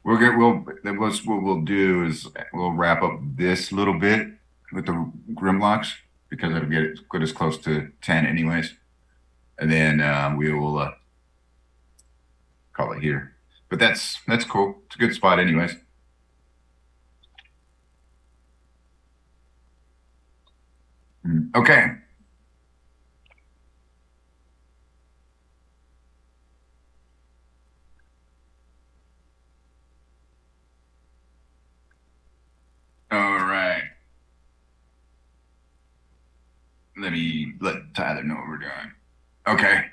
What we'll do is we'll wrap up this little bit with the Grimlocks because it'll get us close to 10 anyways. And then we will call it here. But that's cool. It's a good spot anyways. Okay. All right. Let Tyler know what we're doing. Okay.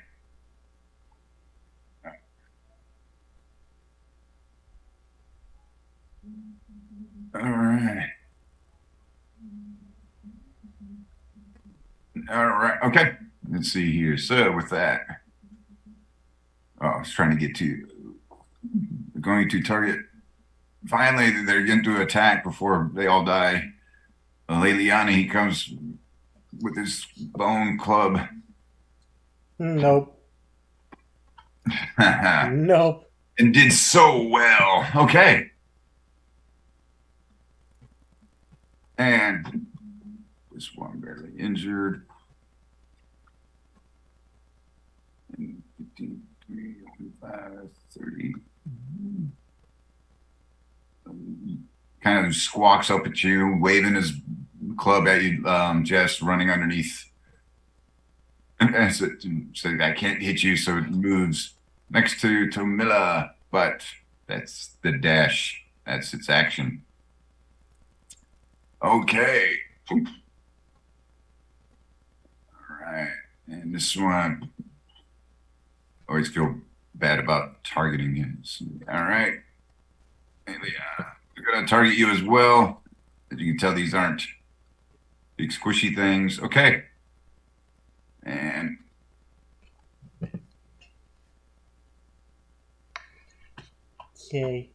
All right. All right. Okay. Let's see here. So with that, I was trying to get to going to target. Finally, they're going to attack before they all die. Leliana, he comes with his bone club. Nope. And Nope. did so well. Okay. And this one barely injured. And 15, 20, 25, 30. Kind of squawks up at you, waving his club at you, Jess, running underneath. And so I can't hit you, so it moves next to Tomilla, but that's the dash. That's its action. Okay. All right. And this one, always feel bad about targeting it. All right. We're going to target you as well. As you can tell, these aren't big squishy things. Okay. And Okay.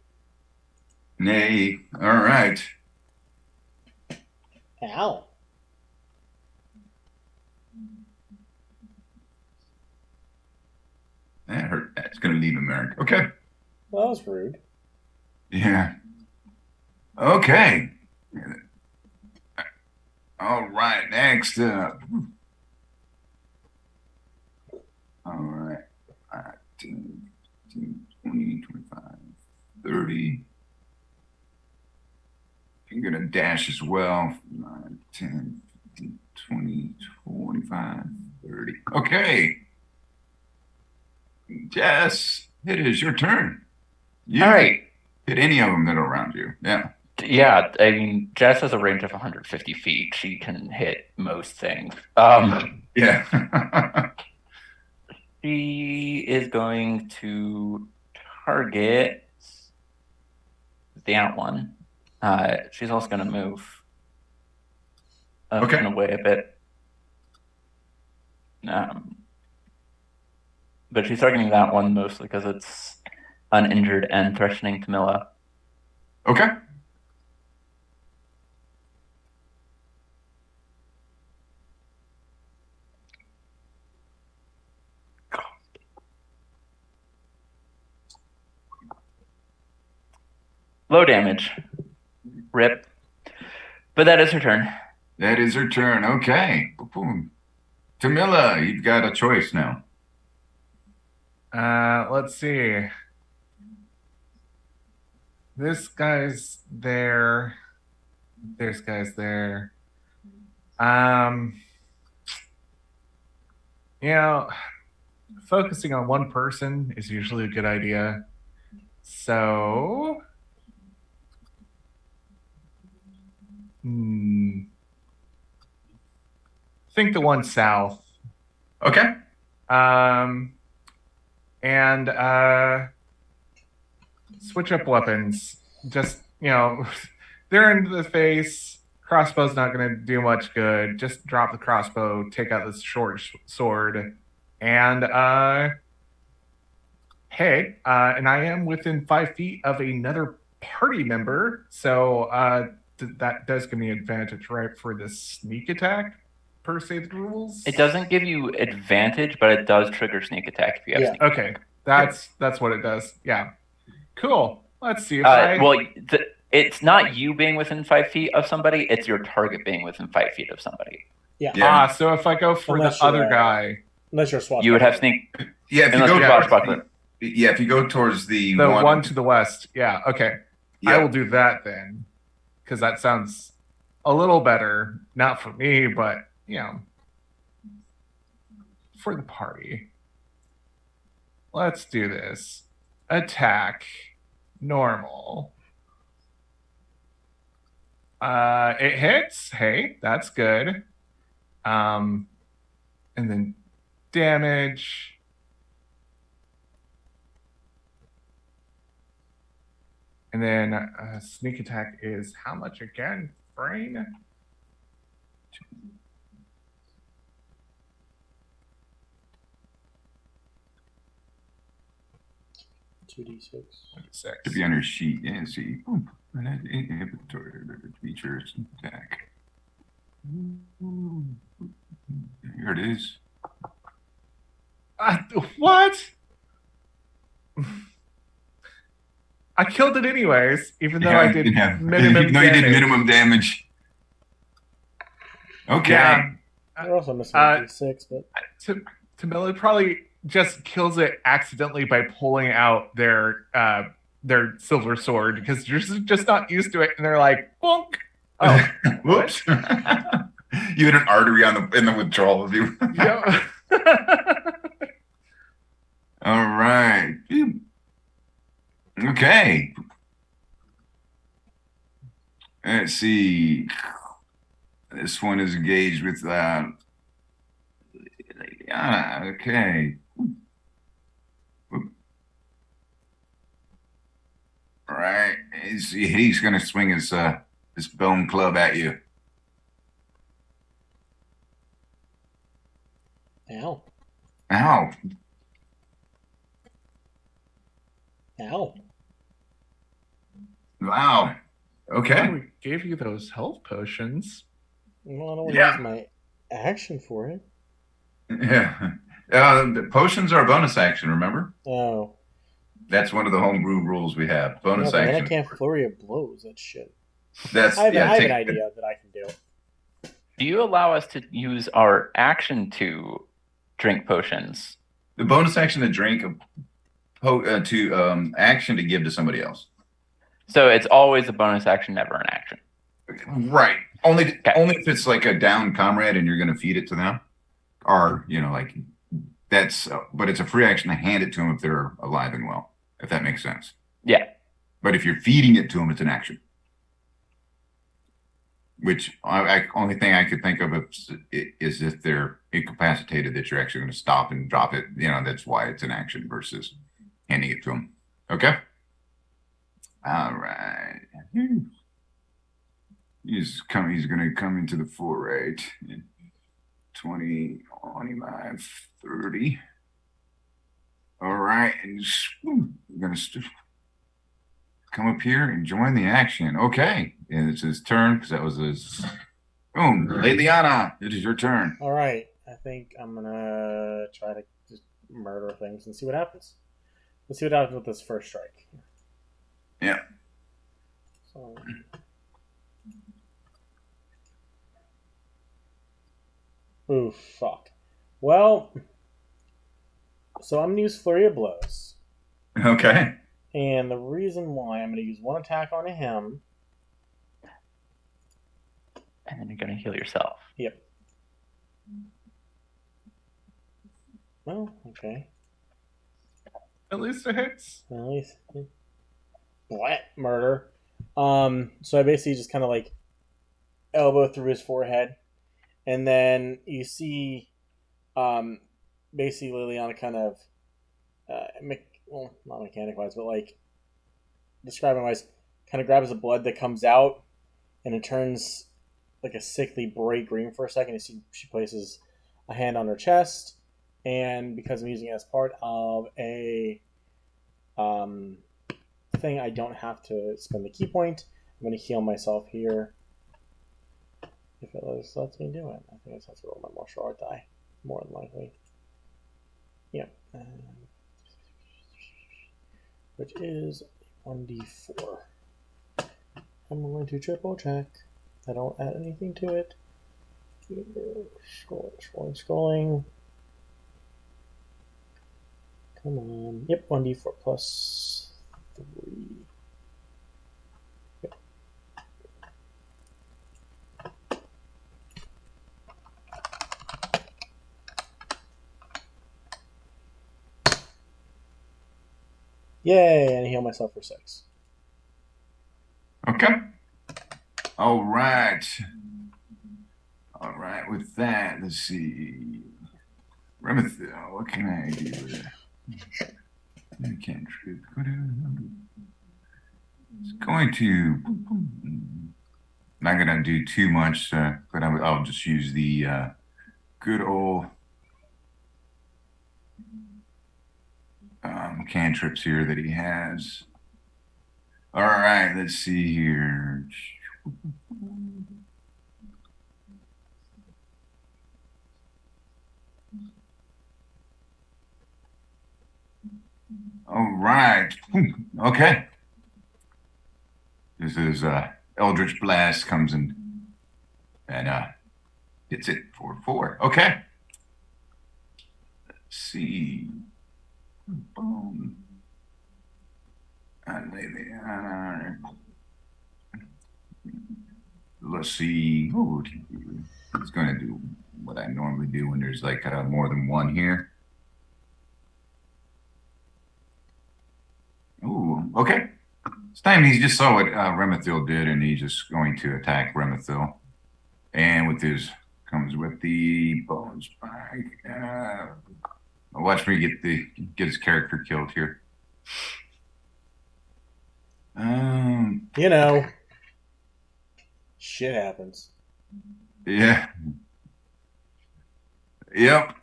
nay. All right. Ow. That hurt. That's going to leave America. Okay. Well, that was rude. Yeah. Okay. All right. Next up. All right. 10, 15, 20, 25, 30. You're going to dash as well. 9, 10, 15, 20, 25, 30. Okay. Jess, it is your turn. You All right. hit any of them that are around you. Yeah. Yeah, I mean, Jess has a range of 150 feet. She can hit most things. Yeah. She is going to target that one. She's also going to move Okay. in a way a bit. But she's targeting that one mostly because it's uninjured and threatening Camilla. Okay. Low damage. Rip. But that is her turn. That is her turn. Okay. Boom. Tamila, you've got a choice now. Let's see. This guy's there. This guy's there. You know, focusing on one person is usually a good idea. So, think the one south. Okay. And switch up weapons. Just, they're into the face. Crossbow's not going to do much good. Just drop the crossbow, take out this short sword, and hit. And I am within 5 feet of another party member, so that does give me advantage, right, for this sneak attack, per se, the rules? It doesn't give you advantage, but it does trigger sneak attack if you have Yeah. sneak. Okay, that's what it does. Yeah, cool. Let's see if It's not you being within 5 feet of somebody; it's your target being within 5 feet of somebody. Yeah. So if I go for Unless the you're, other guy, Unless you're swashbuckling. You would have sneak. Yeah, if you Unless go you're swashbuckler. if you go towards the one to the west, yeah, okay. Yep. I will do that then, because that sounds a little better. Not for me, but for the party. Let's do this. Attack. Normal. It hits. Hey, that's good. And then damage. And then sneak attack is how much again, Brain? 2d6. 6. To be on your sheet, yeah, see. Boom. Inventory features attack. Here it is. What? I killed it anyways, even though I did minimum even though damage. you did minimum damage. Okay. Yeah. We're also missing a d6, but Tamila probably just kills it accidentally by pulling out their silver sword because you're just not used to it, and they're like, bonk. Oh, Whoops. You had an artery in the withdrawal of you. yeah. All right. Okay. Let's see. This one is engaged with okay. All right. He's gonna swing his bone club at you. ow. Ow. Ow. Wow. Okay. We gave you those health potions. Well, I don't want to Yeah. use my action for it. Yeah. The potions are a bonus action, remember? Oh. That's one of the homebrew rules we have. Bonus But then action. I can't flurry of blows. That shit. That's I have yeah. an Take, idea that I can do. Do you allow us to use our action to drink potions? the bonus action to drink action to give to somebody else. So it's always a bonus action, never an action. Right. Only if it's like a down comrade and you're going to feed it to them, or like that's. But it's a free action to hand it to them if they're alive and well. If that makes sense. Yeah. But if you're feeding it to them, it's an action. Which only thing I could think of is if they're incapacitated that you're actually going to stop and drop it. That's why it's an action versus handing it to them. Okay. All right. He's going to come into the foray. 20, 25, 30. All right. And we're going to come up here and join the action. Okay. And it's his turn because that was his. Boom. Liliana, it is your turn. All right. I think I'm gonna try to just murder things and see what happens. Let's see what happens with this first strike. Yeah. Ooh, fuck. Well, so I'm gonna use Flurry of Blows. Okay. And the reason why I'm gonna use one attack on him. And then you're going to heal yourself. Yep. Well, okay. At least it hits. At least. What? Murder. So I basically just kind of like elbow through his forehead. And then you see basically Liliana kind of, well, not mechanic wise, but like describing wise, kind of grabs the blood that comes out and it turns like a sickly bright green for a second. You see she places a hand on her chest, and because I'm using it as part of a thing, I don't have to spend the key point. I'm going to heal myself here. If it lets me do it. I think I just have to roll my martial art die, more than likely. Yep. Which is 1d4. I'm going to triple check. I don't add anything to it. Scrolling. Come on. Yep, 1d4 plus 3. Yep. Yay, and heal myself for 6. Okay. All right. All right. With that, let's see. Remethil, what can I do with it? I can't trip. It's going to. Not going to do too much, but I'll just use the good old cantrips here that he has. All right, let's see here. All right. Okay. This is Eldritch Blast comes in and hits it for 4. Okay. Let's see. Boom. Let's see. Oh, it's going to do what I normally do when there's like more than one here. Ooh, okay. This time he just saw what Remethil did, and he's just going to attack Remethil. And with his comes with the bone spike. Watch me get his character killed here. You know, shit happens. Yeah. Yep.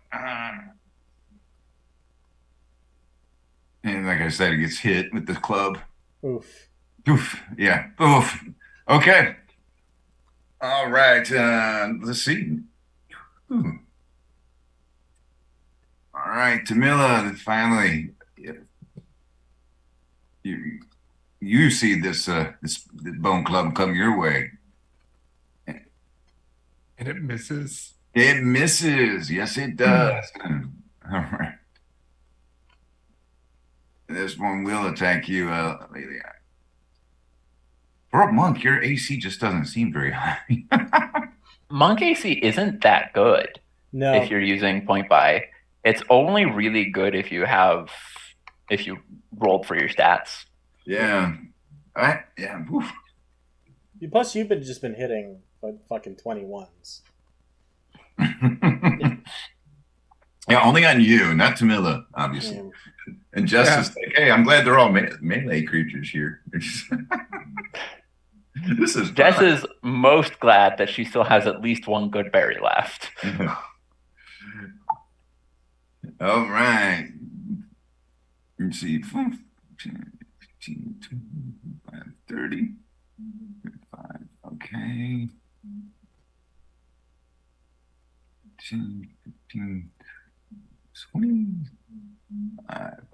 And like I said, he gets hit with the club. Oof. Oof. Yeah. Oof. Okay. All right. Let's see. Ooh. All right, Tamila. Finally, you see this bone club come your way, and it misses. It misses. Yes, it does. All right. This one will attack you, Lelia. For a monk, your AC just doesn't seem very high. Monk AC isn't that good No. if you're using point buy. It's only really good if you rolled for your stats. Yeah. Yeah. Oof. Plus, you've just been hitting fucking 21s. Yeah, only on you, not Tamila, obviously. Damn. And Jess is like, hey, I'm glad they're all melee creatures here. This is Jess fun. is most glad that she still has at least one good berry left. All right. Let's see. 30. 5. Okay. 10, 15, 20.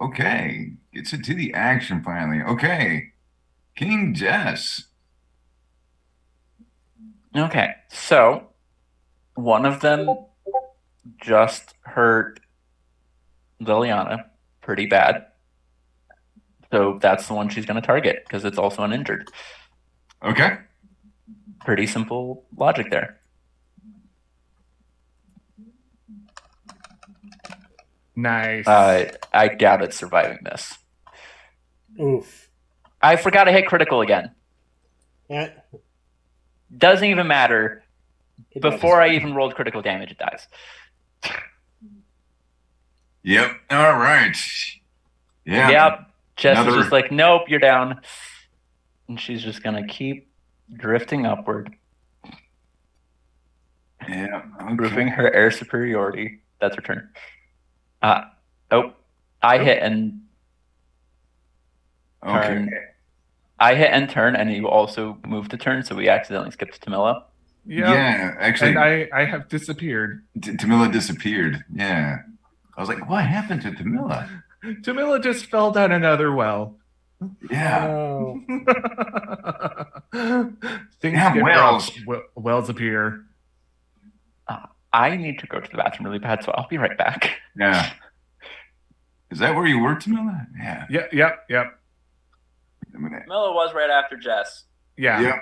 Okay. Gets into the action finally. Okay. King Jess. Okay, so one of them just hurt Liliana pretty bad. So that's the one she's going to target because it's also uninjured. Okay. Pretty simple logic there. Nice. I doubt it's surviving this. Oof. I forgot to hit critical again. Yeah. Doesn't even matter. It Before does. I even rolled critical damage, it dies. Yep. All right. Yeah. Yep. Jess is Another- just like, nope, you're down. And she's just going to keep drifting upward, Yeah. proving Okay. her air superiority. That's her turn. I hit and turn. Okay. I hit and turn, and you also moved to turn, so we accidentally skipped Tamila. Yep. Yeah. Actually, And I have disappeared. Tamila disappeared. Yeah. I was like, what happened to Tamila? Jamila just fell down another well. Yeah. No. Things Yeah, get wells. rough. Wells appear. I need to go to the bathroom really bad, so I'll be right back. Yeah. Is that where you were, Tamila? Yeah. Yep. I'm gonna- Tamila was right after Jess. Yeah. Yep.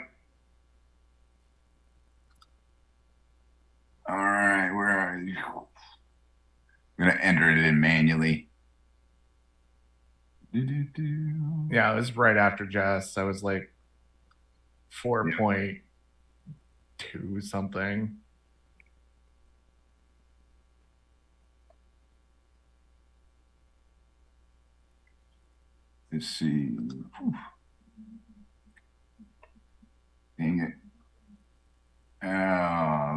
All right. Where are you? I'm gonna enter it in manually. Do-do-do. Yeah, it was right after Jess. I was like 4.2 something. Let's see. Whew. Dang it.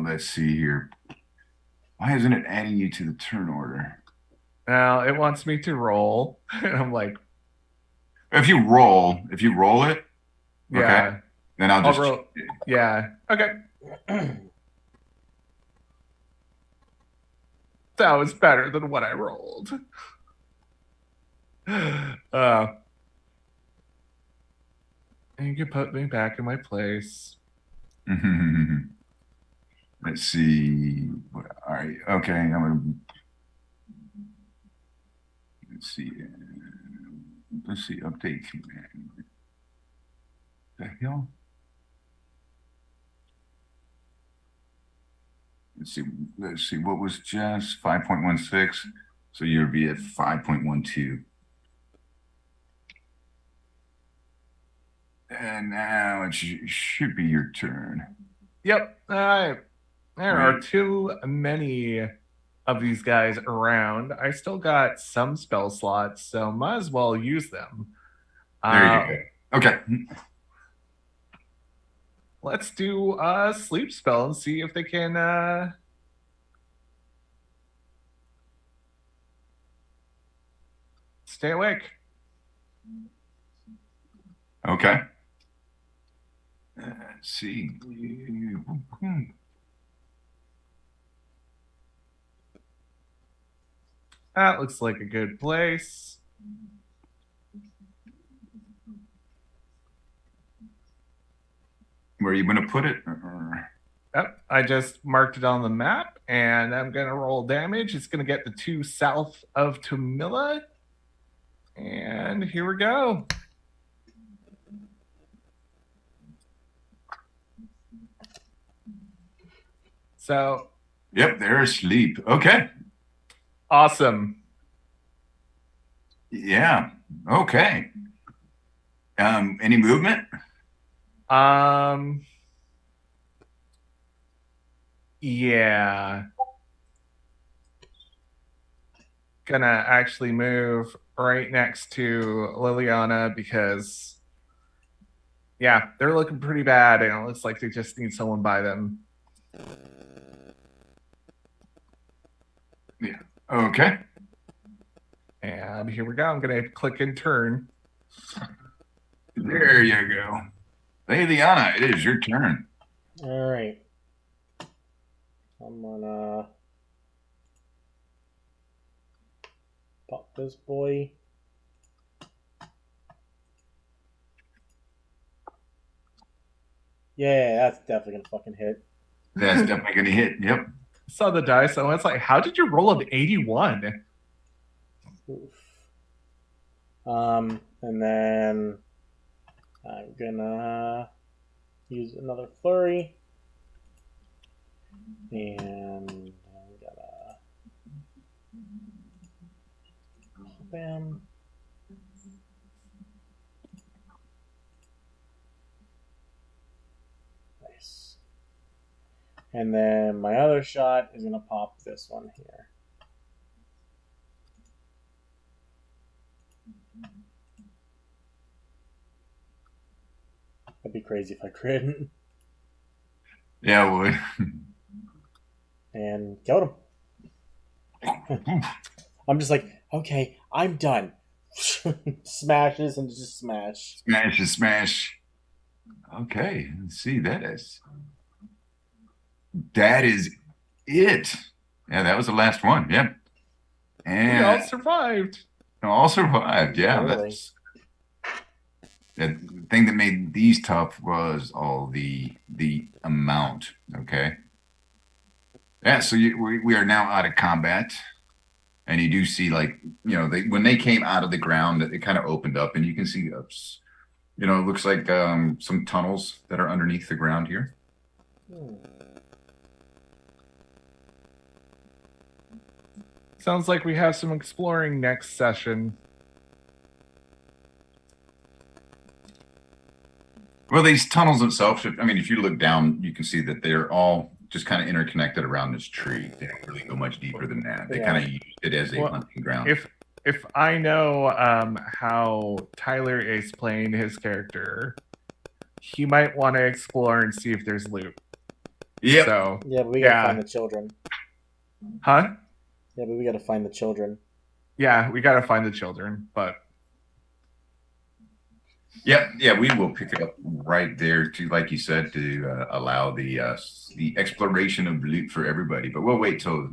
Let's see here. Why isn't it adding you to the turn order? Now it wants me to roll. And I'm like, If you roll it, yeah. Okay. then I'll I'll just. roll. Yeah. Okay. That was better than what I rolled. You can put me back in my place. Let's see. All right. Okay. I'm gonna. Let's see. Let's see. Update command. The hell? Let's see. Let's see. What was Jess? 5.16. So you'd be at 5.12. And now it should be your turn. Yep. There are Right. too many of these guys around. I still got some spell slots, so might as well use them. There you go. Okay. Let's do a sleep spell and see if they can stay awake. Okay. Let's see. That looks like a good place. Where are you going to put it? Yep, I just marked it on the map, and I'm gonna roll damage. It's gonna get the 2 south of Tamila, and here we go. So Yep, they're asleep. Okay. awesome. Yeah. Okay. Any movement? Yeah. Gonna actually move right next to Liliana because, yeah, they're looking pretty bad, and it looks like they just need someone by them. Yeah. Okay. And here we go. I'm gonna click and turn. There you go. Liliana, it is your turn. All right. I'm gonna pop this boy. Yeah, that's definitely gonna fucking hit. That's definitely going to hit. Yep. Saw the dice. I was like, how did you roll an 81? Oof. And then I'm gonna use another flurry, and I'm gonna bam. Nice. And then my other shot is gonna pop this one here. That'd be crazy if I crit. Yeah, it would. And killed him. I'm just like, okay, I'm done. Smashes and just smash. Smash is smash. Okay, let's see. That is it. Yeah, that was the last one. Yep. We And all survived. all survived. Yeah, Barely. that's the thing that made these tough was all the amount. Okay. Yeah, so we are now out of combat, and you do see like when they came out of the ground, it kind of opened up, and you can see it looks like some tunnels that are underneath the ground here. Sounds like we have some exploring next session. Well, these tunnels themselves, I mean, if you look down, you can see that they're all just kind of interconnected around this tree. They don't really go much deeper than that. They kind of used it as a hunting ground. If I know how Tyler is playing his character, he might want to explore and see if there's loot. Yep. So Yeah, but we gotta find the children. Huh? Yeah, but we gotta find the children. Yeah, we gotta find the children, but Yep. Yeah, we will pick it up right there to, like you said, to allow the exploration of loot for everybody. But we'll wait till.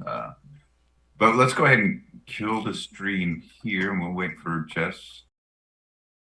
But let's go ahead and kill the stream here, and we'll wait for Jess